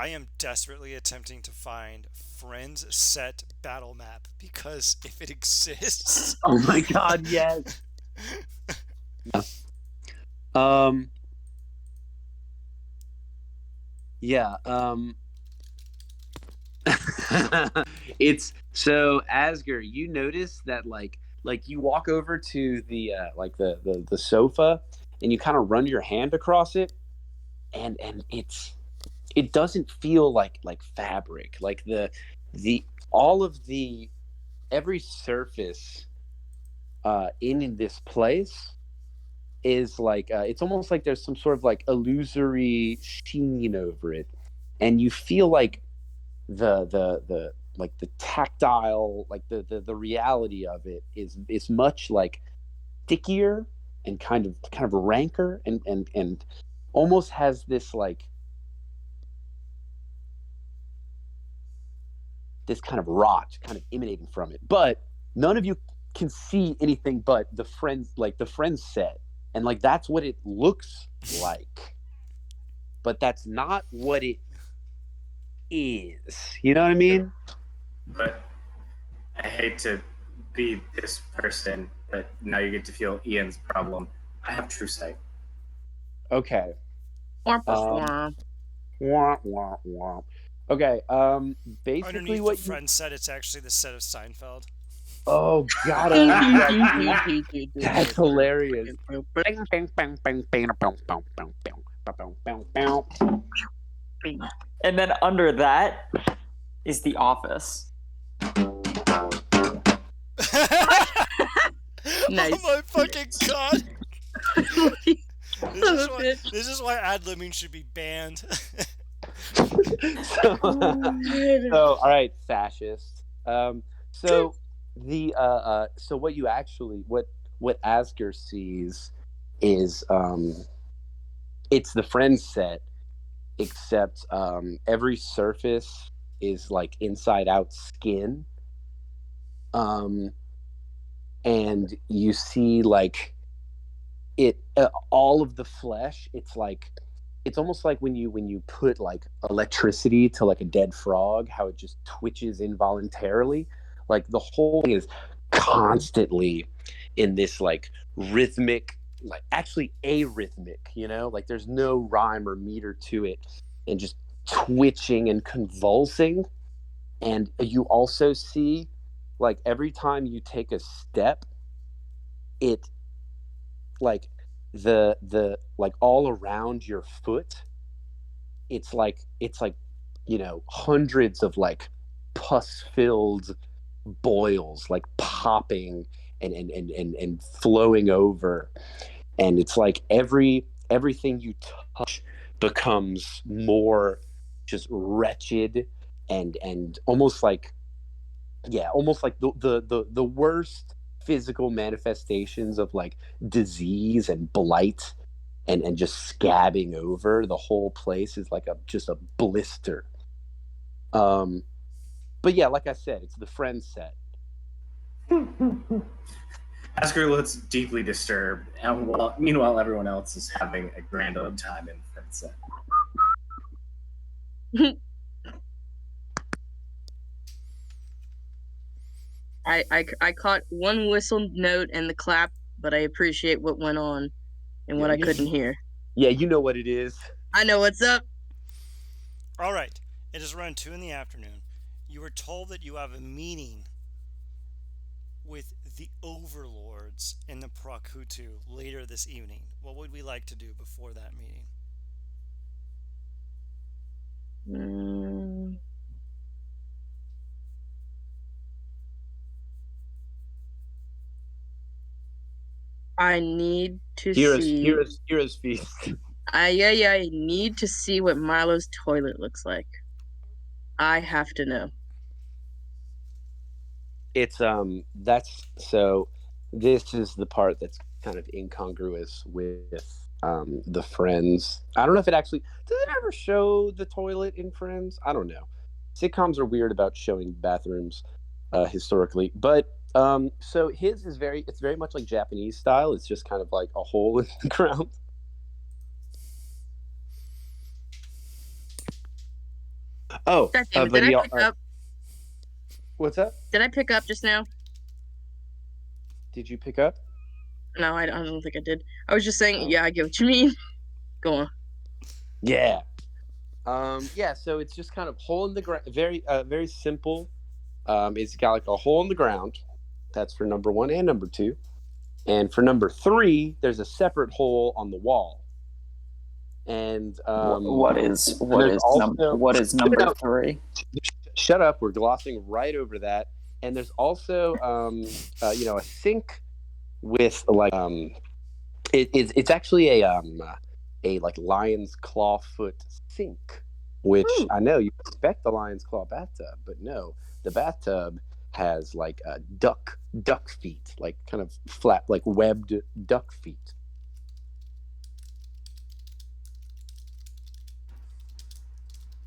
am desperately attempting to find Friends set battle map because if it exists. Oh my god, yes. Yeah. It's so Asger, you notice that like you walk over to the like the sofa and you kind of run your hand across it and it doesn't feel like fabric. Like the all of the every surface in this place is like it's almost like there's some sort of like illusory sheen over it, and you feel like the like the tactile, like the reality of it is much like stickier and kind of ranker and almost has this like this kind of rot kind of emanating from it. But none of you can see anything but the friends set, and like that's what it looks like, but that's not what it is. You know what I mean? But I hate to be this person, but now you get to feel Ian's problem. I have true sight. Okay. Wah, Wah, wah. Okay. Basically, Underneath what the Friends set, it's actually the set of Seinfeld. Oh God, that's hilarious. And then under that is The Office. Nice. Oh my fucking god! This is why ad-libbing should be banned. So, all right, fascist. So the so what you actually what Asger sees is it's the Friends set, except every surface is like inside out skin. And you see like it all of the flesh. It's almost like when you put like electricity to like a dead frog, how it just twitches involuntarily. Like the whole thing is constantly in this like rhythmic, like actually arrhythmic, like there's no rhyme or meter to it, and just twitching and convulsing. And you also see like every time you take a step, it like the like all around your foot, it's like hundreds of like pus filled boils like popping and flowing over, and it's like everything you touch becomes more just wretched and almost like the worst physical manifestations of like disease and blight and just scabbing over the whole place is like just a blister. But yeah, like I said, it's the Friends set. Asger looks deeply disturbed, and meanwhile everyone else is having a grand old time in Friends set. I caught one whistle note and the clap, but I appreciate what went on and what I couldn't hear. Yeah, you know what it is. I know what's up. All right. It is around 2 in the afternoon. You are told that you have a meeting with the overlords in the Prakutu later this evening. What would we like to do before that meeting? I need to Heroes, see. heroes feast. I need to see what Milo's toilet looks like. I have to know. It's that's so. This is the part that's kind of incongruous with the Friends. I don't know if it actually does it ever show the toilet in Friends. I don't know. Sitcoms are weird about showing bathrooms historically, but so his is very much like Japanese style. It's just kind of like a hole in the ground. Oh, God damn it, but did I pick up? What's that? Did I pick up just now? Did you pick up? No, I don't think I did. I was just saying, yeah, I get what you mean. Go on. Yeah. Yeah, so it's just kind of hole in the ground, very simple. It's got like a hole in the ground. That's for number 1 and number 2. And for number 3, there's a separate hole on the wall. And what is number 3? Shut up, we're glossing right over that. And there's also a sink with like it's actually a like lion's claw foot sink, which I know you expect the lion's claw bathtub, but no, the bathtub has like duck feet, like kind of flat, like webbed duck feet.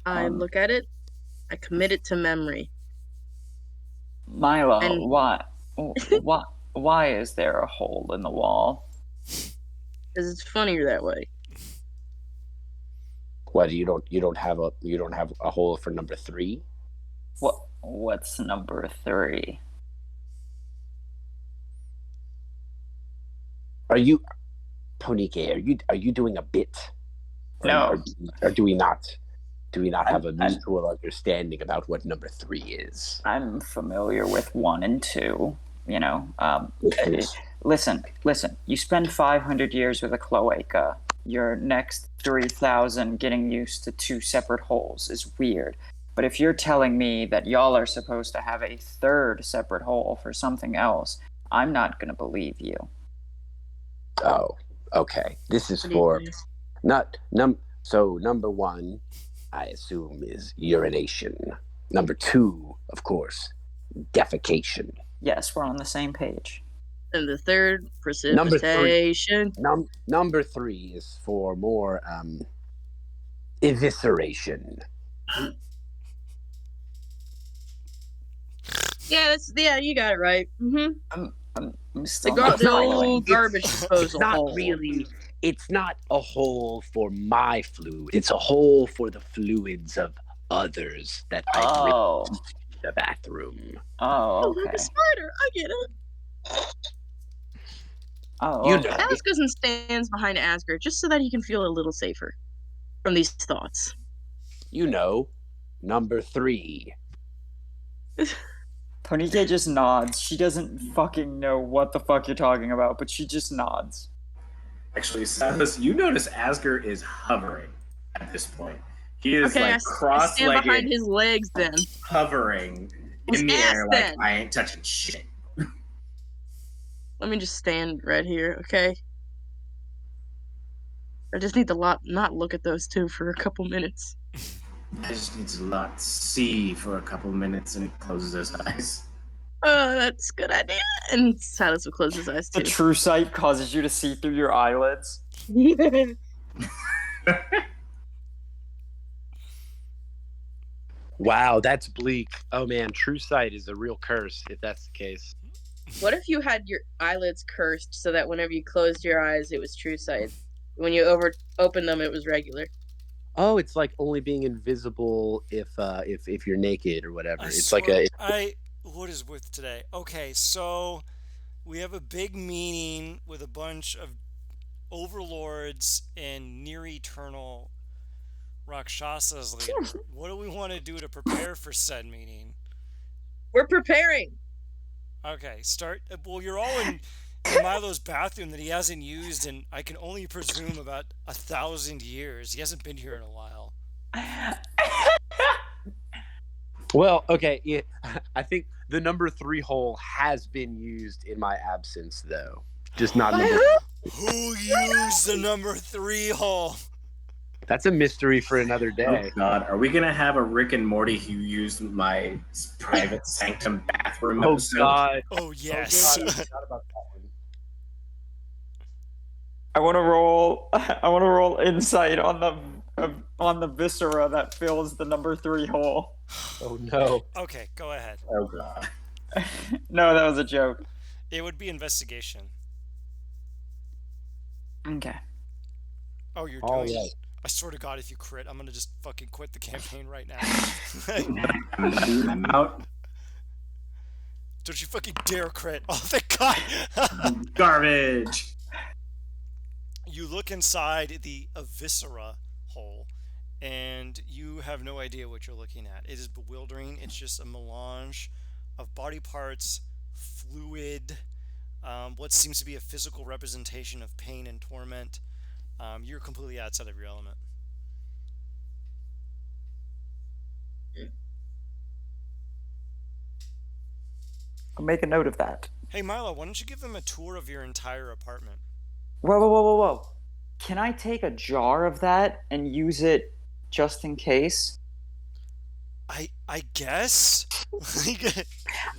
I look at it, I commit it to memory. Milo, why is there a hole in the wall? Because it's funnier that way. What, you don't have a hole for number 3? What's number 3? Are you, Ponike? Are you doing a bit? No. Or do we not have a mutual understanding about what number 3 is? I'm familiar with 1 and 2. You know, listen. You spend 500 years with a cloaca. Your next 3,000 getting used to 2 separate holes is weird. But if you're telling me that y'all are supposed to have a 3rd separate hole for something else, I'm not gonna believe you. Oh, okay. This is for so number 1, I assume, is urination. Number 2, of course, defecation. Yes, we're on the same page. And the 3rd, precipitation. Number 3 is for more evisceration. Yeah, you got it right. Mm-hmm. I'm still the old garbage disposal hole. It's not a hole for my fluid. It's a hole for the fluids of others that I bring to the bathroom. Oh, okay. Like a spider. I get it. Oh, okay. Alex goes and stands behind Asger just so that he can feel a little safer from these thoughts. You know, number 3. Ponike just nods. She doesn't fucking know what the fuck you're talking about, but she just nods. Actually, Silas, you notice Asger is hovering at this point. He is cross-legged, I stand behind his legs then. Hovering in the air like, I ain't touching shit. Let me just stand right here, okay? I just need to not look at those 2 for a couple minutes. I just need to not see for a couple minutes, and he closes his eyes. Oh, that's a good idea. And Silas will close his eyes too. The true sight causes you to see through your eyelids. Wow, that's bleak. Oh man, true sight is a real curse if that's the case. What if you had your eyelids cursed so that whenever you closed your eyes, it was true sight? When you opened them, it was regular. Oh, it's like only being invisible if you're naked or whatever. What is with today? Okay, so we have a big meeting with a bunch of overlords and near eternal Rakshasas later. What do we want to do to prepare for said meeting? We're preparing. Okay, start. Well, you're all in Milo's bathroom that he hasn't used in, I can only presume, about 1,000 years. He hasn't been here in a while. Well, okay, yeah, I think the number 3 hole has been used in my absence, though. just not number. Who used the number 3 hole? That's a mystery for another Oh day. God, are we gonna have a Rick and Morty who used my private sanctum bathroom Oh episode? God! Oh yes. Oh, God, I forgot about that one. I want to roll. I want to roll insight on the viscera that fills the number 3 hole. Oh no! Okay, go ahead. Oh God. No, that was a joke. It would be investigation. Okay. Oh, you're All doing right. it. I swear to God, if you crit, I'm gonna just fucking quit the campaign right now. I'm out. Don't you fucking dare crit. Oh, thank God. Garbage. You look inside the eviscera hole, and you have no idea what you're looking at. It is bewildering. It's just a melange of body parts, fluid, what seems to be a physical representation of pain and torment. You're completely outside of your element. I'll make a note of that. Hey, Milo, why don't you give them a tour of your entire apartment? Whoa. Can I take a jar of that and use it just in case? I guess?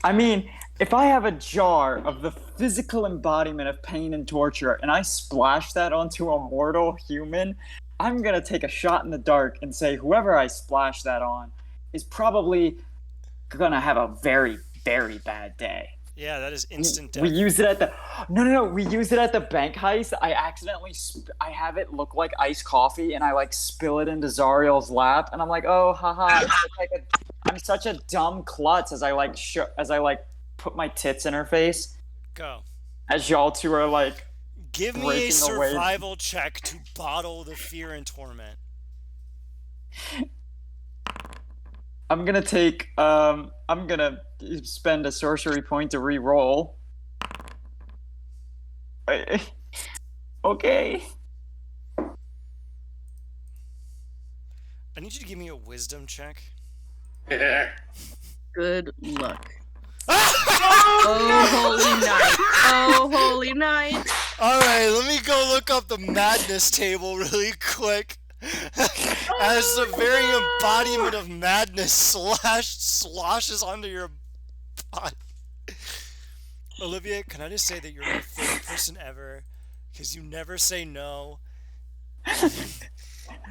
I mean, if I have a jar of the physical embodiment of pain and torture and I splash that onto a mortal human, I'm gonna take a shot in the dark and say whoever I splash that on is probably gonna have a very, very bad day. Yeah, that is instant death. We used it at the no. We used it at the bank heist. I accidentally I have it look like iced coffee, and I like spill it into Zariel's lap, and I'm like, oh, haha! I'm such a dumb klutz as I put my tits in her face. Go. As y'all two are like, Give me a breaking away. survival check to bottle the fear and torment. I'm gonna take I'm gonna spend a sorcery point to re-roll. Okay. I need you to give me a wisdom check. Good luck. Oh, holy night. Oh, holy night. Alright, let me go look up the madness table really quick. As the very embodiment of madness sloshes onto your body. Olivia, can I just say that you're my favorite person ever? Because you never say no.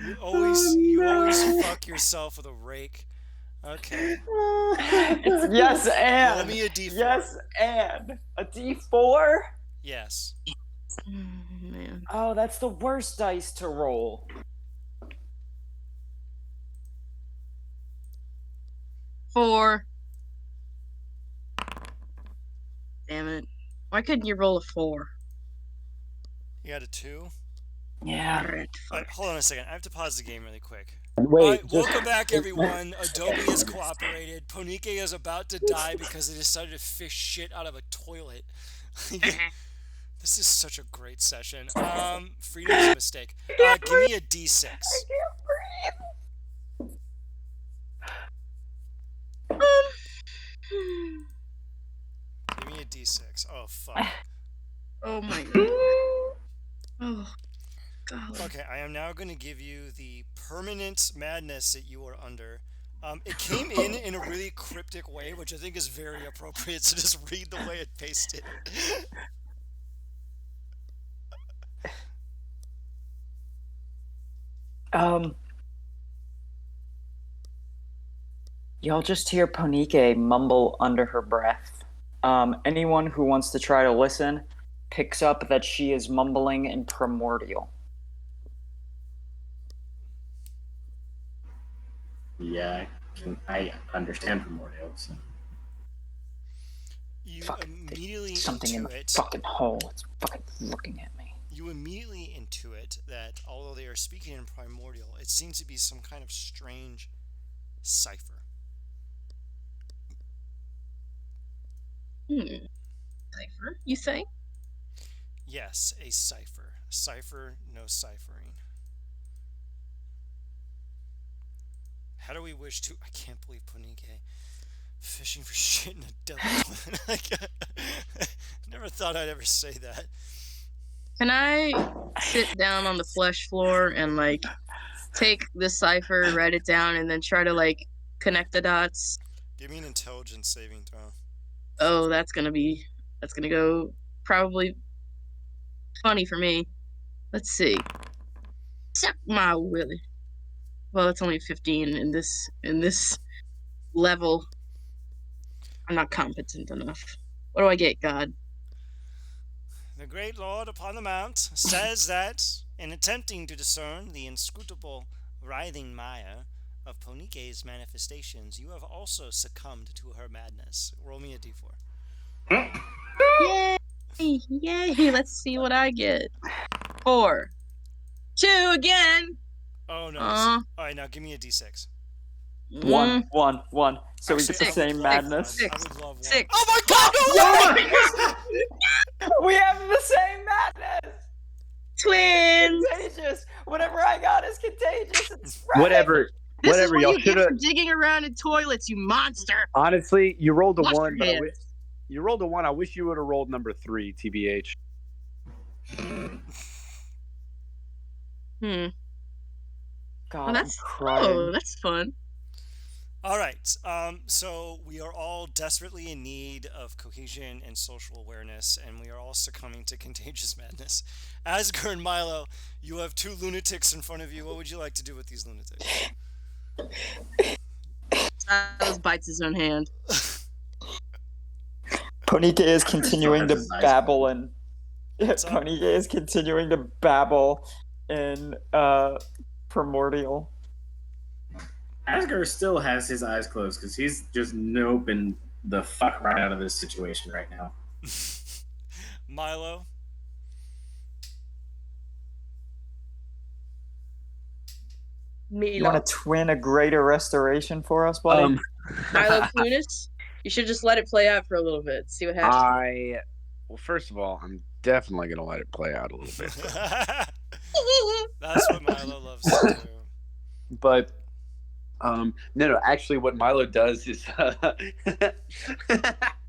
You always fuck yourself with a rake. Okay. Yes, and Roll me a d4. Yes, and a D4. Yes. Man. Oh, that's the worst dice to roll. Four. Damn it. Why couldn't you roll a 4? You got a 2? Yeah. Alright, Alright, hold on a second. I have to pause the game really quick. Wait, Alright, welcome back, everyone. Adobe has cooperated. Ponike is about to die because they decided to fish shit out of a toilet. This is such a great session. Freedom's a mistake. Give me a D6. Give me a D6. Oh, fuck. Oh my god. Oh, god. Okay, I am now going to give you the permanent madness that you are under. It came in a really cryptic way, which I think is very appropriate, so just read the way it pasted. Y'all just hear Ponike mumble under her breath. Anyone who wants to try to listen picks up that she is mumbling in primordial. Yeah, I understand primordial. So. You Fuck, immediately something in the intuit. fucking hole. It's fucking looking at me. You immediately intuit that although they are speaking in primordial, it seems to be some kind of strange cipher. Cipher, you say? Yes, a cipher. A cipher, no ciphering. How do we wish to... I can't believe Ponike fishing for shit in a devil. Never thought I'd ever say that. Can I sit down on the flesh floor and like take this cipher, write it down, and then try to like connect the dots? Give me an intelligence saving throw. Oh, that's gonna go probably funny for me. Let's see. Suck my willy. Well, it's only 15 in this level. I'm not competent enough. What do I get, God? The great lord upon the mount says that, in attempting to discern the inscrutable, writhing mire of Ponike's manifestations, you have also succumbed to her madness. Roll me a d4. Yay! Yay! Let's see what I get. 4. 2 again. Oh no! Aw. All right, now give me a d6. One. So we get the Actually, I same would love madness. one. I would love one. 6. Oh my god! No way! We have the same madness. Twins. Contagious. Whatever I got is contagious. It's spreading. Whatever. This is Whatever, what y'all you get shoulda- for digging around in toilets, you monster. Honestly, you rolled a Wash one, your but hands. you rolled a one. I wish you would have rolled number 3, TBH. Hmm. God, Well, that's I'm crying. that's fun. All right. So we are all desperately in need of cohesion and social awareness, and we are all succumbing to contagious madness. Asger and Milo, you have 2 lunatics in front of you. What would you like to do with these lunatics? Silas bites his own hand. Ponike is continuing to Still has his eyes babble and What's up? Ponike is continuing to babble in primordial. Asger still has his eyes closed because he's just noping the fuck right out of this situation right now. Milo? You want to twin a greater restoration for us, buddy? Milo Kunis. You should just let it play out for a little bit. See what happens. Well, first of all, I'm definitely gonna let it play out a little bit. That's what Milo loves to do. But no, actually what Milo does is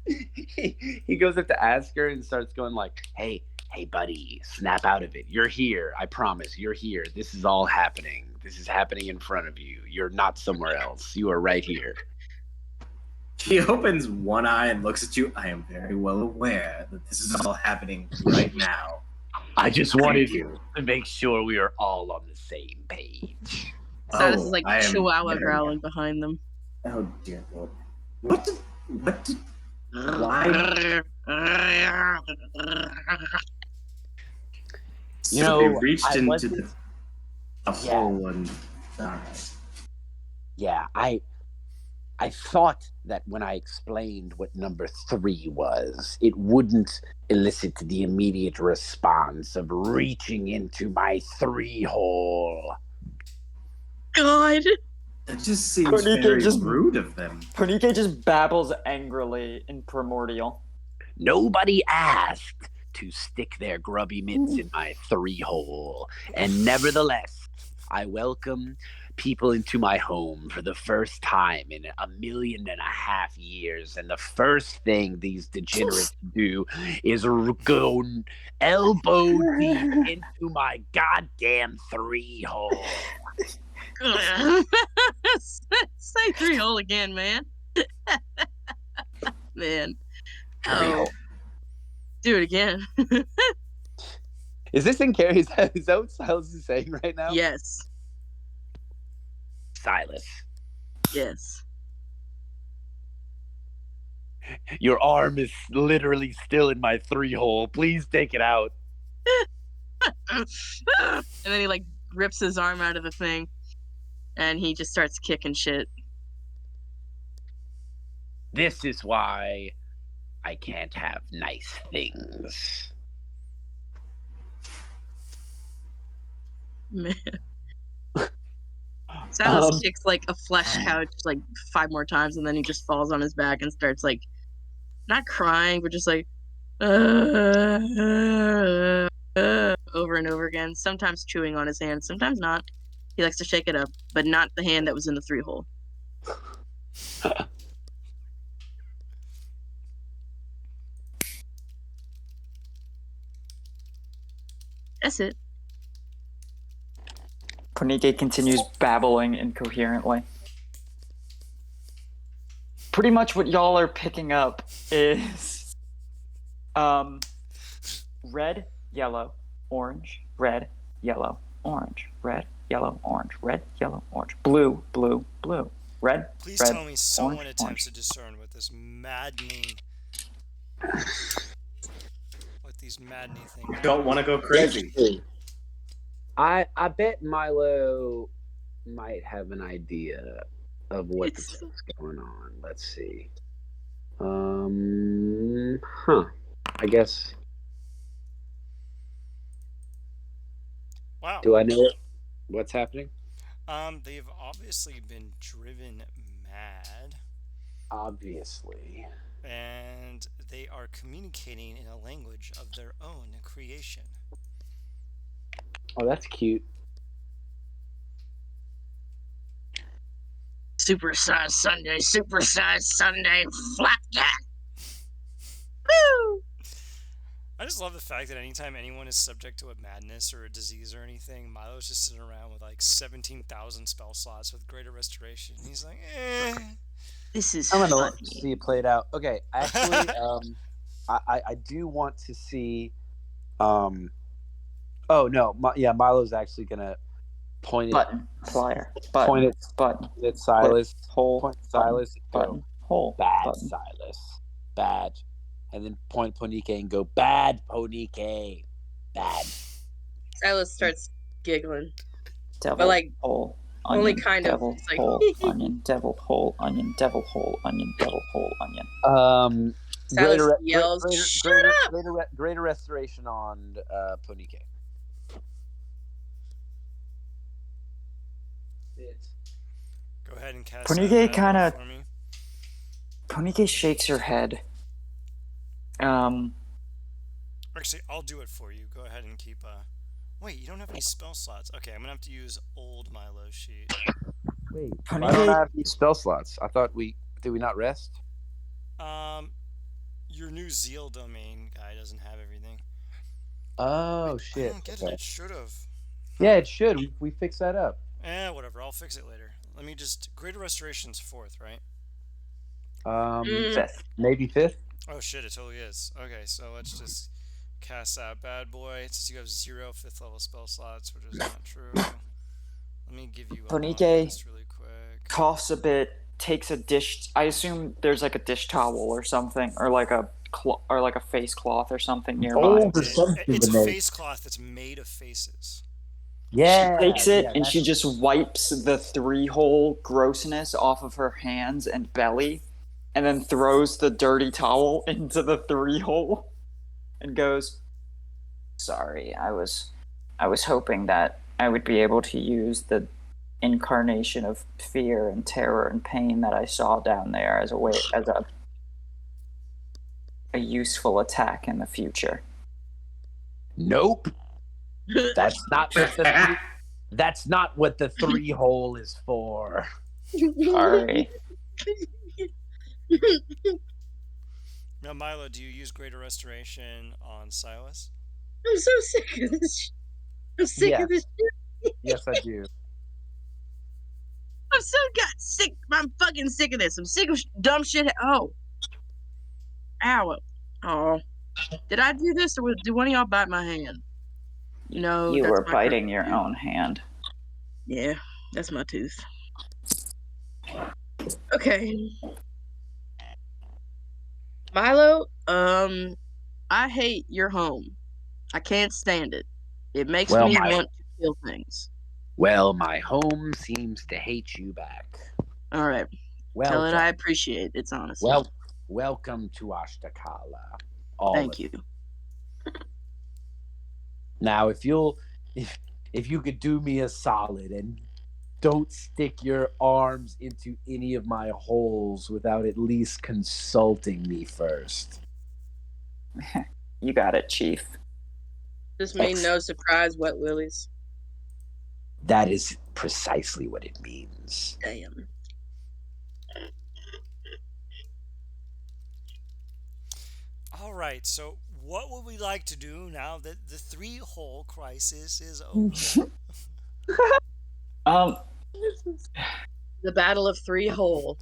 he goes up to Asker and starts going like, hey buddy, snap out of it, you're here, I promise, you're here, this is all happening, this is happening in front of you, you're not somewhere else, you are right here. He opens one eye and looks at you. I am very well aware that this is all happening right now. I just wanted Thank you. to make sure we are all on the same page. Silas is like I am chihuahua very- growling behind them. Oh dear lord. What did why? You So know, they reached I into wasn't- the hole and alright. Yeah, I thought that when I explained what number 3 was, it wouldn't elicit the immediate response of reaching into my 3-hole. God. That just seems Konike very just- rude of them. Ponike just babbles angrily in primordial. Nobody asked to stick their grubby mitts in my 3-hole, and nevertheless, I welcome people into my home for the first time in 1.5 million years, and the first thing these degenerates do is go elbow deep into my goddamn 3-hole. Say 3-hole again, man. Man. Oh. Do it again. Is this in character? Is that what Silas is saying right now? Yes. Silas, Yes. your arm is literally still in my 3-hole. Please take it out. And then he like rips his arm out of the thing and he just starts kicking shit. This is why I can't have nice things. Man. Silas kicks like a flesh couch like 5 more times and then he just falls on his back and starts like not crying but just like over and over again, sometimes chewing on his hand, sometimes not. He likes to shake it up, but not the hand that was in the 3-hole. That's it. Punike continues babbling incoherently. Pretty much what y'all are picking up is red, yellow, orange, red, yellow, orange, red, yellow, orange, red, yellow, orange, blue, blue, blue, red, Please red, tell me someone orange, attempts orange. to discern what these maddening things are. Don't want to go crazy. I bet Milo might have an idea of what the fuck's going on. Let's see. I guess. Wow. Do I know what's happening? They've obviously been driven mad, Obviously. and they are communicating in a language of their own creation. Oh, that's cute. Supersize Sunday, Flapjack. Woo! I just love the fact that anytime anyone is subject to a madness or a disease or anything, Milo's just sitting around with like 17,000 spell slots with greater restoration. He's like, This is I'm gonna funny. see it played out. Okay, actually, I do want to see. Oh no, Milo's actually gonna point it. Button, flyer, button, Point it. button, At Silas. hole, Point at Silas. button, Go hole, bad, button. Silas. Bad, and then point Ponike and go bad, Ponike. Bad. Silas starts giggling. Devil, But, like, hole, only onion, kind of. devil, It's like, hole, onion, devil, hole, onion, devil, hole, onion, devil, hole, onion. Silas yells, "Shut up!" Greater restoration on Ponike. go ahead and cast Punike that bad kinda- boy for me. Punike shakes her head. Actually, I'll do it for you. Go ahead and keep. Wait, you don't have any spell slots. Okay, I'm gonna have to use old Milo's sheet. Wait, Ponike- I don't have any spell slots. I thought did we not rest? Your new Zeal domain guy doesn't have everything. Oh I shit. don't get Okay. it. It should have. Yeah, it should. We fix that up. Whatever. I'll fix it later. Let me just. Greater Restoration's 4th, right? Fifth. Maybe 5th. Oh shit! It totally is. Okay, so let's just cast that bad boy. Since you have 0 5th level spell slots, which is not true. Let me give you a long Ponike- rest really quick. Coughs a bit, takes a dish. I assume there's like a dish towel or something, or like a face cloth or something nearby. Oh, there's something It's a to make. face cloth that's made of faces. Yeah. She takes it yeah, and she that's- just wipes the 3-hole grossness off of her hands and belly, and then throws the dirty towel into the 3-hole, and goes, "Sorry, I was hoping that I would be able to use the incarnation of fear and terror and pain that I saw down there as a useful attack in the future." Nope. That's not what the 3-hole is for. Sorry. Now, Milo, do you use Greater Restoration on Silas? I'm so sick of this. I'm sick of this shit. Yes, I do. I'm so sick. I'm fucking sick of this. I'm sick of dumb shit. Oh. Ow. Oh. Did I do this, or did one of y'all bite my hand? No. You that's were my biting front your tooth. own hand. Yeah, that's my tooth. Okay. Milo, I hate your home. I can't stand it. It makes Well, me my- want to kill things. Well, my home seems to hate you back. All right. Welcome. Tell it I appreciate its honesty. Welcome to Ashtakala. Thank you. Now, if you could do me a solid and don't stick your arms into any of my holes without at least consulting me first. You got it, Chief. Just mean no surprise, wet willies. That is precisely what it means. Damn. All right. So what would we like to do now that the three-hole crisis is over? Um, The Battle of Three Hole.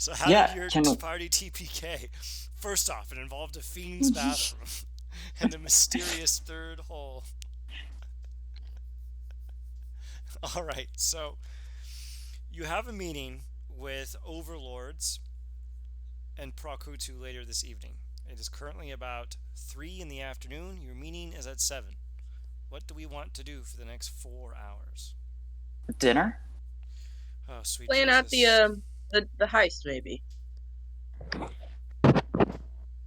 So how yeah, did your can party TPK? First off, it involved a fiend's bathroom and a mysterious third hole. All right, so you have a meeting with overlords and Prakutu later this evening. It is currently about 3 in the afternoon. Your meeting is at 7. What do we want to do for the next 4 hours? dinner? Oh, sweet Plan out Jesus. the heist, maybe.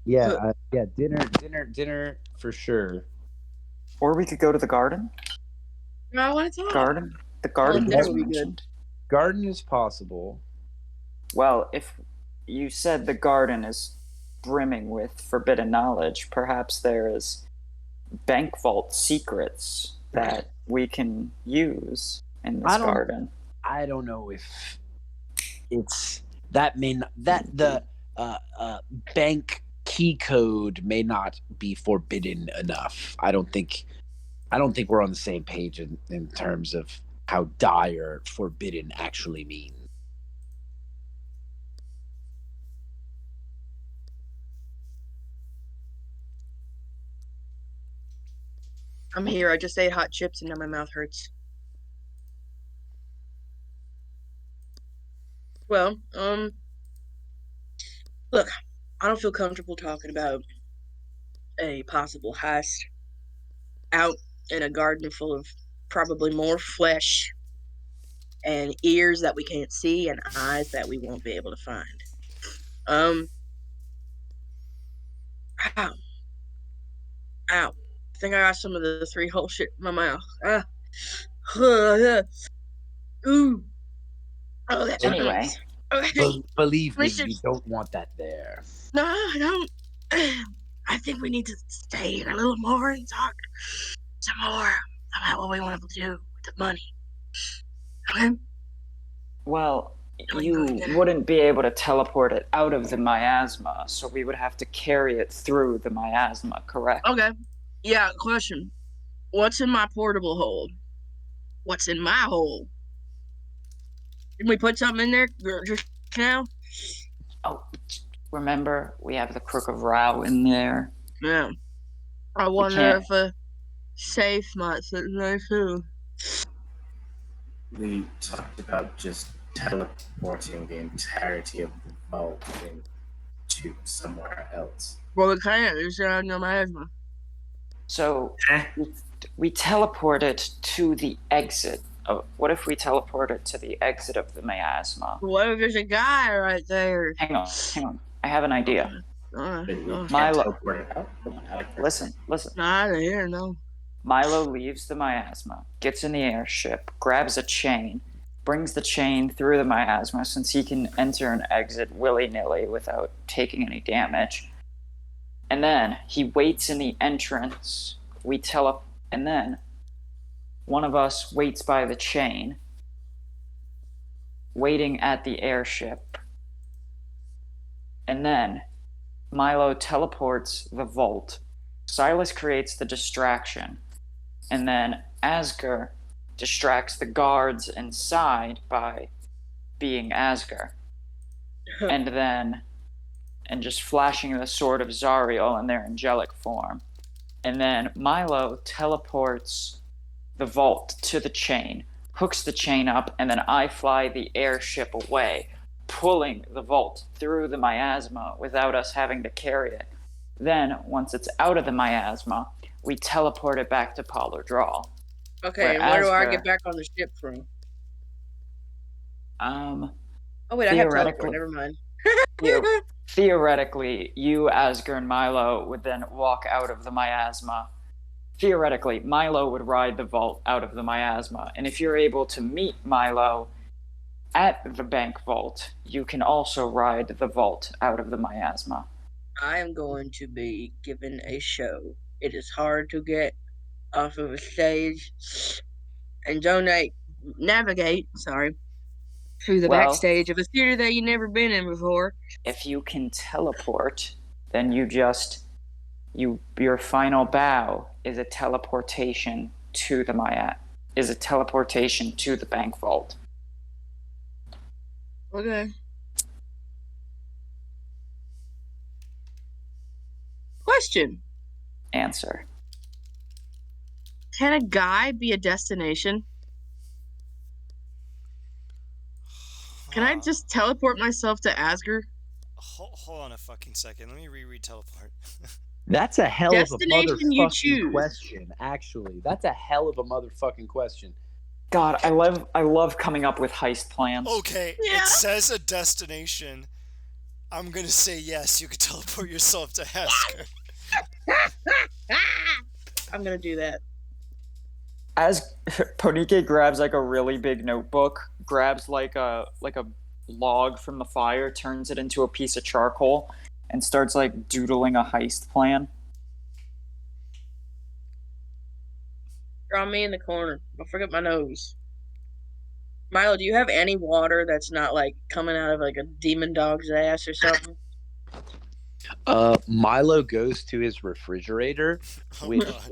Yeah, dinner for sure. Or we could go to the garden? No, I want to talk. Garden? The garden dinner was would be good. mentioned. Garden is possible. Well, if you said the garden is brimming with forbidden knowledge, perhaps there is bank vault secrets that we can use in this garden. I don't know if it's that may not, that the bank key code may not be forbidden enough. I don't think we're on the same page in terms of how dire forbidden actually means. I'm here. I just ate hot chips and now my mouth hurts. Well, look, I don't feel comfortable talking about a possible heist out in a garden full of probably more flesh and ears that we can't see and eyes that we won't be able to find. Ow. I think I got some of the three hole shit in my mouth. Ooh. Oh, that Anyway. hurts. Okay. Believe me, Listen. you don't want that there. No, I don't. I think we need to stay a little more and talk some more about what we want to do with the money. Okay? Well, we you go there? wouldn't be able to teleport it out of the miasma, so we would have to carry it through the miasma, correct? Okay. Yeah, question. What's in my portable hold? What's in my hole? Did we put something in there just now? Oh, remember, we have the Crook of Rao in there. Yeah. I wonder if a safe might sit in there too. We talked about just teleporting the entirety of the vault into somewhere else. Well, we can't. There's no miasma. So, we teleport it to the exit. What if we teleport it to the exit of the miasma? What if there's a guy right there? Hang on. I have an idea. Milo, listen. Not out of here, no. Milo leaves the miasma, gets in the airship, grabs a chain, brings the chain through the miasma since he can enter and exit willy-nilly without taking any damage. And then he waits in the entrance. And then one of us waits by the chain, waiting at the airship. And then Milo teleports the vault. Silas creates the distraction. And then Asger distracts the guards inside by being Asger. and just flashing the sword of Zariel in their angelic form. And then Milo teleports the vault to the chain, hooks the chain up, and then I fly the airship away, pulling the vault through the miasma without us having to carry it. Then, once it's out of the miasma, we teleport it back to Pollard Draw. Okay, and where do I get back on the ship from? Oh wait, I have teleport, never mind. Theoretically, you, Asger, and Milo would then walk out of the miasma. Theoretically, Milo would ride the vault out of the miasma, and if you're able to meet Milo at the bank vault, you can also ride the vault out of the miasma. I am going to be given a show. It is hard to get off of a stage and navigate through the backstage of a theater that you've never been in before. If you can teleport then your final bow is a teleportation to the bank vault. Okay. Question. Answer. Can a guy be a destination? Can I just teleport myself to Asgard? Hold on a fucking second. Let me reread teleport. That's a hell of a Destination you motherfucking choose. question, actually. That's a hell of a motherfucking question. God, I love coming up with heist plans. Okay, Yeah. it says a destination. I'm gonna say yes. You could teleport yourself to Asgard. I'm gonna do that. As Ponike grabs like a really big notebook, grabs like a log from the fire, turns it into a piece of charcoal, and starts like doodling a heist plan. Draw me in the corner. Don't forget my nose. Milo, do you have any water that's not like coming out of like a demon dog's ass or something? Milo goes to his refrigerator, Oh, which God.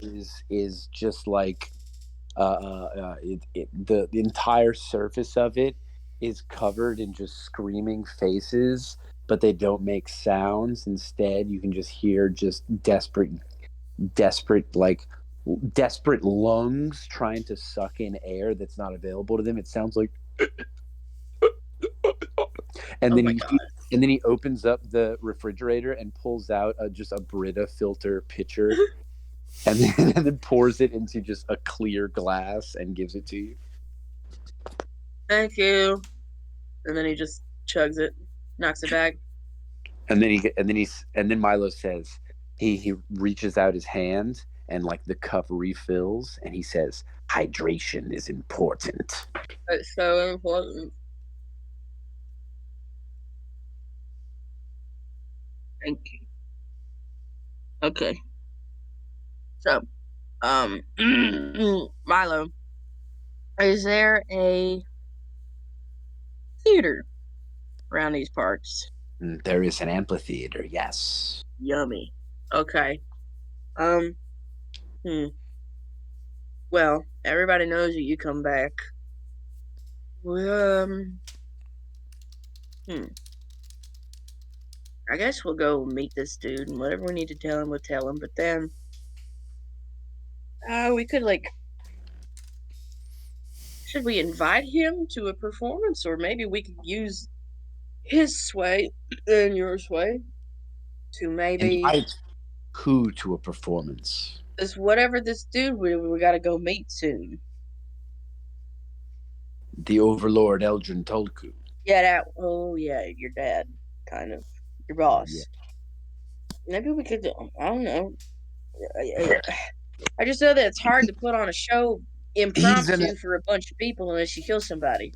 is just like the entire surface of it is covered in just screaming faces, but they don't make sounds. Instead, you can just hear just desperate lungs trying to suck in air that's not available to them. It sounds like, and Oh then my he God. and then he opens up the refrigerator and pulls out just a Brita filter pitcher, and then pours it into just a clear glass and gives it to you. Thank you. And then he just chugs it, knocks it back. And then Milo says he reaches out his hand and like the cup refills, and he says, "Hydration is important." It's so important. Thank you. Okay. So, Milo, is there a theater around these parts? There is an amphitheater, yes. Yummy. Okay. Um. Well, everybody knows that you come back. I guess we'll go meet this dude and whatever we need to tell him, we'll tell him. But then, we could like, should we invite him to a performance, or maybe we could use his sway and your sway to maybe Invite who to a performance? this whatever this dude we gotta go meet soon. The Overlord Eldrantulku. Yeah, your dad, kind of your boss. Yeah. Maybe we could. I don't know. I just know that it's hard to put on a show impromptu for a bunch of people unless you kill somebody.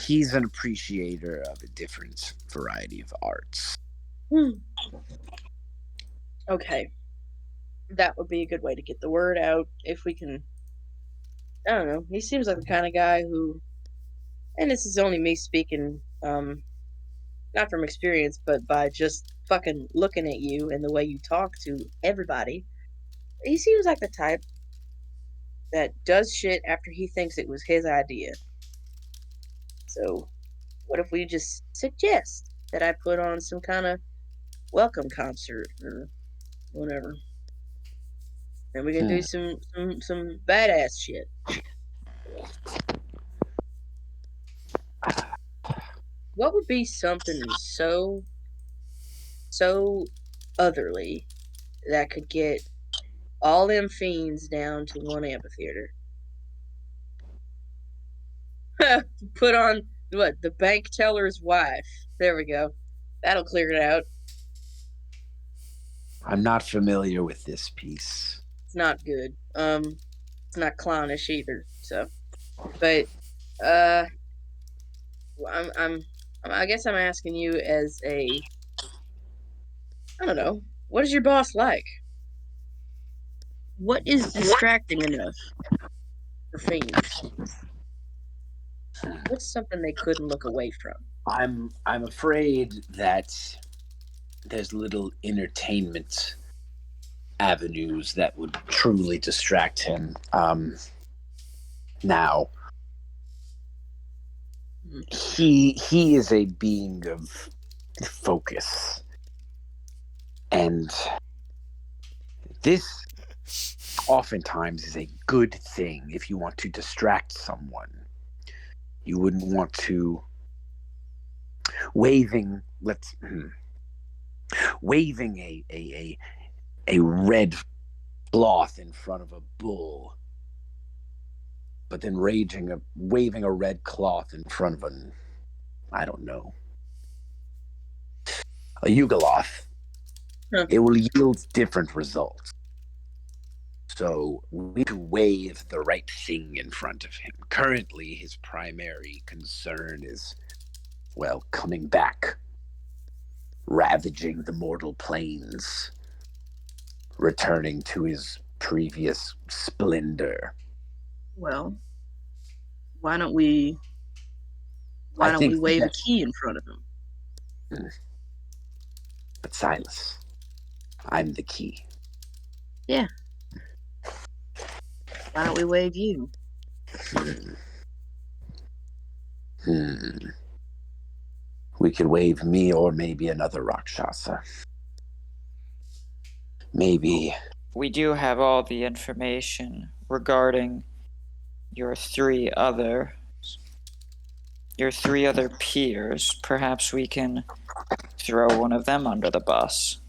He's an appreciator of a different variety of arts. Okay. That would be a good way to get the word out if we can. I don't know. He seems like the kind of guy who, and this is only me speaking, not from experience, but by just fucking looking at you and the way you talk to everybody. He seems like the type that does shit after he thinks it was his idea. So, what if we just suggest that I put on some kind of welcome concert or whatever, and we can do some badass shit. What would be something so otherly that could get all them fiends down to one amphitheater? Put on what? The bank teller's wife. There we go. That'll clear it out. I'm not familiar with this piece. It's not good. It's not clownish either. So, but I guess I'm asking you as a, I don't know, what is your boss like? What is distracting enough for fiends? What's something they couldn't look away from? I'm afraid that there's little entertainment avenues that would truly distract him. Now, he is a being of focus, and this oftentimes is a good thing if you want to distract someone. You wouldn't want to waving a red cloth in front of a bull, but then waving a red cloth in front of I don't know, a Yugoloth. Huh. It will yield different results. So we need to wave the right thing in front of him. Currently, his primary concern is, well, coming back, ravaging the mortal planes, returning to his previous splendor. Well, why don't we wave a key in front of him? But Silas, I'm the key. Yeah. Why don't we wave you? We could wave me or maybe another Rakshasa. Maybe. We do have all the information regarding your three other peers. Perhaps we can throw one of them under the bus.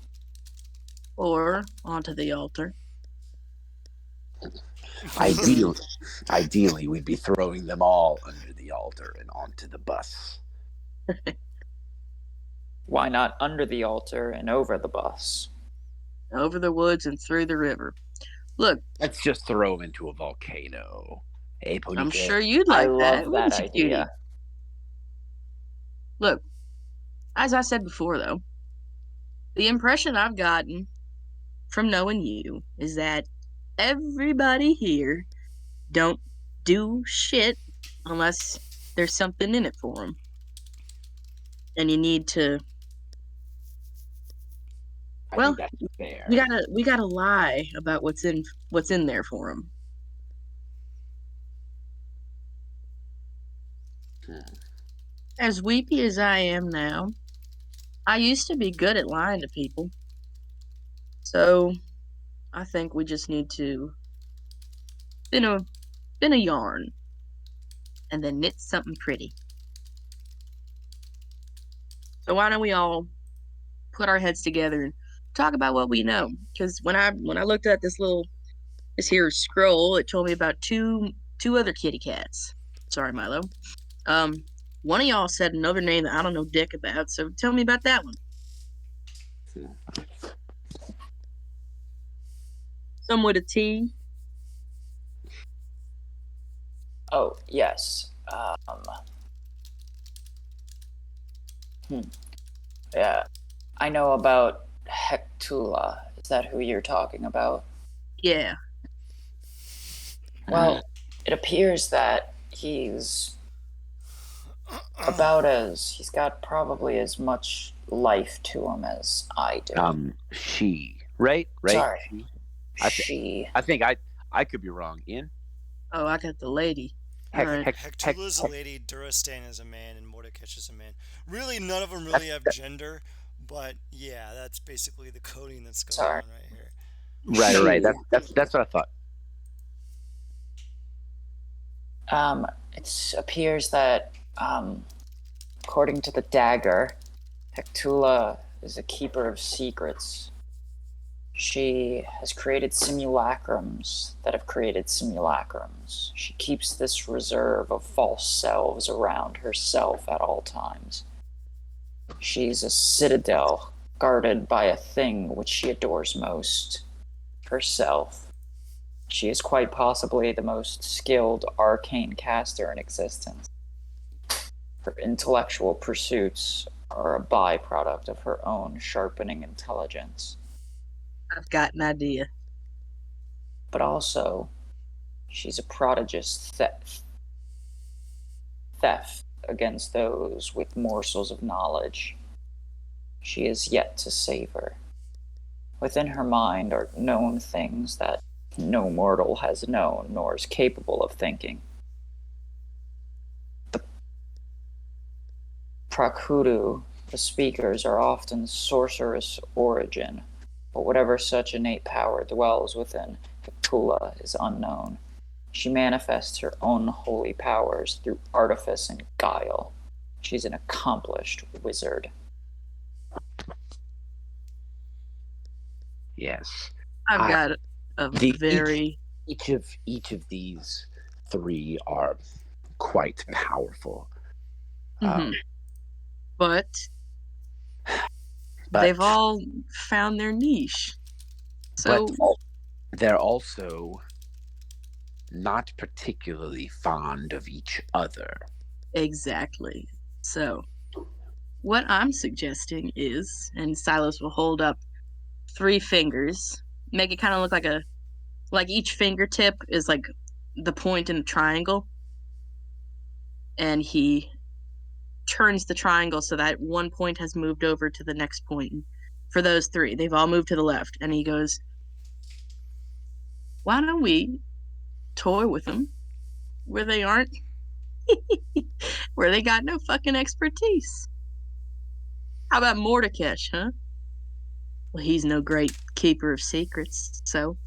Or onto the altar. Ideally, we'd be throwing them all under the altar and onto the bus. Why not under the altar and over the bus? Over the woods and through the river. Look. Let's just throw them into a volcano. Hey, I'm sure you'd like that. I love that idea. Look, as I said before, though, the impression I've gotten from knowing you is that everybody here don't do shit unless there's something in it for them. And you need to... Well, I think that's fair. we gotta lie about what's in there for them. As weepy as I am now, I used to be good at lying to people. So, I think we just need to spin a yarn and then knit something pretty. So why don't we all put our heads together and talk about what we know? Because when I looked at this here scroll, it told me about two other kitty cats. Sorry, Milo. One of y'all said another name that I don't know dick about, so tell me about that one. Some with a T. Oh, yes. Yeah. I know about Hectula. Is that who you're talking about? Yeah. Well, it appears that he's got probably as much life to him as I do. She, right? Sorry. She. I think I could be wrong. Ian? Oh, I got the lady. Hectula's a lady, Durastan is a man, and Mordekaiser is a man. Really, none of them really have gender, but yeah, that's basically the coding that's going on right here. Right. That's what I thought. It appears that, according to the dagger, Hectula is a keeper of secrets. She has created simulacrums that have created simulacrums. She keeps this reserve of false selves around herself at all times. She's a citadel guarded by a thing which she adores most, herself. She is quite possibly the most skilled arcane caster in existence. Her intellectual pursuits are a byproduct of her own sharpening intelligence. I've got an idea. But also, she's a prodigious theft against those with morsels of knowledge. she is yet to savor. Within her mind are known things that no mortal has known nor is capable of thinking. The Prakhudu, the speakers, are often sorcerous origin, but whatever such innate power dwells within Hipula is unknown. She manifests her own holy powers through artifice and guile. She's an accomplished wizard. Yes. I've got a very each of these three are quite powerful. But they've all found their niche. So but they're also not particularly fond of each other. exactly. So what I'm suggesting is, and Silas will hold up 3 fingers, make it kind of look like each fingertip is like the point in a triangle, and he turns the triangle so that one point has moved over to the next point. For those 3, they've all moved to the left, and he goes, why don't we toy with them where they aren't, where they got no fucking expertise? How about Mordekash, huh? Well, he's no great keeper of secrets, so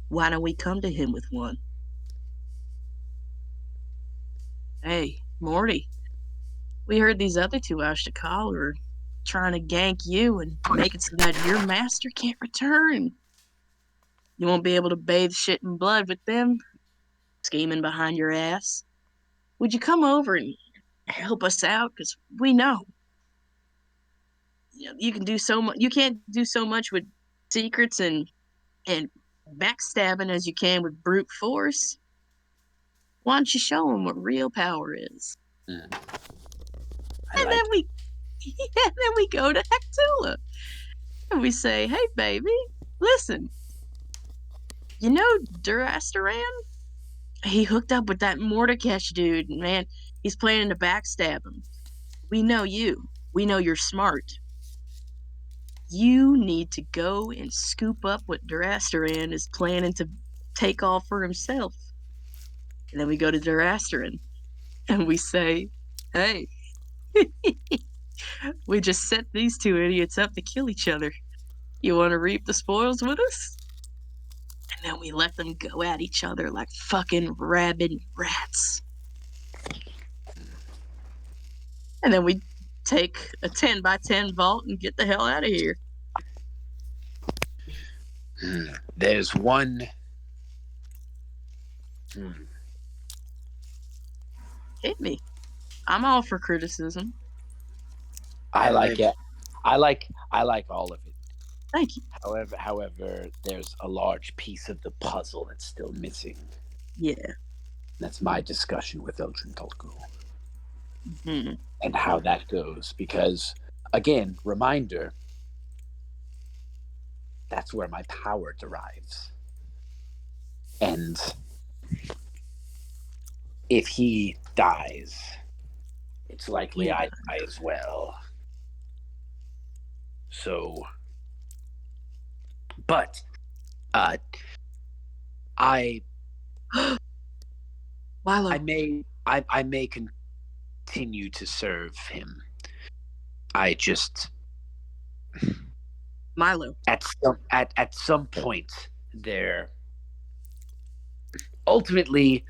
why don't we come to him with one? Hey, Morty, we heard these other 2 Ashtakal are trying to gank you and make it so that your master can't return. You won't be able to bathe shit in blood with them, scheming behind your ass. Would you come over and help us out? Because we know you can do so much. You can't do so much with secrets and backstabbing as you can with brute force. Why don't you show them what real power is? And then we go to Hectula and we say, "Hey, baby, listen. You know Durastaran? He hooked up with that Mordekash dude, man. He's planning to backstab him. We know you. We know you're smart. You need to go and scoop up what Durastaran is planning to take off for himself." And then we go to Durastaran and we say, "Hey, we just set these 2 idiots up to kill each other. You want to reap the spoils with us?" And then we let them go at each other like fucking rabid rats. And then we take a 10 by 10 vault and get the hell out of here. There's one. Hit me. I'm all for criticism. I like it. I like all of it. Thank you. However, there's a large piece of the puzzle that's still missing. Yeah. That's my discussion with Eldrantulku. Mm-hmm. And how that goes. Because, again, reminder, that's where my power derives. And if he dies, it's likely I die as well. So, but Milo. I may continue to serve him. I just Milo. At some point there, ultimately,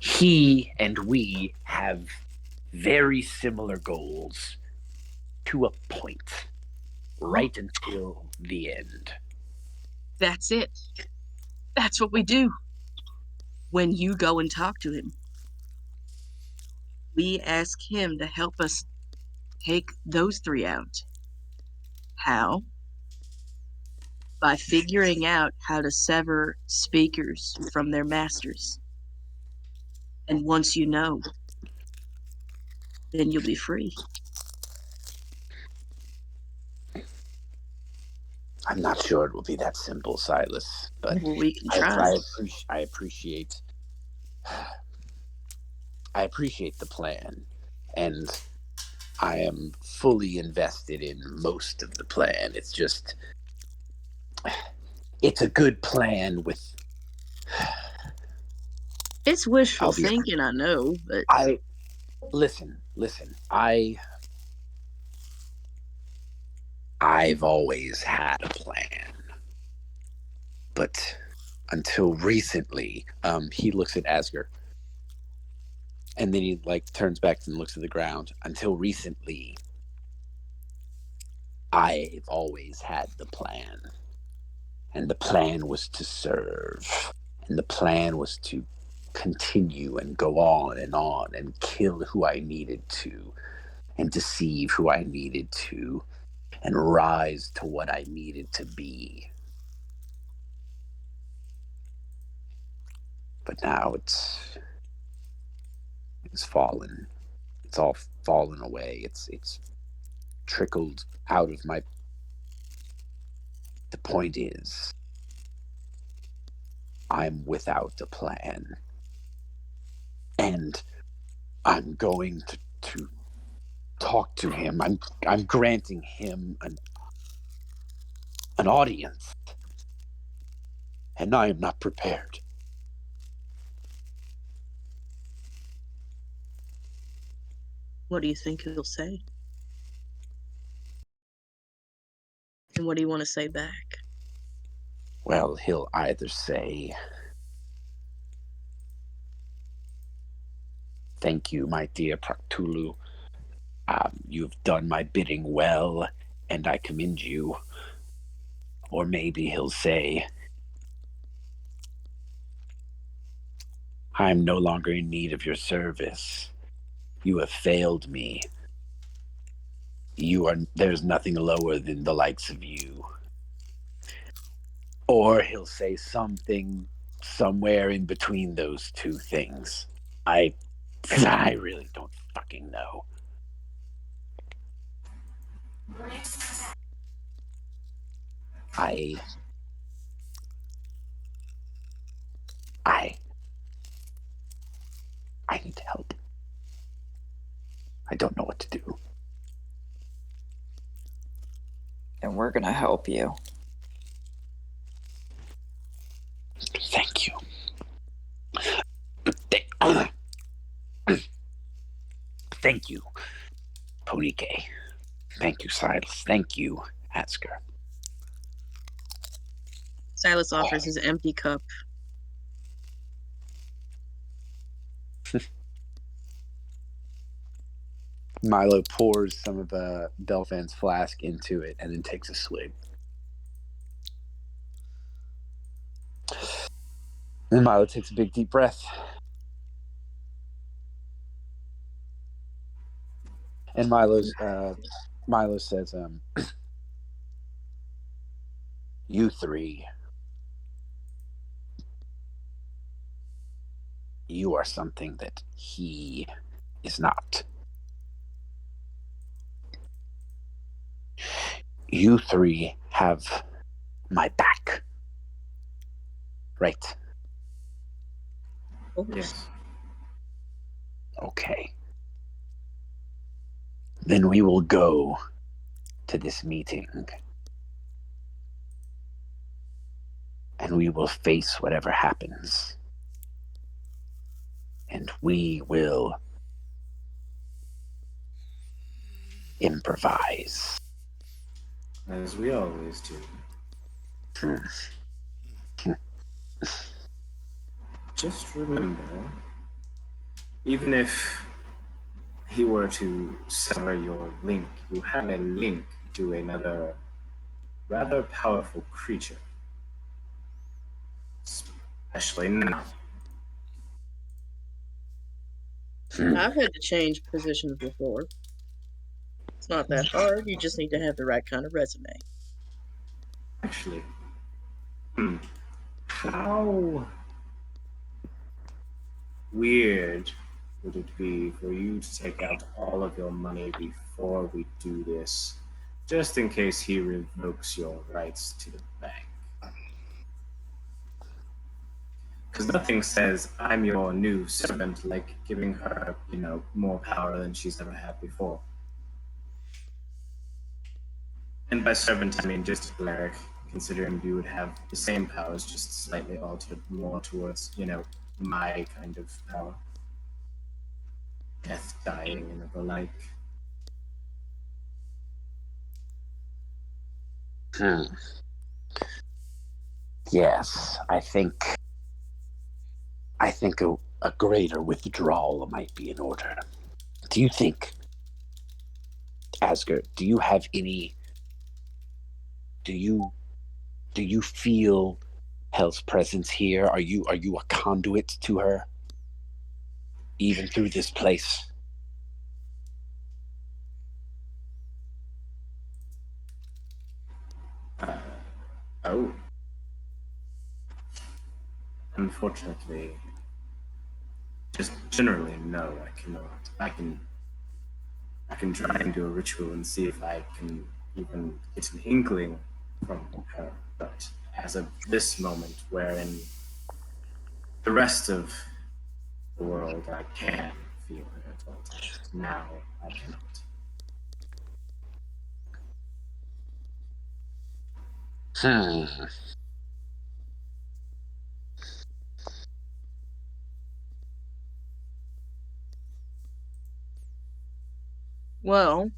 he and we have very similar goals to a point, right until the end. That's it. That's what we do. When you go and talk to him, we ask him to help us take those 3 out. How? By figuring out how to sever speakers from their masters. And once you know, then you'll be free. I'm not sure it will be that simple, Silas, but well, we can try. I appreciate the plan, and I am fully invested in most of the plan. It's just, it's a good plan with. It's wishful I'll be. thinking, I know, but Listen. I've always had a plan, but until recently, he looks at Asger, and then he turns back and looks at the ground. Until recently, I've always had the plan, and the plan was to serve, and the plan was to continue and go on and kill who I needed to, and deceive who I needed to, and rise to what I needed to be. But now it's fallen. It's all fallen away. It's trickled out of my. The point is, I'm without a plan, and I'm going to talk to him. I'm granting him an audience, and I am not prepared. what do you think he'll say? And what do you want to say back? Well, he'll either say, "Thank you, my dear Praktulu. You've done my bidding well, and I commend you." Or maybe he'll say, "I'm no longer in need of your service. You have failed me. There's nothing lower than the likes of you." Or he'll say something somewhere in between those two things. I really don't fucking know. I need help. I don't know what to do. And we're gonna help you. Thank you. Thank you, Ponike. Thank you, Silas. Thank you, Asker. Silas offers his empty cup. Milo pours some of Belfan's flask into it and then takes a swig. Then Milo takes a big deep breath. And Milo says, "You three, you are something that he is not. You three have my back. Right? Yes. Okay. Then we will go to this meeting. And we will face whatever happens. And we will improvise." As we always do. Just remember, even if he were to sever your link, you have a link to another rather powerful creature. Especially now. I've had to change positions before. It's not that hard. You just need to have the right kind of resume. Actually, how weird would it be for you to take out all of your money before we do this, just in case he revokes your rights to the bank? Because nothing says I'm your new servant like giving her, more power than she's ever had before. And by servant, I mean just a cleric, considering you would have the same powers, just slightly altered more towards, my kind of power. Death, dying, and the like. Yes, I think a greater withdrawal might be in order. Do you think, Asger, do you have any? Do you feel Hell's presence here? Are you a conduit to her, even through this place? Oh. Unfortunately, just generally, no, I cannot. I can try and do a ritual and see if I can even get an inkling from her. But as of this moment, wherein the rest of the world I can feel her at all times, now I cannot. Well,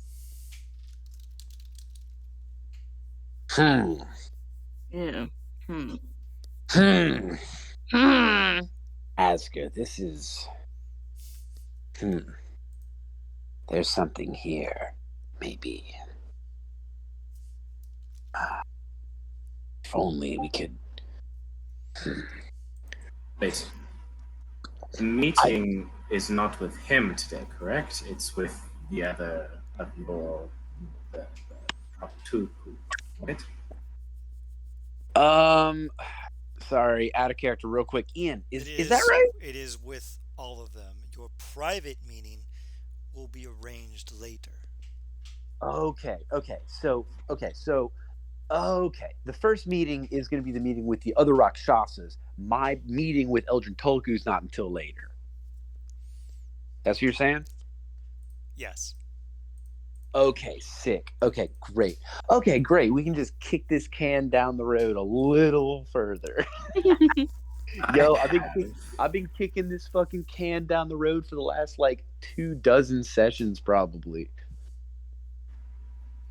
Hmm. yeah. Hmm. Hmm. Hmm. Asger, this is. There's something here. Maybe. If only we could. Wait. The meeting is not with him today, correct? It's with the other of your the Eldrantulku, right? Sorry, out of character, real quick. Ian, It is that right? It is with all of them. Your private meeting will be arranged later. Okay. The first meeting is going to be the meeting with the other Rakshasas. My meeting with Eldrantulku is not until later. That's what you're saying? Yes. Okay, sick. Okay, great. Okay, great. We can just kick this can down the road a little further. Yo, I've been kicking this fucking can down the road for the last like 24 sessions, probably.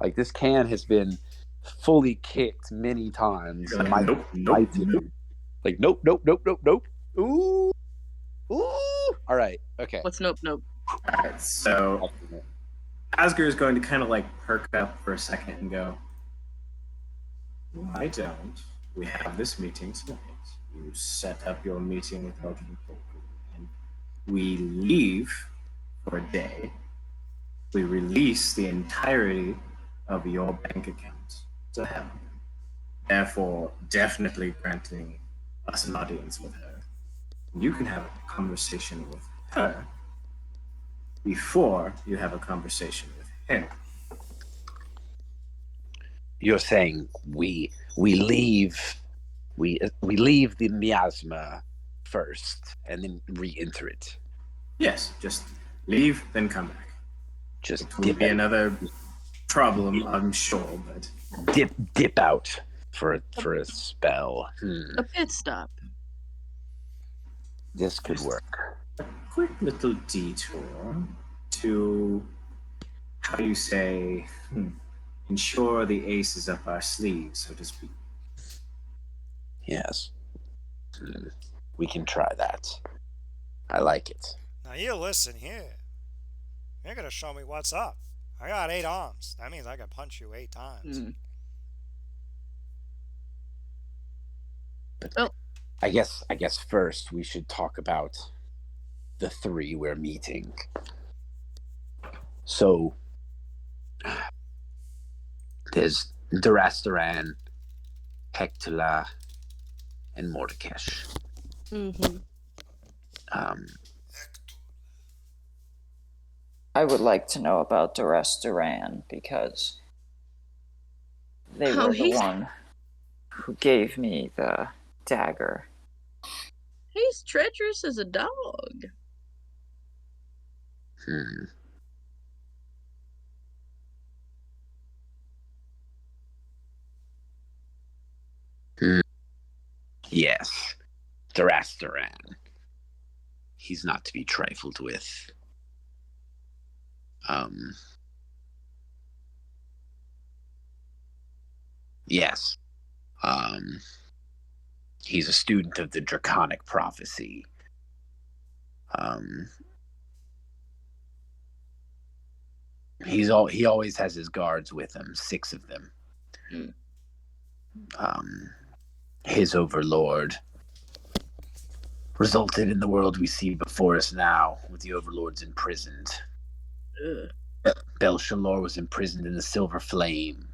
Like this can has been fully kicked many times. You're like, nope. Like nope. Ooh. All right. Okay. What's nope? Alright, so Asger is going to kind of like perk up for a second and go, why don't we have this meeting tonight? You set up your meeting with Eldrantulku, and we leave for a day. We release the entirety of your bank account to him, therefore definitely granting us an audience with her. You can have a conversation with her before you have a conversation with him. You're saying we leave the miasma first and then re-enter it. Yes, just leave, then come back. Just It will be another problem, I'm sure, but dip out for a spell. A pit stop. This could work. a quick little detour to, how do you say, ensure the ace is up our sleeve, so to speak. Yes. We can try that. I like it. Now you listen here. You're gonna show me what's up. I got 8 arms. That means I can punch you 8 times. But Oh. I guess first we should talk about the 3 we're meeting. So there's Darastaran, Hectula, and Mordekash. I would like to know about Duran because they were the one who gave me the dagger. He's treacherous as a dog. Yes, Darastaran. He's not to be trifled with. Yes. He's a student of the Draconic Prophecy. He always has his guards with him, 6 of them. His overlord resulted in the world we see before us now, with the overlords imprisoned. Belshalor was imprisoned in the Silver Flame,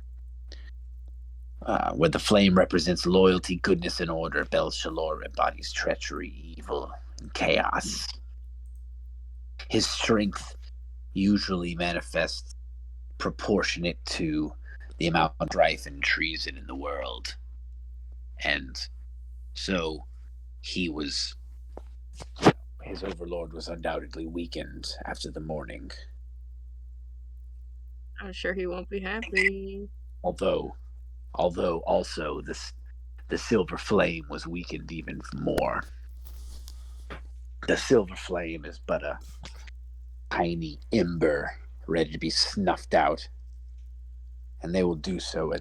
where the flame represents loyalty, goodness, and order. Belshalor embodies treachery, evil, and chaos. His strength usually manifests proportionate to the amount of strife and treason in the world. And so his overlord was undoubtedly weakened after the morning. I'm sure he won't be happy. Although also the Silver Flame was weakened even more. The Silver Flame is but a tiny ember ready to be snuffed out, and they will do so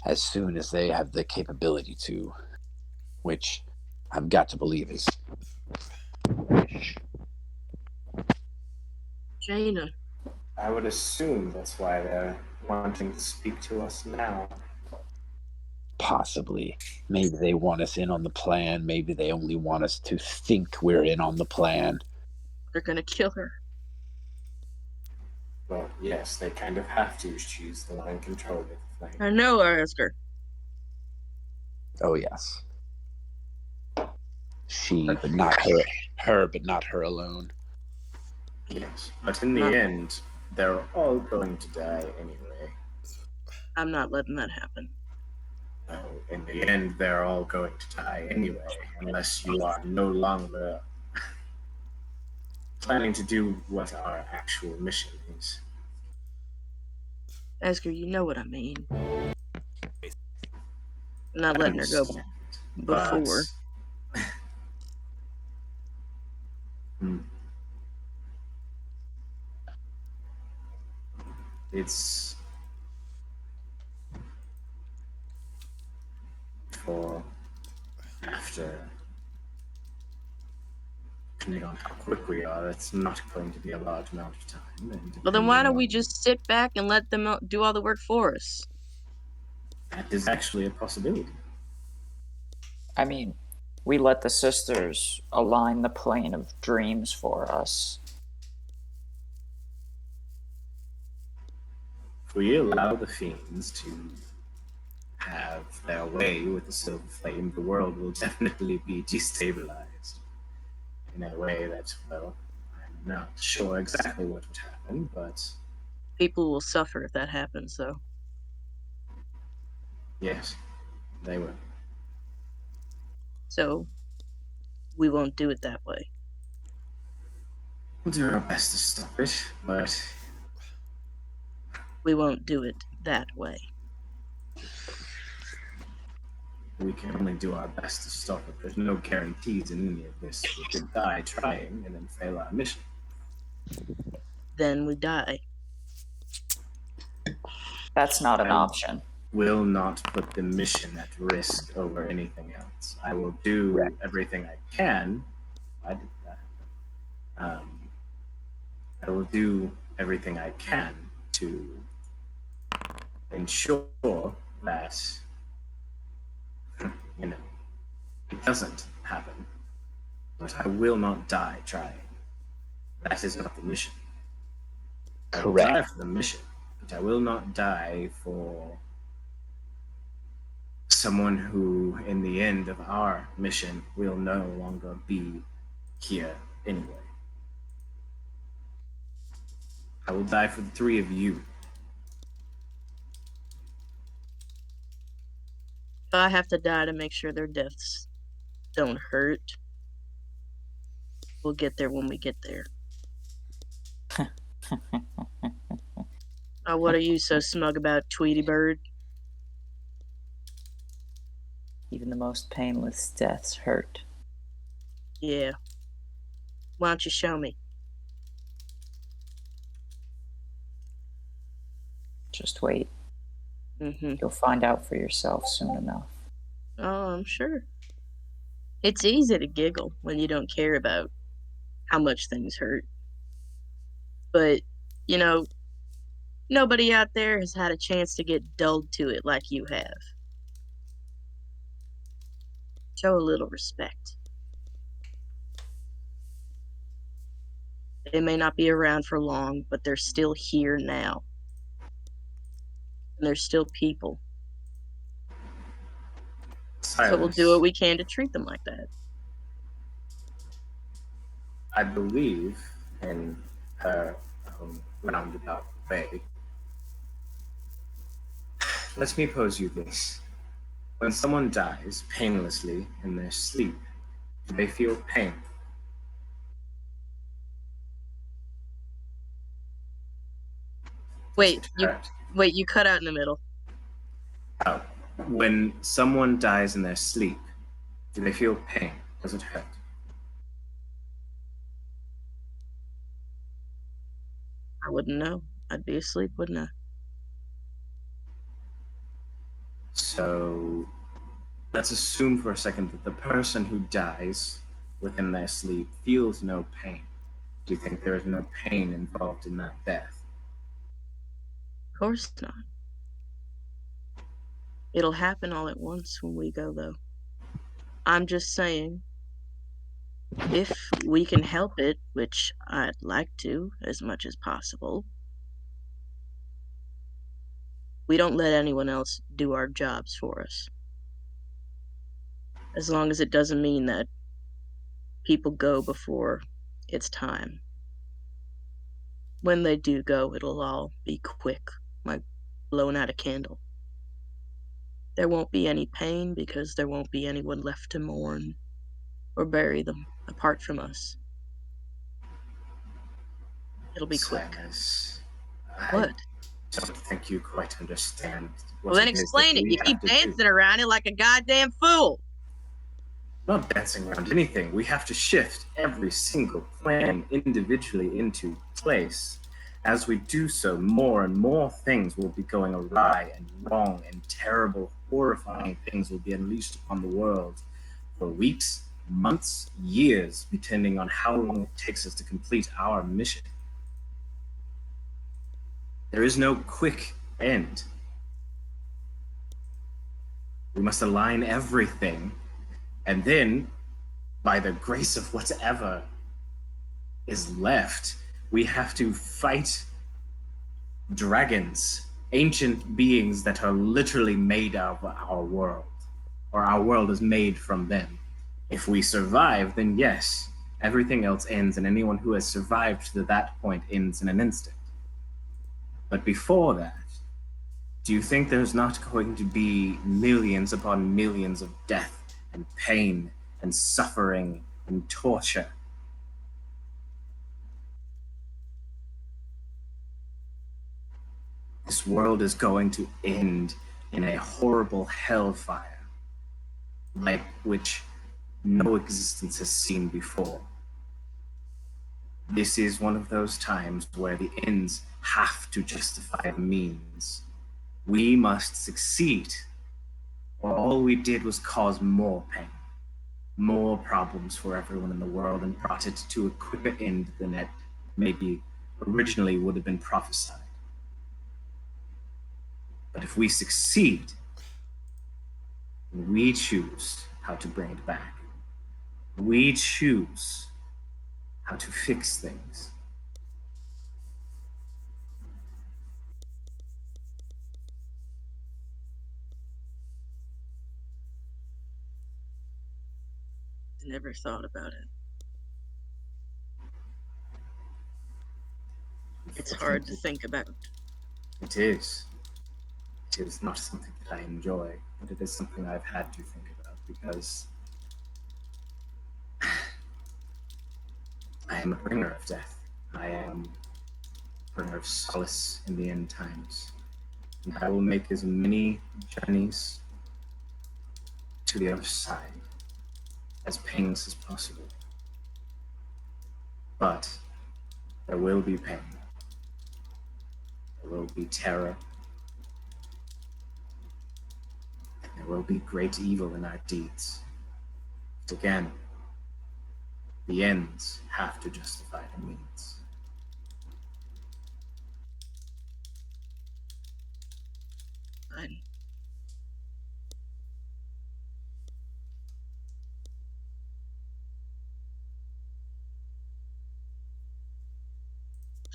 as soon as they have the capability to, which I've got to believe is Jaina. I would assume that's why they're wanting to speak to us now. possibly. Maybe they want us in on the plan. Maybe they only want us to think we're in on the plan. They're gonna kill her. Well, yes, they kind of have to. She's the one in control of the flame. I know, Oscar. Oh yes. She, but not her. Her, but not her alone. Yes, but in the end, they're all going to die anyway. I'm not letting that happen. No, in the end, they're all going to die anyway, unless you are no longer planning to do what our actual mission is. Oscar, you know what I mean. I'm not letting her go before. It's for after, depending on how quick we are, it's not going to be a large amount of time. Well, then why don't we just sit back and let them do all the work for us? That is actually a possibility. I mean, we let the sisters align the plane of dreams for us. If we allow the fiends to have their way with the Silver Flame, the world will definitely be destabilized in a way that, well, I'm not sure exactly what would happen, but People will suffer if that happens, though. yes, they will. So, we won't do it that way. We'll do our best to stop it, but We won't do it that way. we can only do our best to stop it. There's no guarantees in any of this. We could die trying and then fail our mission. Then we die. That's not an option. Will not put the mission at risk over anything else. I will do everything I can. I did that. I will do everything I can to ensure that, it doesn't happen. But I will not die trying. That is not the mission. I will die for the mission, but I will not die for someone who, in the end of our mission, will no longer be here anyway. I will die for the 3 of you. If I have to die to make sure their deaths don't hurt, we'll get there when we get there. Oh, what are you so smug about, Tweety Bird? Even the most painless deaths hurt. Yeah. Why don't you show me? Just wait. Mm-hmm. You'll find out for yourself soon enough. Oh, I'm sure. It's easy to giggle when you don't care about how much things hurt. But, you know, nobody out there has had a chance to get dulled to it like you have. Show a little respect. They may not be around for long, but they're still here now. And they're still people. So we'll do what we can to treat them like that. I believe in her roundabout way. Let me pose you this. When someone dies painlessly in their sleep, do they feel pain? Wait, Hurt? you cut out in the middle. Oh. When someone dies in their sleep, do they feel pain? Does it hurt? I wouldn't know. I'd be asleep, wouldn't I? So let's assume for a second that the person who dies within their sleep feels no pain. Do you think there is no pain involved in that death? Of course not. It'll happen all at once when we go, though. I'm just saying, if we can help it, which I'd like to as much as possible, we don't let anyone else do our jobs for us. As long as it doesn't mean that people go before it's time. When they do go, it'll all be quick, like blowing out a candle. There won't be any pain because there won't be anyone left to mourn or bury them apart from us. It'll be quick. Silas, What? I don't think you quite understand what Well, then it is explain that it. we You have keep to do. dancing around it like a goddamn fool. Not dancing around anything. We have to shift every single plan individually into place. As we do so, more and more things will be going awry and wrong, and terrible, horrifying things will be unleashed upon the world for weeks, months, years, depending on how long it takes us to complete our mission. There is no quick end. We must align everything, and then, by the grace of whatever is left, we have to fight dragons, ancient beings that are literally made of our world, or our world is made from them. If we survive, then yes, everything else ends, and anyone who has survived to that point ends in an instant. But before that, do you think there's not going to be millions upon millions of death and pain and suffering and torture? This world is going to end in a horrible hellfire, like which no existence has seen before. This is one of those times where the ends have to justify the means. We must succeed, or all we did was cause more pain, more problems for everyone in the world, and brought it to a quicker end than it maybe originally would have been prophesied. But if we succeed, we choose how to bring it back. We choose how to fix things. I never thought about it. It's hard to think about. It is. It is not something that I enjoy, but it is something I've had to think about because I am a bringer of death. I am a bringer of solace in the end times. And I will make as many journeys to the other side as painless as possible. But there will be pain. There will be terror. And there will be great evil in our deeds. But again, the ends have to justify the means. Fine.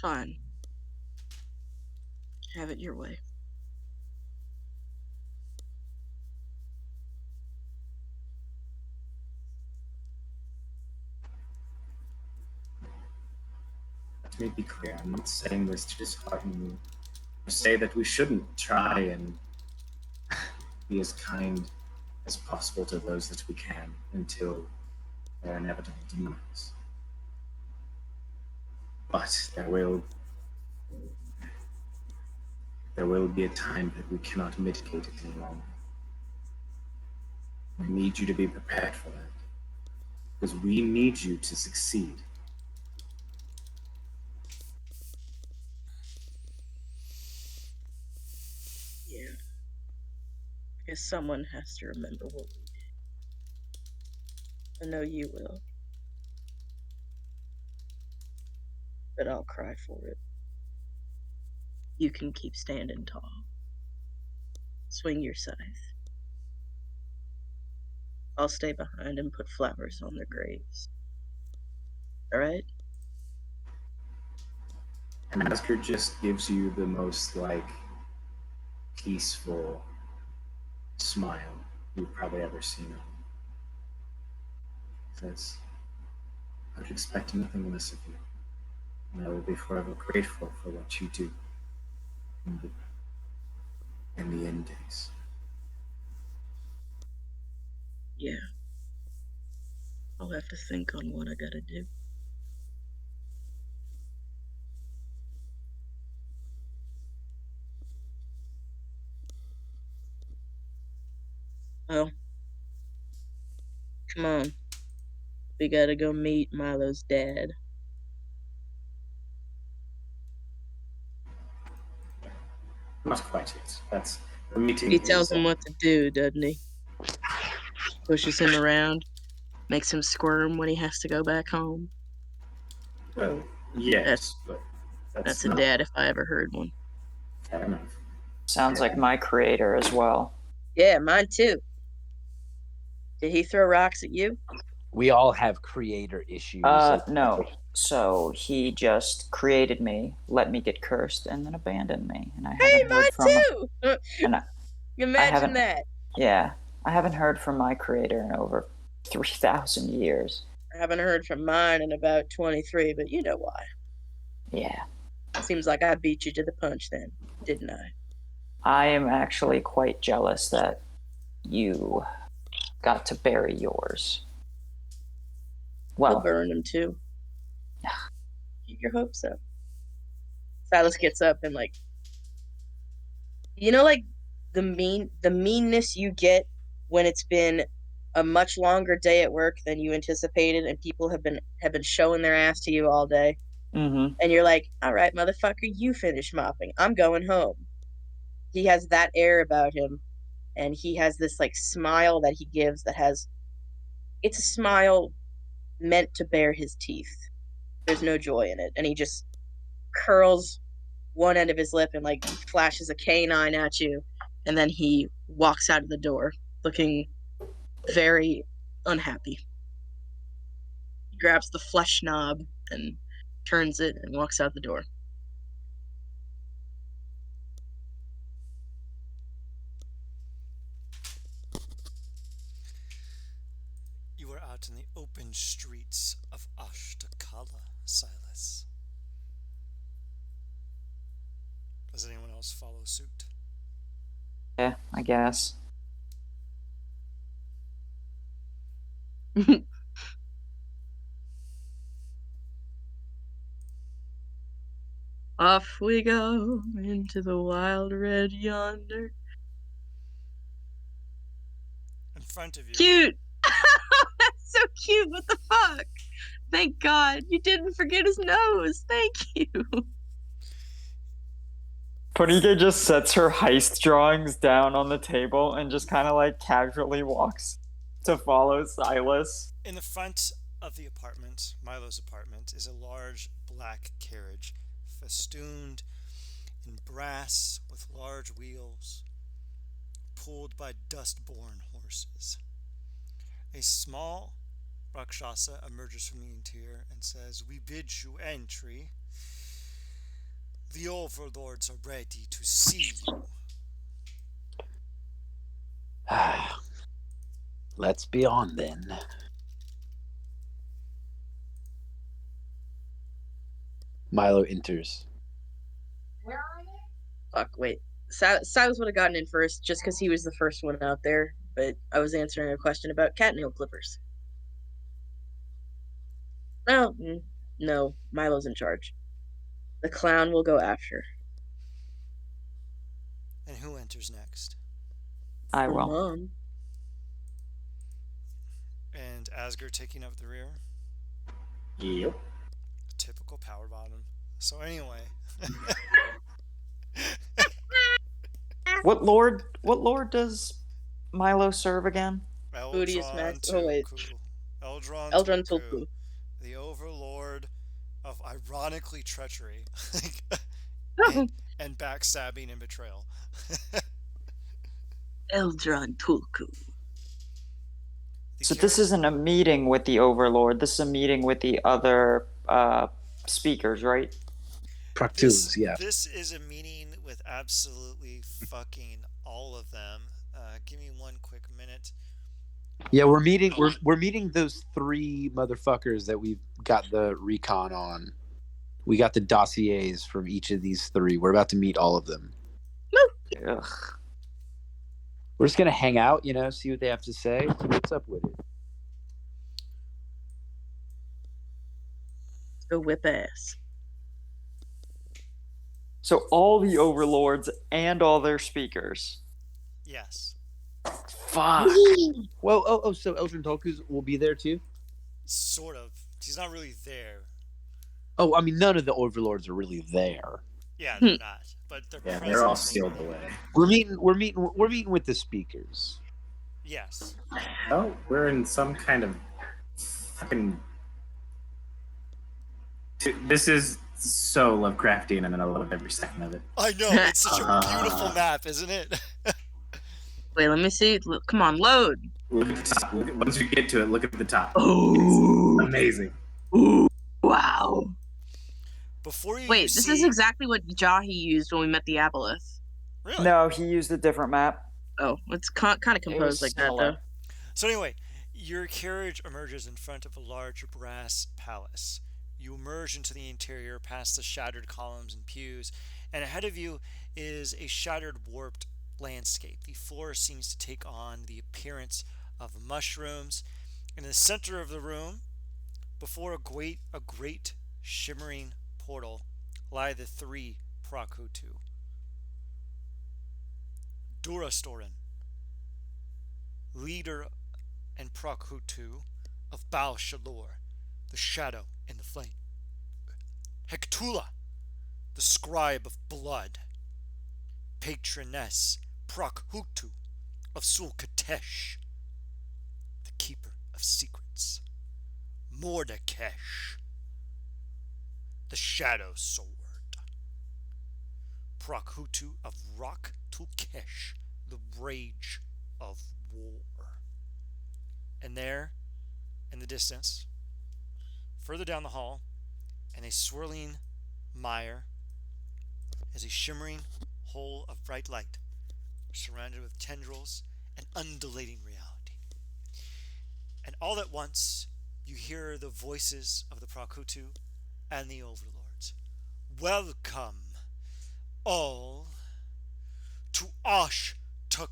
Fine. Have it your way. Let me be clear, I'm not saying this to dishearten you, or say that we shouldn't try and be as kind as possible to those that we can until their inevitable demise. But there will be a time that we cannot mitigate it any longer. We need you to be prepared for that, because we need you to succeed. Yeah. I guess someone has to remember what we did. I know you will. But I'll cry for it. You can keep standing tall. Swing your scythe. I'll stay behind and put flowers on their graves. Alright? And Asgard just gives you the most, peaceful smile you've probably ever seen on him. Says, I would expect nothing less of you, and I will be forever grateful for what you do in the end days. Yeah. I'll have to think on what I gotta do. Well, come on. We gotta go meet Milo's dad. Not quite yet. That's the meeting. He tells him what to do, doesn't he? Pushes him around, makes him squirm when he has to go back home. Well, yes, but That's a not dad if I ever heard one. fair enough. Sounds like my creator as well. Yeah, mine too. Did he throw rocks at you? We all have creator issues. No. So he just created me, let me get cursed, and then abandoned me. And I haven't heard from too! and Imagine haven't- that. Yeah, I haven't heard from my creator in over 3,000 years. I haven't heard from mine in about 23, but you know why. Yeah. Seems like I beat you to the punch then, didn't I? I am actually quite jealous that you got to bury yours. I'll Well, burn him too. Keep your hopes up. Silas gets up and the meanness you get when it's been a much longer day at work than you anticipated and people have been showing their ass to you all day. mm-hmm. And you're like, all right, motherfucker, you finish mopping. I'm going home. He has that air about him, and he has this smile that he gives it's a smile meant to bare his teeth. There's no joy in it, and he just curls one end of his lip and flashes a canine at you, and then he walks out of the door looking very unhappy. He grabs the flesh knob and turns it and walks out the door. You are out in the open streets of Ashtakala, Silas. Does anyone else follow suit? Yeah, I guess. Off we go into the wild red yonder. in front of you. Cute. That's so cute. What the fuck? Thank God you didn't forget his nose. Thank you. Ponige just sets her heist drawings down on the table and just kind of like casually walks to follow Silas. In the front of the apartment, Milo's apartment, is a large black carriage festooned in brass with large wheels, pulled by dust-born horses. A small Rakshasa emerges from the interior and says, "We bid you entry. The overlords are ready to see you." Let's be on then. Milo enters. Fuck, wait. Silas would have gotten in first just because he was the first one out there, but I was answering a question about catnail clippers. Well, no, Milo's in charge. The clown will go after. And who enters next? I will. Mom. And Asger taking up the rear. Yep. Typical power bottom. So anyway, What lord does Milo serve again? Odious Max. Oh, wait. Eldrantulku. Eldrantulku. The overlord of ironically treachery and backstabbing and betrayal. Eldrantulku. So this isn't a meeting with the Overlord. This is a meeting with the other speakers, right? Proctulus, yeah. This is a meeting with absolutely fucking all of them. Give me one quick minute. Yeah, we're meeting those three motherfuckers that we've got the recon on. We got the dossiers from each of these three. We're about to meet all of them. Ugh. We're just gonna hang out, see what they have to say, see what's up with it. Go whip ass. So all the Overlords and all their speakers. Yes. Fuck. Well, so Eldrantulku will be there too? Sort of. He's not really there. Oh, I mean, none of the Overlords are really there. Yeah, they're not. But they're Yeah, present. they're all sealed away. We're meeting with the speakers. Yes. Oh, we're in some kind of fucking. This is so Lovecraftian, and I love every second of it. I know, it's such a beautiful map, isn't it? Wait, let me see. Look, come on, load. Look at the top. Once you get to it, look at the top. Oh, Amazing. ooh, wow. Before you Wait, this is exactly what Jahi used when we met the Aboleth. Really? No, he used a different map. Oh, it's kind of It was composed like that, similar. though. So anyway, your carriage emerges in front of a large brass palace. You emerge into the interior past the shattered columns and pews, and ahead of you is a shattered, warped landscape. The floor seems to take on the appearance of mushrooms. In the center of the room, before a great shimmering portal, lie the three Prakutu. Durastorin, leader and Prakutu of Baal Shalor, the shadow and the flame. Hectula, the scribe of blood. Patroness Prakhutu of Sulkatesh, the keeper of secrets. Mordakesh, the shadow sword. Prakhutu of Rak Tulkesh, the rage of war. And there, in the distance, further down the hall, in a swirling mire, is a shimmering hole of bright light, surrounded with tendrils and undulating reality. And all at once, you hear the voices of the Prakutu and the Overlords. Welcome, all, to Ashtakala.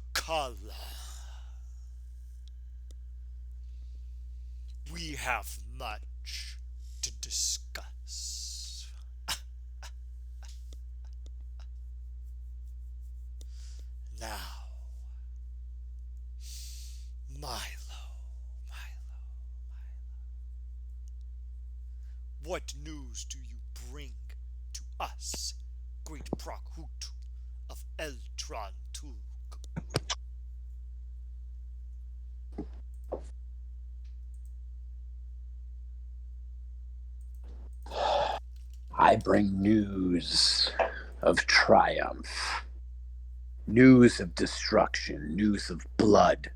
We have much to discuss. Now, Milo, Milo, what news do you bring to us, great Prakhutu of Eldrantulku? I bring news of triumph, news of destruction, news of blood.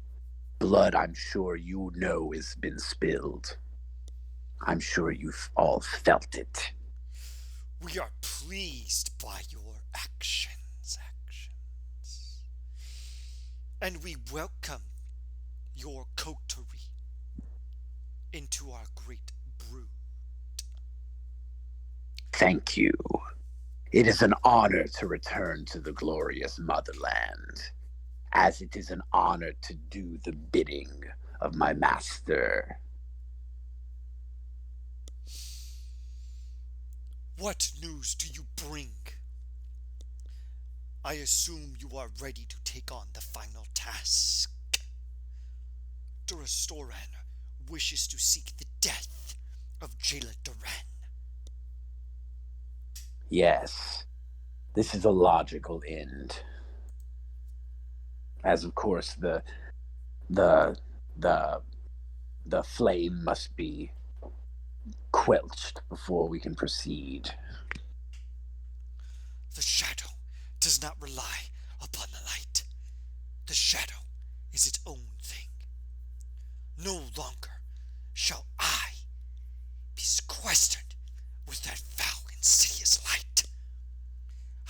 Blood I'm sure you know has been spilled. I'm sure you've all felt it. We are pleased by your actions. And we welcome your coterie into our great brood. Thank you. It is an honor to return to the glorious motherland, as it is an honor to do the bidding of my master. What news do you bring? I assume you are ready to take on the final task. Durastoran wishes to seek the death of Jayla Duran. Yes, this is a logical end. As of course the flame must be quelched before we can proceed. The shadow does not rely upon the light. The shadow is its own thing. No longer shall I be sequestered with that foul, insidious light.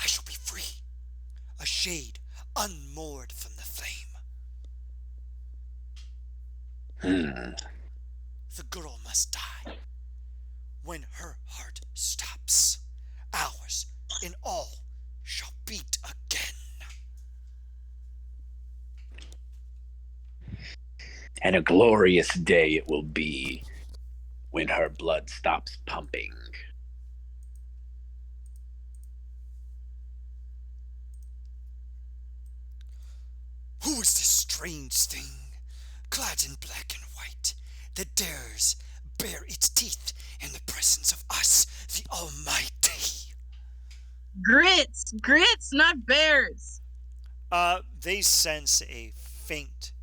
I shall be free, a shade unmoored from the flame. The girl must die. When her heart stops, ours in all shall beat again. And a glorious day it will be when her blood stops pumping. Who is this strange thing, clad in black and white, that dares bare its teeth in the presence of us, the Almighty? Grits, not bears. They sense a faint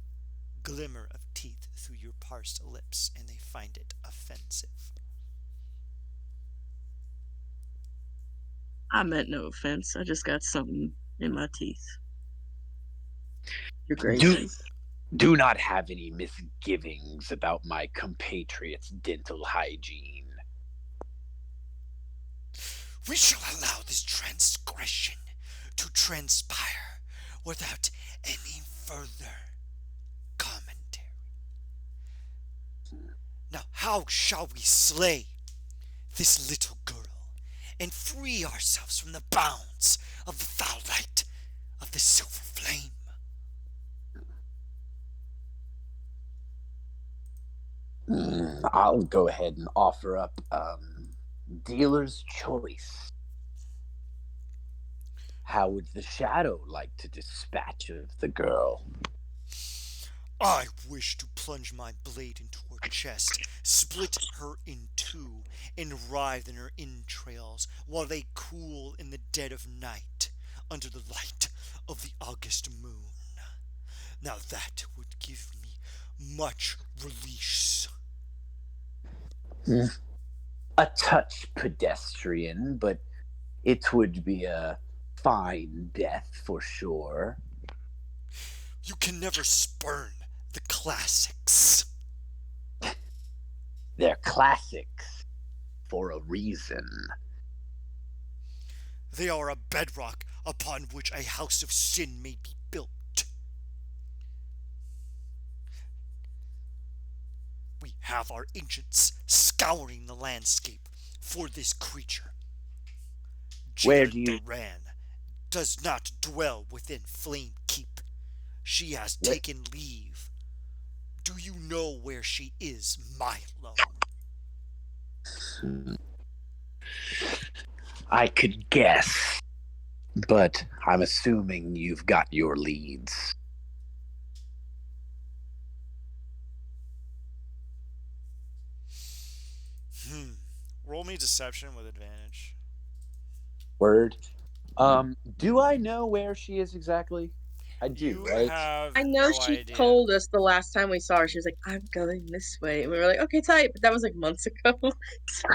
glimmer of teeth through your parsed lips, and they find it offensive. I meant no offense. I just got something in my teeth. Your Grace. Do not have any misgivings about my compatriots' dental hygiene. We shall allow this transgression to transpire without any further commentary. Now, how shall we slay this little girl and free ourselves from the bounds of the foul light of the silver flame? I'll go ahead and offer up dealer's choice. How would the shadow like to dispatch of the girl? I wish to plunge my blade into her chest, split her in two, and writhe in her entrails while they cool in the dead of night under the light of the August moon. Now that would give me much release. A touch pedestrian, but it would be a fine death for sure. You can never spurn the classics. They're classics for a reason. They are a bedrock upon which a house of sin may be built. We have our ancients scouring the landscape for this creature. Where do you... Duran does not dwell within Flame Keep. She has taken leave. Do you know where she is, Milo? I could guess, but I'm assuming you've got your leads. me deception with advantage. Word. Do I know where she is exactly? I do, You right? have I know no she idea. told us the last time we saw her. She was like, "I'm going this way," and we were like, "Okay, tight." But that was like months ago. So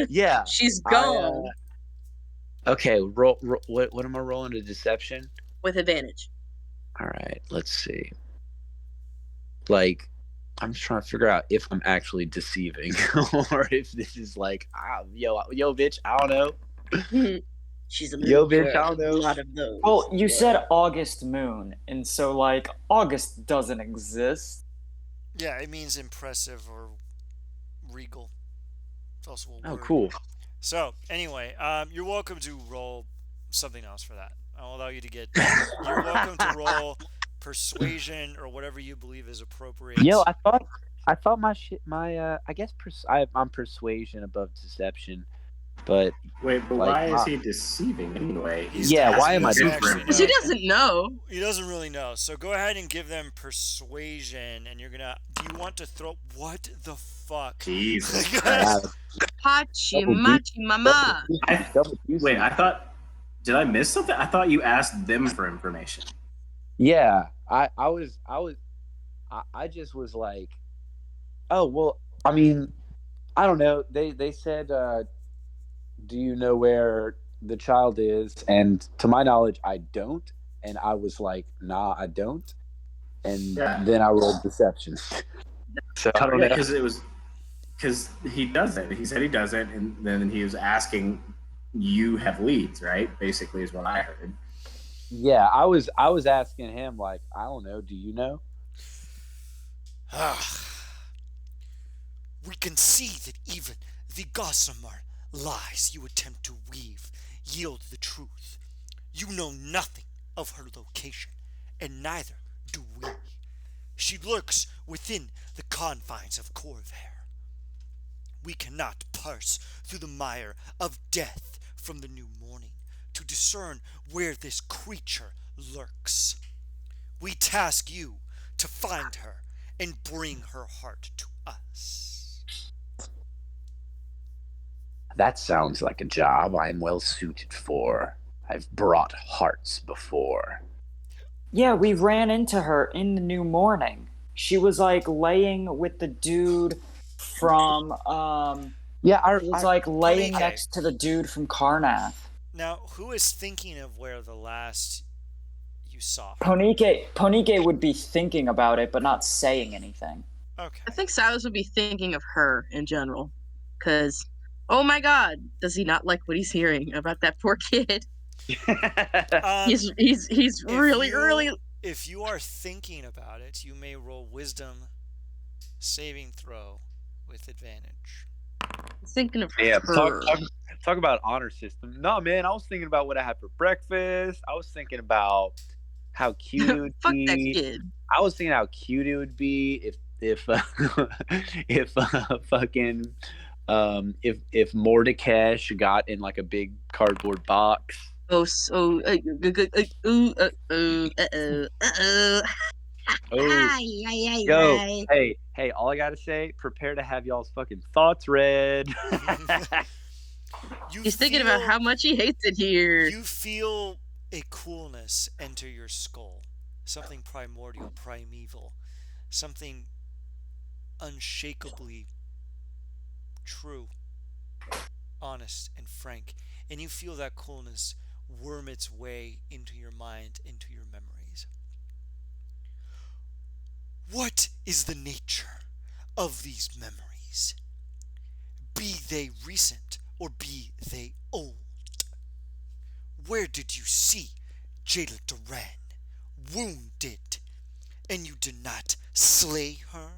Yeah. she's gone Okay. Roll. What am I rolling to deception? with advantage. All right. Let's see. Like, I'm just trying to figure out if I'm actually deceiving or if this is like, yo, bitch. I don't know. She's a Yo, little bitch, girl. I don't know. A lot of those. Well, you Yeah. said August moon, and so like August doesn't exist. Yeah, it means impressive or regal. It's also a Oh, word. cool. So, anyway, you're welcome to roll something else for that. I'll allow you to get. You're welcome to roll persuasion or whatever you believe is appropriate. Yo, I thought I guess I'm persuasion above deception, but Wait, but like, why is he deceiving anyway? He's Yeah, not- why he am I doesn't doing actually that? Because he know. doesn't know. He doesn't really know. So go ahead and give them persuasion, and you're gonna. Do you want to throw? What the fuck? Jesus Guys, Christ. Hachi Double machi mama. Wait, I thought. Did I miss something? I thought you asked them for information. Yeah, I just was like, oh well. I mean, I don't know. They said, do you know where the child is? And to my knowledge, I don't. And I was like, nah, I don't. And Yeah. then I rolled deception. So I don't know. Because he doesn't. He said he doesn't, and then he was asking, "You have leads, right?" Basically, is what I heard. Yeah, I was asking him like, I don't know. Do you know? we can see that even the gossamer lies you attempt to weave yield the truth. You know nothing of her location, and neither do we. She lurks within the confines of Corvair. We cannot parse through the mire of death from the new morning to discern where this creature lurks. We task you to find her and bring her heart to us. That sounds like a job I'm well suited for. I've brought hearts before. Yeah, we ran into her in the new morning. She was like laying with the dude from Yeah, she was like laying Okay. next to the dude from Karnath. Now, who is thinking of where the last you saw her? Ponike would be thinking about it, but not saying anything. Okay. I think Silas would be thinking of her in general. Because, oh my god, does he not like what he's hearing about that poor kid? He's if really, you- really. If you are thinking about it, you may roll wisdom saving throw with advantage. Thinking of Yeah, her. talk about honor system. No, man, I was thinking about what I had for breakfast. I was thinking about how cute it would Fuck be. that kid. I was thinking how cute it would be if fucking if Mordekash got in like a big cardboard box. Oh, so. Oh, yo, hey, all I gotta say, prepare to have y'all's fucking thoughts read. You He's thinking about feel- how much he hates it here. You feel a coolness enter your skull. Something primordial, primeval. Something unshakably true, honest, and frank. And you feel that coolness worm its way into your mind, into your memories. What is the nature of these memories? Be they recent or be they old? Where did you see Jayla Duran wounded and you did not slay her?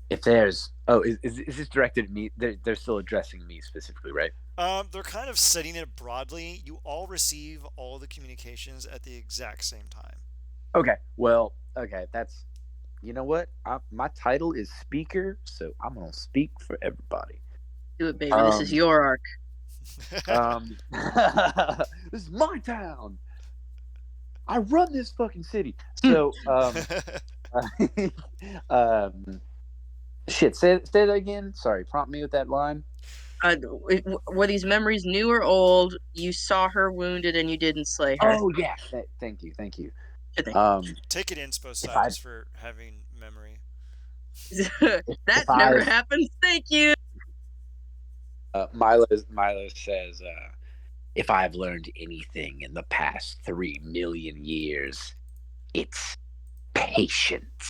If there's is this directed at me? They're still addressing me specifically, right? They're kind of setting it broadly. You all receive all the communications at the exact same time. Okay. Well, okay, that's you know what? My title is speaker, so I'm gonna speak for everybody. Do it, baby. This is your arc. This is my town. I run this fucking city. So Shit, say that again. Sorry, prompt me with that line. Were these memories new or old? You saw her wounded and you didn't slay her. Oh yeah, thank you. Good thing. Take an inspo If side just for having memory. That if never I've- happens. Thank you. Milo says, if I've learned anything in the past 3 million years, it's patience.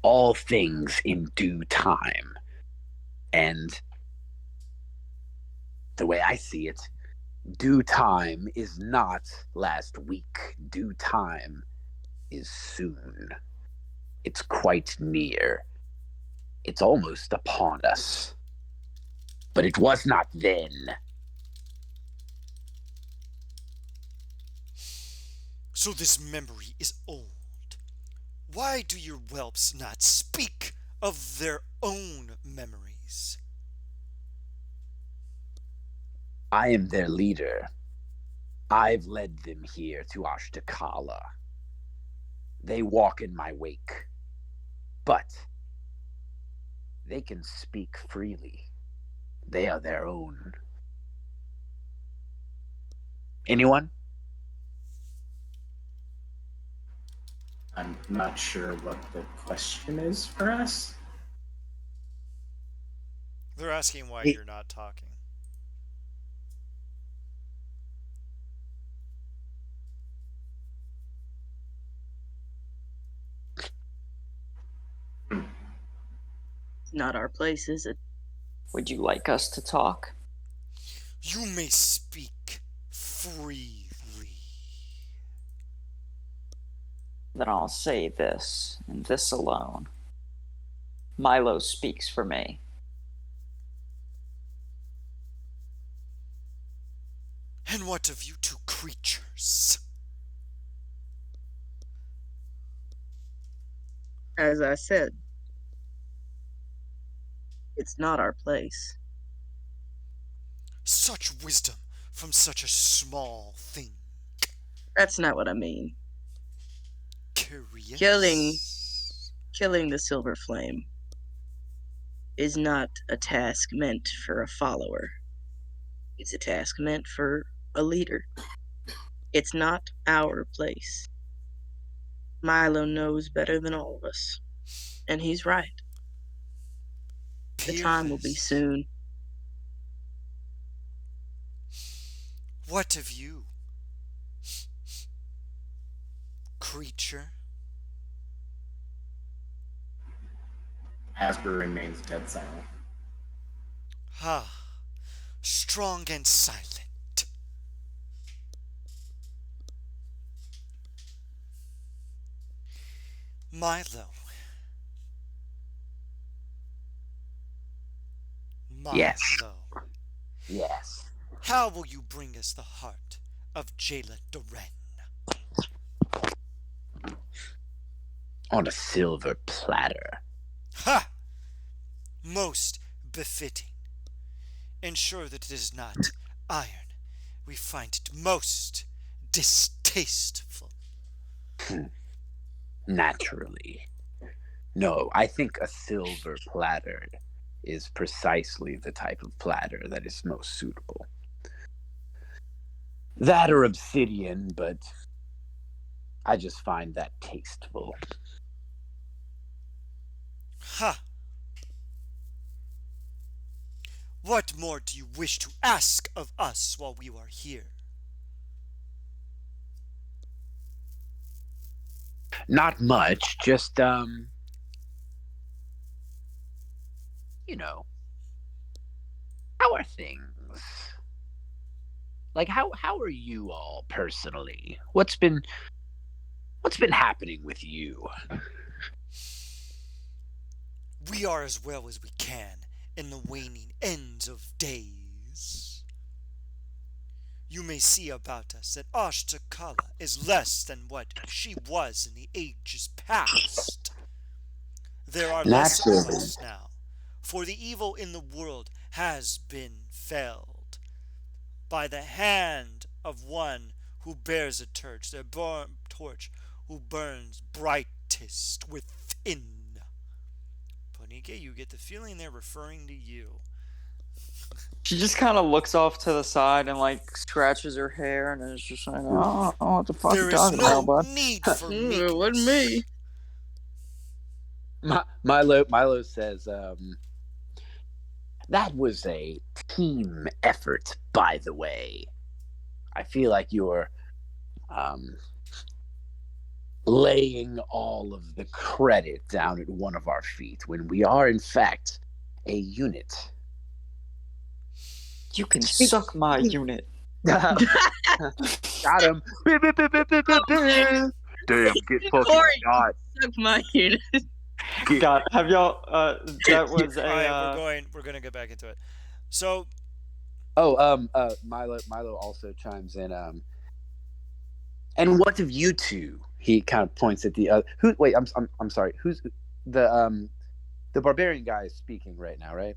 All things in due time. And the way I see it, due time is not last week. Due time is soon. It's quite near. It's almost upon us. But it was not then. So this memory is old. Why do your whelps not speak of their own memories? I am their leader. I've led them here to Ashtakala. They walk in my wake. But they can speak freely. They are their own. Anyone? I'm not sure what the question is for us. They're asking why Hey. you're not talking. Not our place, is it? Would you like us to talk? You may speak freely. Then I'll say this, and this alone. Milo speaks for me. And what of you two creatures? As I said, it's not our place. Such wisdom from such a small thing. That's not what I mean. Curious. Killing the Silver Flame is not a task meant for a follower. It's a task meant for a leader. It's not our place. Milo knows better than all of us. And he's right. The time will be Peerless. soon. What of you? Creature? Asper remains dead silent. Ah, strong and silent. Milo. Milo. Yes. How will you bring us the heart of Jayla Doren? On a silver platter. Ha! Most befitting. Ensure that it is not iron. We find it most distasteful. Naturally. No, I think a silver platter is precisely the type of platter that is most suitable. That or obsidian, but I just find that tasteful. Ha! What more do you wish to ask of us while we are here? Not much, just you know, how are things? Like how are you all personally? What's been happening with you? We are as well as we can in the waning ends of days. You may see about us that Ashtakala is less than what she was in the ages past. There are less of Naturally. us now, for the evil in the world has been felled by the hand of one who bears a torch, who burns brightest within. Ponike, you get the feeling they're referring to you. She just kind of looks off to the side and like scratches her hair and is just like, oh, what the fuck There you is talking about, no bud? need for meekness. It wasn't me. Milo says, that was a team effort, by the way. I feel like you're laying all of the credit down at one of our feet when we are, in fact, a unit. You can suck my unit. Got him. Damn, get fucking Corey. shot. Suck my unit. God, have y'all? That was All right, a. we're gonna get back into it. So, Milo also chimes in. And what of you two? He kind of points at the other. Who? Wait, I'm sorry. Who's the barbarian guy is speaking right now, right?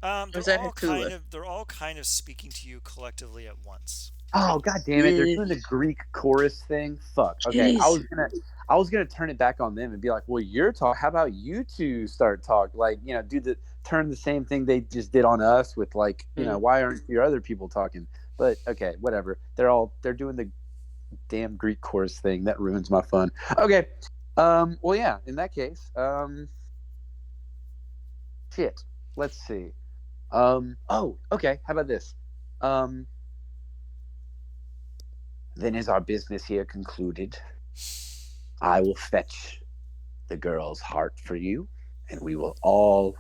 they're all kind of speaking to you collectively at once. Oh, god damn it! They're doing the Greek chorus thing. Fuck. Okay, I was gonna turn it back on them and be like, well, you're talking. How about you two start talk? Like, turn the same thing they just did on us with like, why aren't your other people talking? But okay, whatever. They're doing the damn Greek chorus thing. That ruins my fun. Okay. Well, yeah. In that case, shit. Let's see. Oh, okay. How about this? Then is our business here concluded? I will fetch the girl's heart for you, and we will all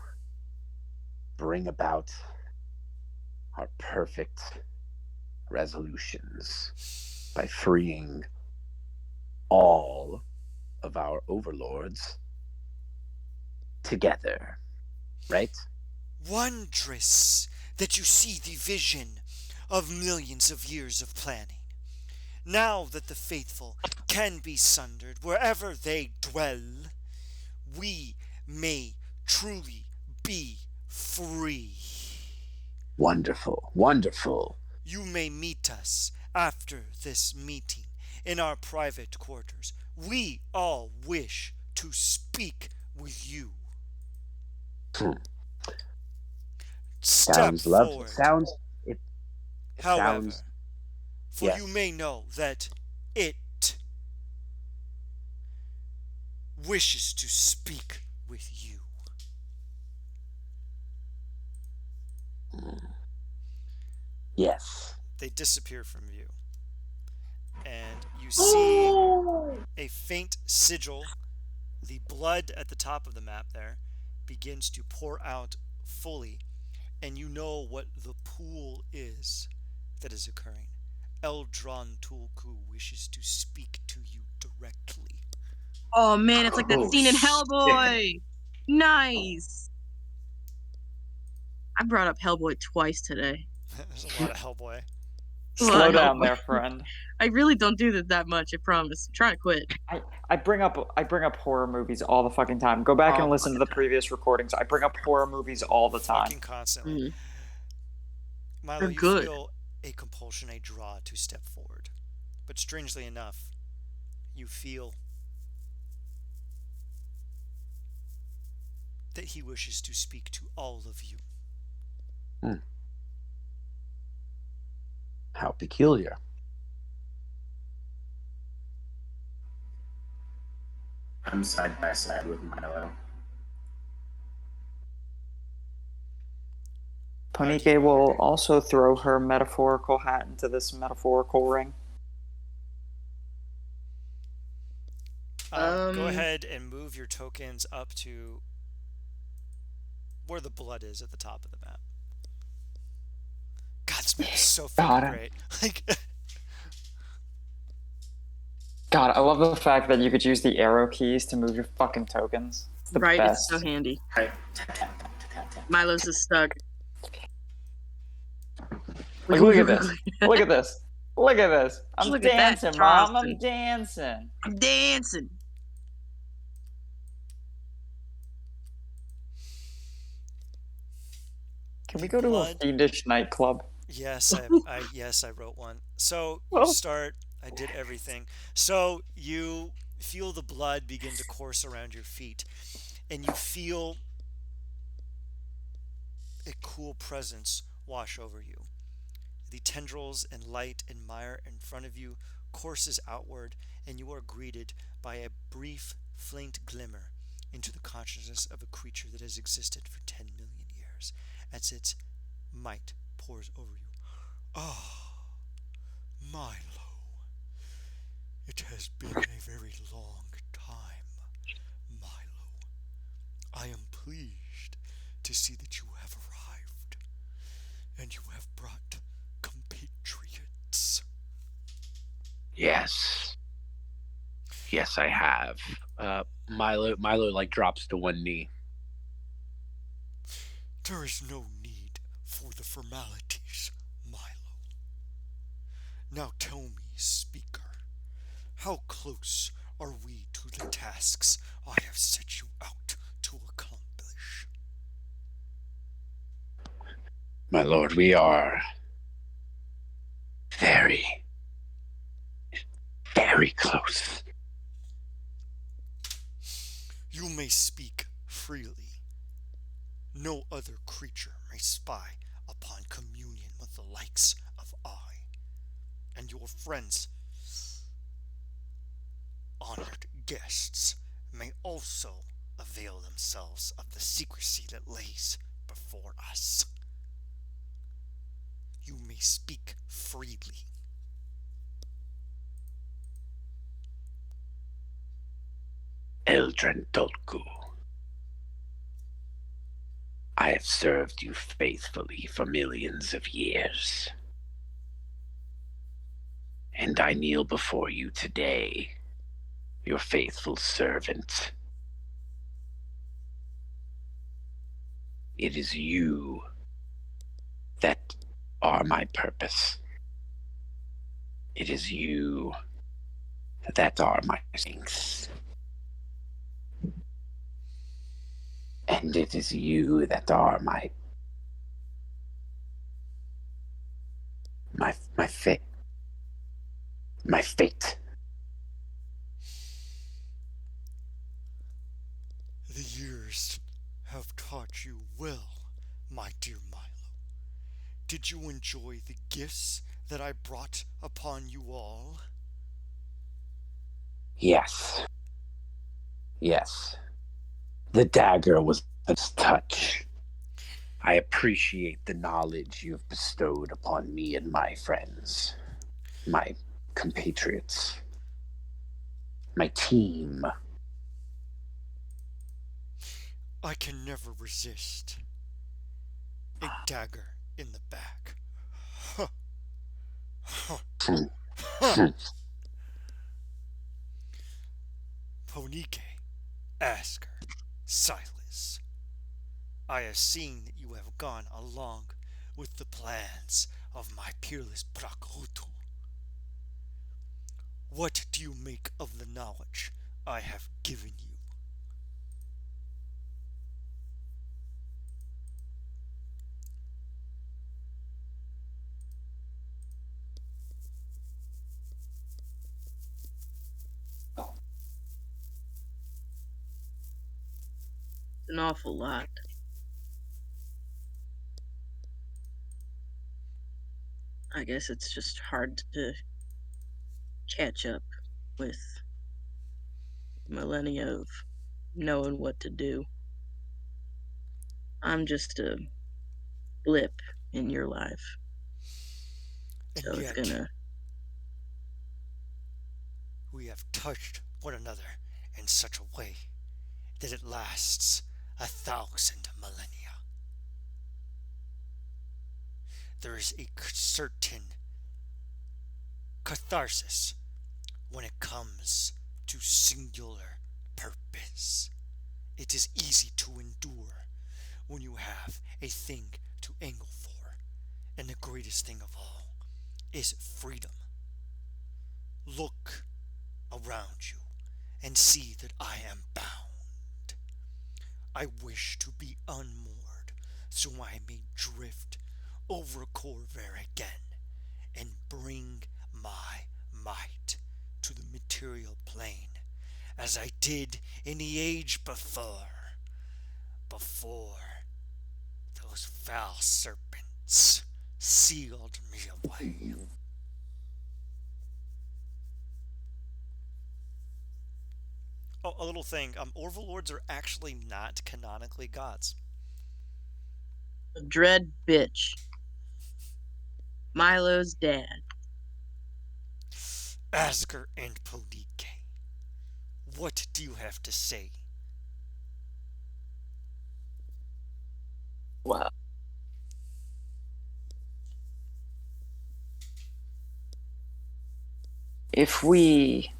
bring about our perfect resolutions by freeing all of our overlords together. Right? Wondrous that you see the vision of millions of years of planning. Now that the faithful can be sundered wherever they dwell, we may truly be free. Wonderful, wonderful. You may meet us after this meeting in our private quarters. We all wish to speak with you. Step Sounds lovely. forward. However, for you may know that it wishes to speak with you. Yes. They disappear from view. And you see a faint sigil. The blood at the top of the map there begins to pour out fully. And you know what the pool is that is occurring. Eldrantulku wishes to speak to you directly. Oh man, it's like that scene in Hellboy. Nice. I brought up Hellboy twice today. There's a lot of Hellboy. Slow down there, friend. I really don't do that much. I promise. I'm trying to quit. I bring up horror movies all the fucking time. Go back and listen to the previous recordings. I bring up horror movies all the time. Fucking constantly. Milo, They're you good. feel a compulsion, a draw to step forward. But strangely enough, you feel that he wishes to speak to all of you. How peculiar. I'm side by side with Milo. Ponike will also throw her metaphorical hat into this metaphorical ring. Go ahead and move your tokens up to where the blood is at the top of the map. God, this map is so fucking great. God, I love the fact that you could use the arrow keys to move your fucking tokens. It's the Right, best. it's so handy. Right. Tap, tap, tap, tap, tap. Milo's is stuck. Like, look at this. Look at this. Look at this. I'm Look at that, dancing, Mom. Charleston. I'm dancing. I'm dancing. Can we go to a Blood. Fiendish nightclub? Yes, I wrote one. So Well. you start. I did everything. So you feel the blood begin to course around your feet, and you feel a cool presence wash over you. The tendrils and light and mire in front of you courses outward, and you are greeted by a brief, faint glimmer into the consciousness of a creature that has existed for 10 million years, as its might pours over you. Ah, Milo. It has been a very long time, Milo. I am pleased to see that you have arrived, and you have brought compatriots. Yes. Yes, I have. Milo like drops to one knee. There is no need for the formalities, Milo. Now tell me, speaker, how close are we to the tasks I have set you out to accomplish? My lord, we are very, very close. You may speak freely. No other creature may spy upon communion with the likes of I, and your friends, honored guests, may also avail themselves of the secrecy that lays before us. You may speak freely. Eldrantulku, I have served you faithfully for millions of years. And I kneel before you today, your faithful servant. It is you that are my purpose. It is you that are my strength. And it is you that are my fate. My fate. The years have taught you well, my dear Milo. Did you enjoy the gifts that I brought upon you all? Yes. Yes. The dagger was a touch. I appreciate the knowledge you have bestowed upon me and my friends, my compatriots, my team. I can never resist a dagger in the back. Huh. Huh. Huh. Ponike, Asker, Silas, I have seen that you have gone along with the plans of my peerless Prakutu. What do you make of the knowledge I have given you? An awful lot. I guess it's just hard to catch up with millennia of knowing what to do. I'm just a blip in your life. And So it's yet, gonna. we have touched one another in such a way that it lasts 1,000 millennia. There is a certain catharsis when it comes to singular purpose. It is easy to endure when you have a thing to angle for, and the greatest thing of all is freedom. Look around you and see that I am bound. I wish to be unmoored so I may drift over Corvair again and bring my might to the material plane, as I did in the age before those foul serpents sealed me away. Oh, a little thing. Overlords are actually not canonically gods. A dread bitch. Milo's dad. Asger and Ponike, what do you have to say? Well, if we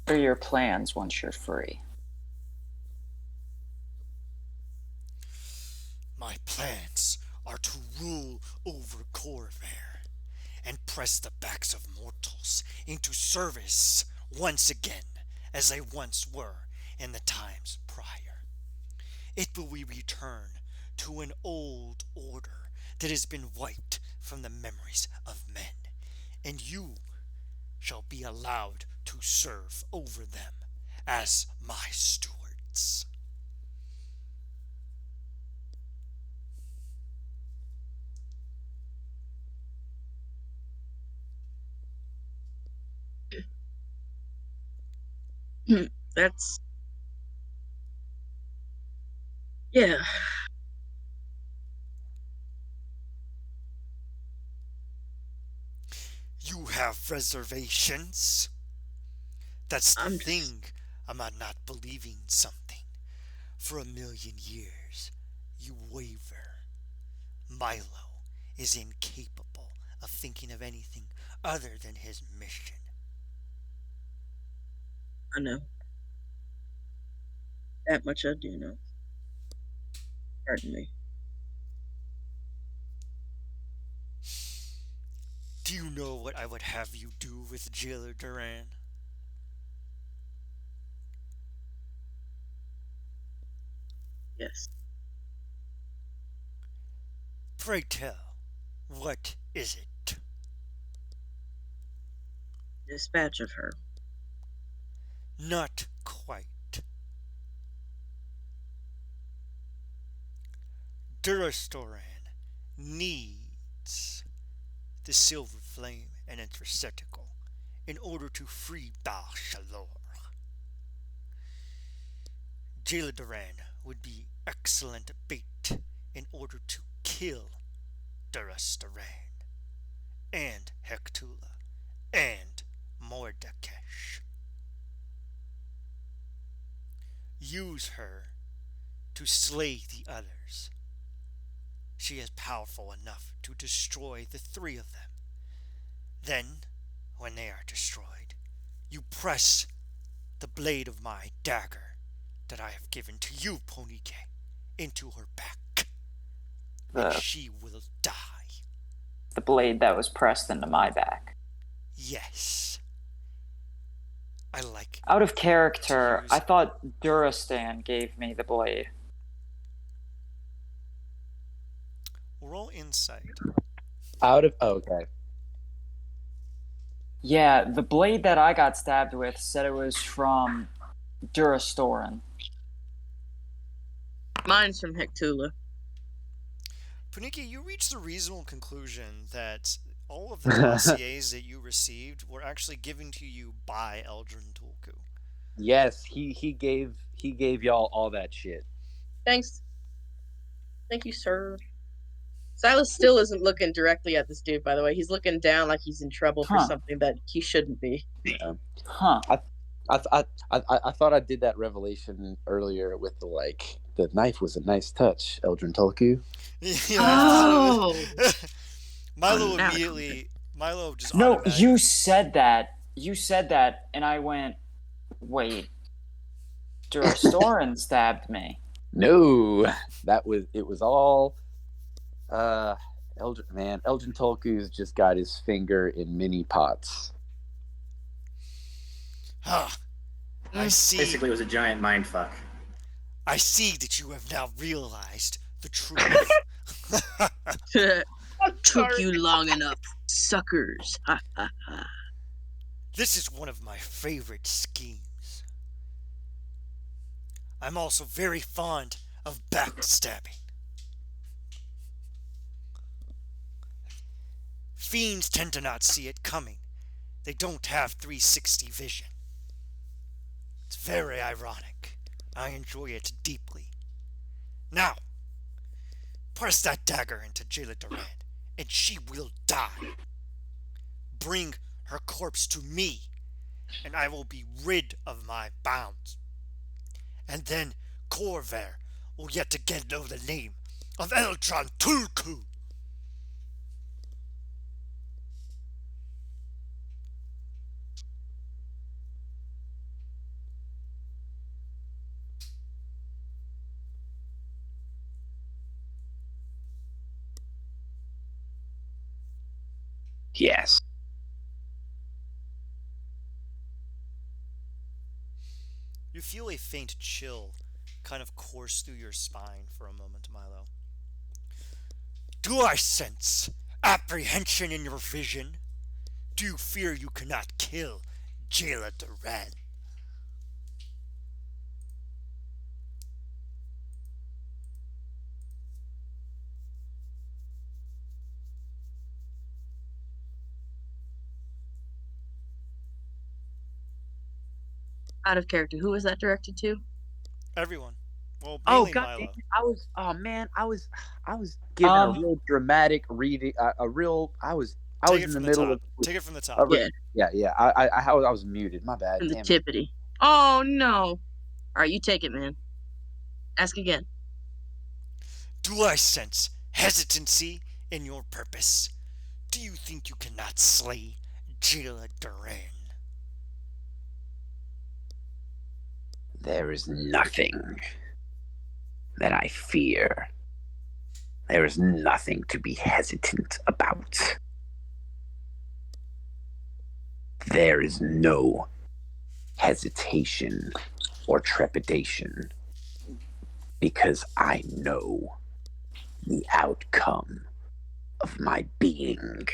what are your plans once you're free? My plans are to rule over Corvair and press the backs of mortals into service once again, as they once were in the times prior. It will return to an old order that has been wiped from the memories of men, and you shall be allowed to serve over them as my stewards. That's yeah. You have reservations? That's the I'm thing about not believing something. For 1,000,000 years, you waver. Milo is incapable of thinking of anything other than his mission. I know. That much I do know. Pardon me. Do you know what I would have you do with Jailer Duran? Yes. Pray tell, what is it? Dispatch of her. Not quite. Durastoran needs the silver flame and its receptacle in order to free Baal Shalor. Jailer would be excellent bait in order to kill Durastoran and Hectula and Mordakesh. Use her to slay the others. She is powerful enough to destroy the 3 of them. Then, when they are destroyed, you press the blade of my dagger that I have given to you, Ponike, into her back, and she will die. The blade that was pressed into my back. Yes. I like. Out of character, use- I thought Durastan gave me the blade. Roll insight. Okay. Yeah, the blade that I got stabbed with said it was from Durastoran. Mine's from Hectula. Puniki, you reached the reasonable conclusion that all of the dossiers that you received were actually given to you by Eldrantulku. Yes, he gave y'all all that shit. Thanks. Thank you, sir. Silas still isn't looking directly at this dude, by the way. He's looking down like he's in trouble for something that he shouldn't be. Yeah. Huh. I thought I did that revelation earlier with the knife was a nice touch, Eldrantulku. Yeah, Oh. Milo now immediately. Milo just No, automatically. you said that. You said that, and I went, wait. Durastoran stabbed me. No, it was all Eldrantulku's just got his finger in many pots. I see. Basically, it was a giant mind fuck. I see that you have now realized the truth. Took you long enough, suckers. Ha ha ha. This is one of my favorite schemes. I'm also very fond of backstabbing. Fiends tend to not see it coming. They don't have 360 vision. It's very ironic. I enjoy it deeply. Now, press that dagger into Jayla Durand, and she will die. Bring her corpse to me, and I will be rid of my bounds. And then Corvair will yet again know the name of Eldrantulku. Yes. You feel a faint chill kind of course through your spine for a moment, Milo. Do I sense apprehension in your vision? Do you fear you cannot kill Jayla Duran? Out of character. Who was that directed to? Everyone. Well, Oh mainly god, Milo. I was giving a Um, real dramatic reading. I was Take it in the from the middle top. of. Take it from the top. Yeah, I was muted. My bad. from the Damn it. tippity. Oh no! All right, you take it, man. Ask again. Do I sense hesitancy in your purpose? Do you think you cannot slay Jayla Duran? There is nothing that I fear. There is nothing to be hesitant about. There is no hesitation or trepidation because I know the outcome of my being.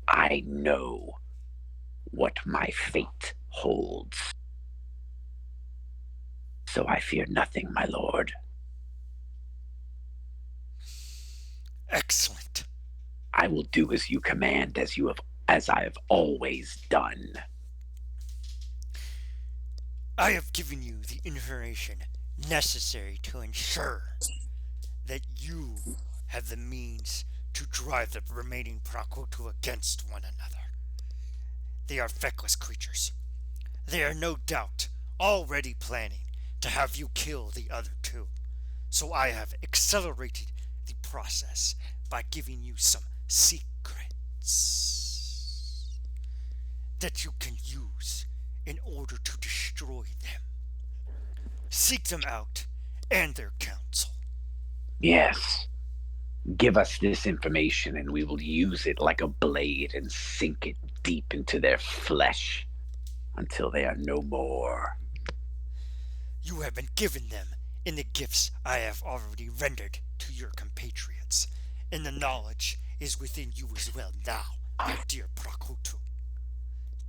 I know what my fate holds. So I fear nothing, my lord. Excellent. I will do as you command, as I have always done. I have given you the information necessary to ensure that you have the means to drive the remaining Prakotu against one another. They are feckless creatures. They are no doubt already planning to have you kill the other two. So I have accelerated the process by giving you some secrets that you can use in order to destroy them. Seek them out and their counsel. Yes. Give us this information and we will use it like a blade and sink it deep into their flesh until they are no more. You have been given them in the gifts I have already rendered to your compatriots, and the knowledge is within you as well now, my dear Prakotu.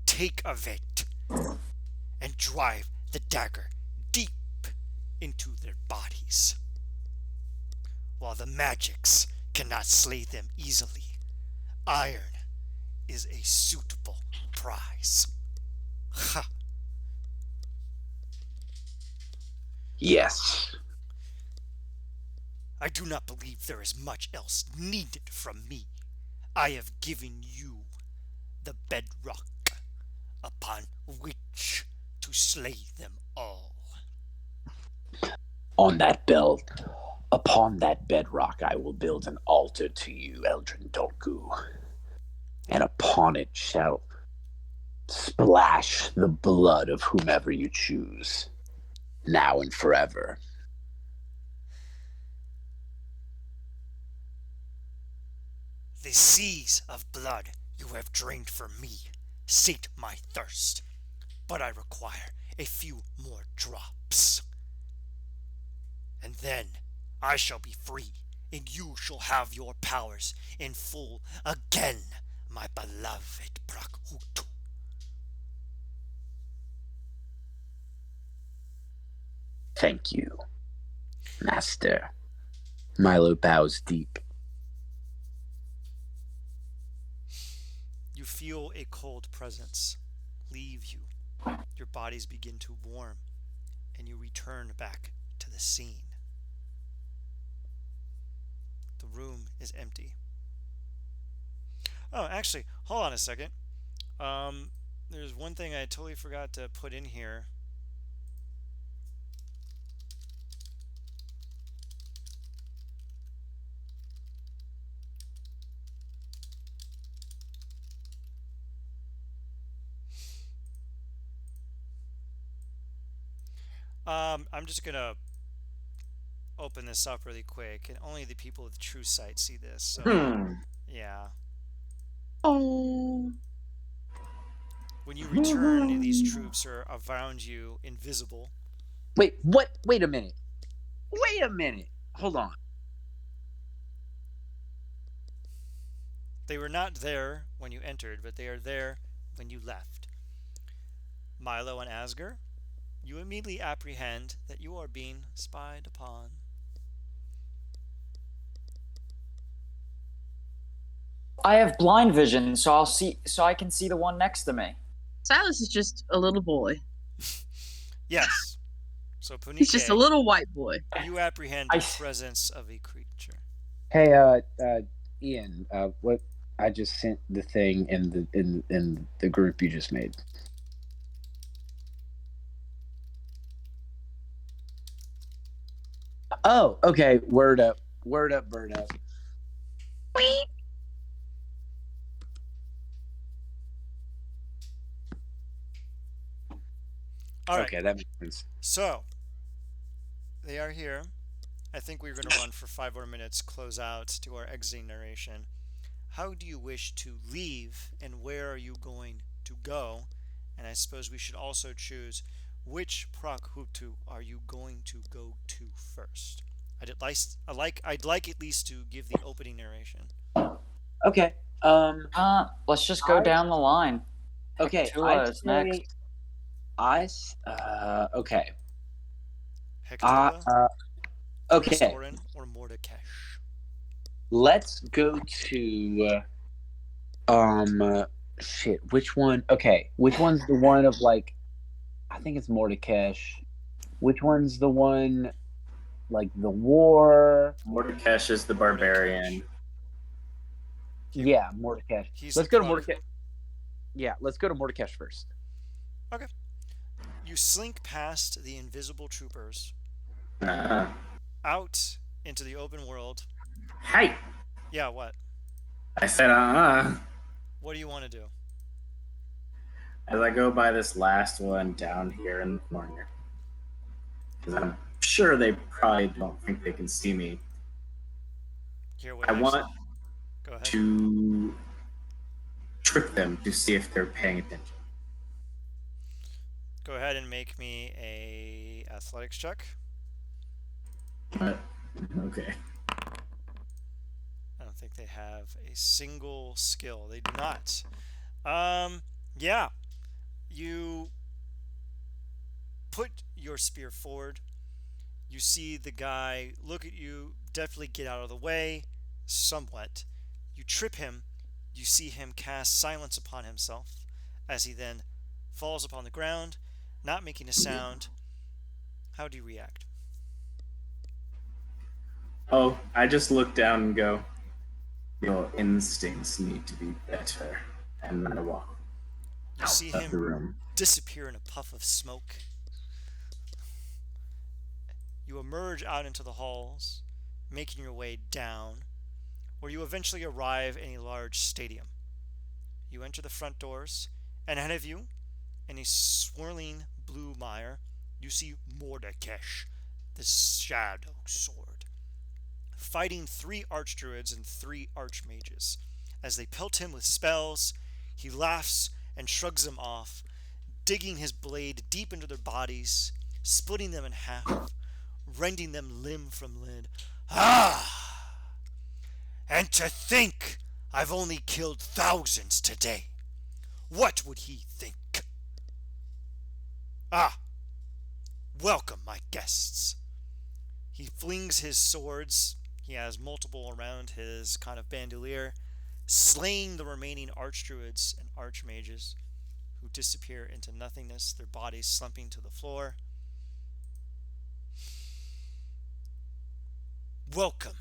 Take of it and drive the dagger deep into their bodies. While the magics cannot slay them easily, iron is a suitable prize. Ha! Yes. I do not believe there is much else needed from me. I have given you the bedrock upon which to slay them all. Upon that bedrock, I will build an altar to you, Eldrantulku, and upon it shall splash the blood of whomever you choose, now and forever. The seas of blood you have drained from me sate my thirst, but I require a few more drops. And then I shall be free and you shall have your powers in full again, my beloved Prakhutu. Thank you, Master. Milo bows deep. You feel a cold presence leave you. Your bodies begin to warm, and you return back to the scene. The room is empty. Oh, actually, hold on a second. There's one thing I totally forgot to put in here. I'm just gonna open this up really quick, and only the people with true sight see this. So, yeah. Oh. When you return, these troops are around you, invisible. Wait, what? Wait a minute. Wait a minute. Hold on. They were not there when you entered, but they are there when you left. Milo and Asger, you immediately apprehend that you are being spied upon. I have blind vision, so I can see the one next to me. Silas is just a little boy. Yes. So He's just a Punike, little white boy. you apprehend the presence of a creature. Hey, Ian. What? I just sent the thing in the group you just made. Oh, okay. Word up. Word up. Bird up. All right. Okay, that makes sense. So they are here. I think we're going to run for 5 more minutes, close out to our exiting narration. How do you wish to leave, and where are you going to go? And I suppose we should also choose which Prakhutu are you going to go to first. I'd like at least to give the opening narration. Okay. Let's just go down the line. Okay. Hecatula is next. Okay. Hecatula, Okay. Restorin, or Mordekash? Let's go to shit. Which one? Okay. Which one's the one of like? I think it's Mordekash. Which one's the one like the war? Mordekash is the barbarian. Yeah, Mordekash. Let's go to Mordekash. Yeah, let's go to Mordekash first. Okay. You slink past the invisible troopers, out into the open world. Hey! Yeah, what? I said, What do you want to do? As I go by this last one down here in the corner. Because I'm sure they probably don't think they can see me. Hear what I want Go ahead. to trick them to see if they're paying attention. Go ahead and make me a athletics check. Okay. I don't think they have a single skill. They do not. Yeah. You put your spear forward. You see the guy look at you, definitely get out of the way, somewhat. You trip him. You see him cast silence upon himself as he then falls upon the ground, not making a sound. How do you react? Oh, I just look down and go, your instincts need to be better. And I walk You see out of the him room. disappear in a puff of smoke. You emerge out into the halls, making your way down, where you eventually arrive in a large stadium. You enter the front doors, and ahead of you, in a swirling blue mire, you see Mordekash, the Shadow Sword, fighting 3 archdruids and 3 archmages. As they pelt him with spells, he laughs and shrugs them off, digging his blade deep into their bodies, splitting them in half, rending them limb from limb. Ah! And to think I've only killed thousands today. What would he think? Ah, welcome, my guests. He flings his swords. He has multiple around his kind of bandolier, slaying the remaining archdruids and archmages, who disappear into nothingness, their bodies slumping to the floor. Welcome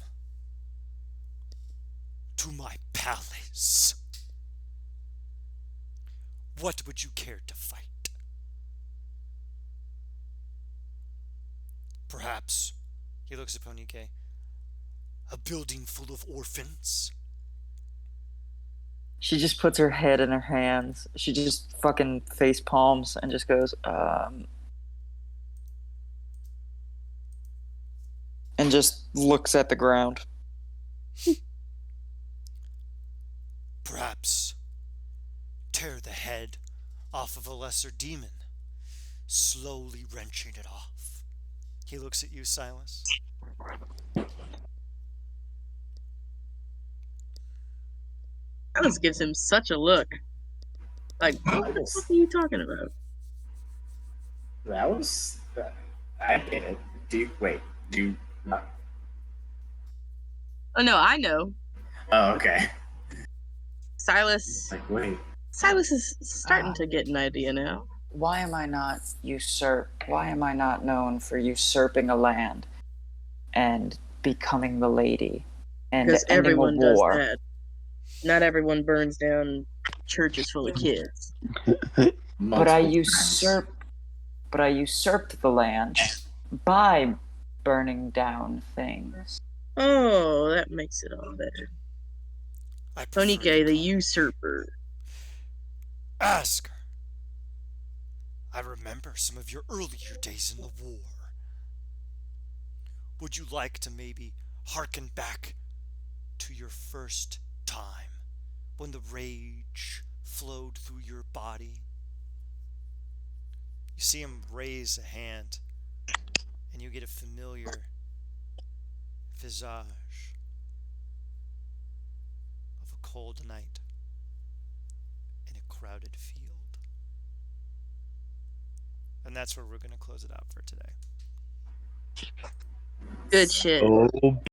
to my palace. What would you care to fight? Perhaps, he looks at Ponike, a building full of orphans? She just puts her head in her hands. She just fucking face palms and just goes, and just looks at the ground. Perhaps tear the head off of a lesser demon, slowly wrenching it off. He looks at you, Silas. Silas gives him such a look. Like, what the fuck are you talking about? That was. I get it. Do you not? Oh no, I know. Oh, okay. Silas is starting to get an idea now. Why am I not known for usurping a land and becoming the lady and Because ending everyone a does war? that. Not everyone burns down churches full of kids. But I usurped the land by burning down things. Oh, that makes it all better. I prefer Ponike, the call- usurper. Ask her. I remember some of your earlier days in the war. Would you like to maybe hearken back to your first time when the rage flowed through your body? You see him raise a hand, and you get a familiar visage of a cold night in a crowded field. And that's where we're going to close it out for today. Good shit. Oh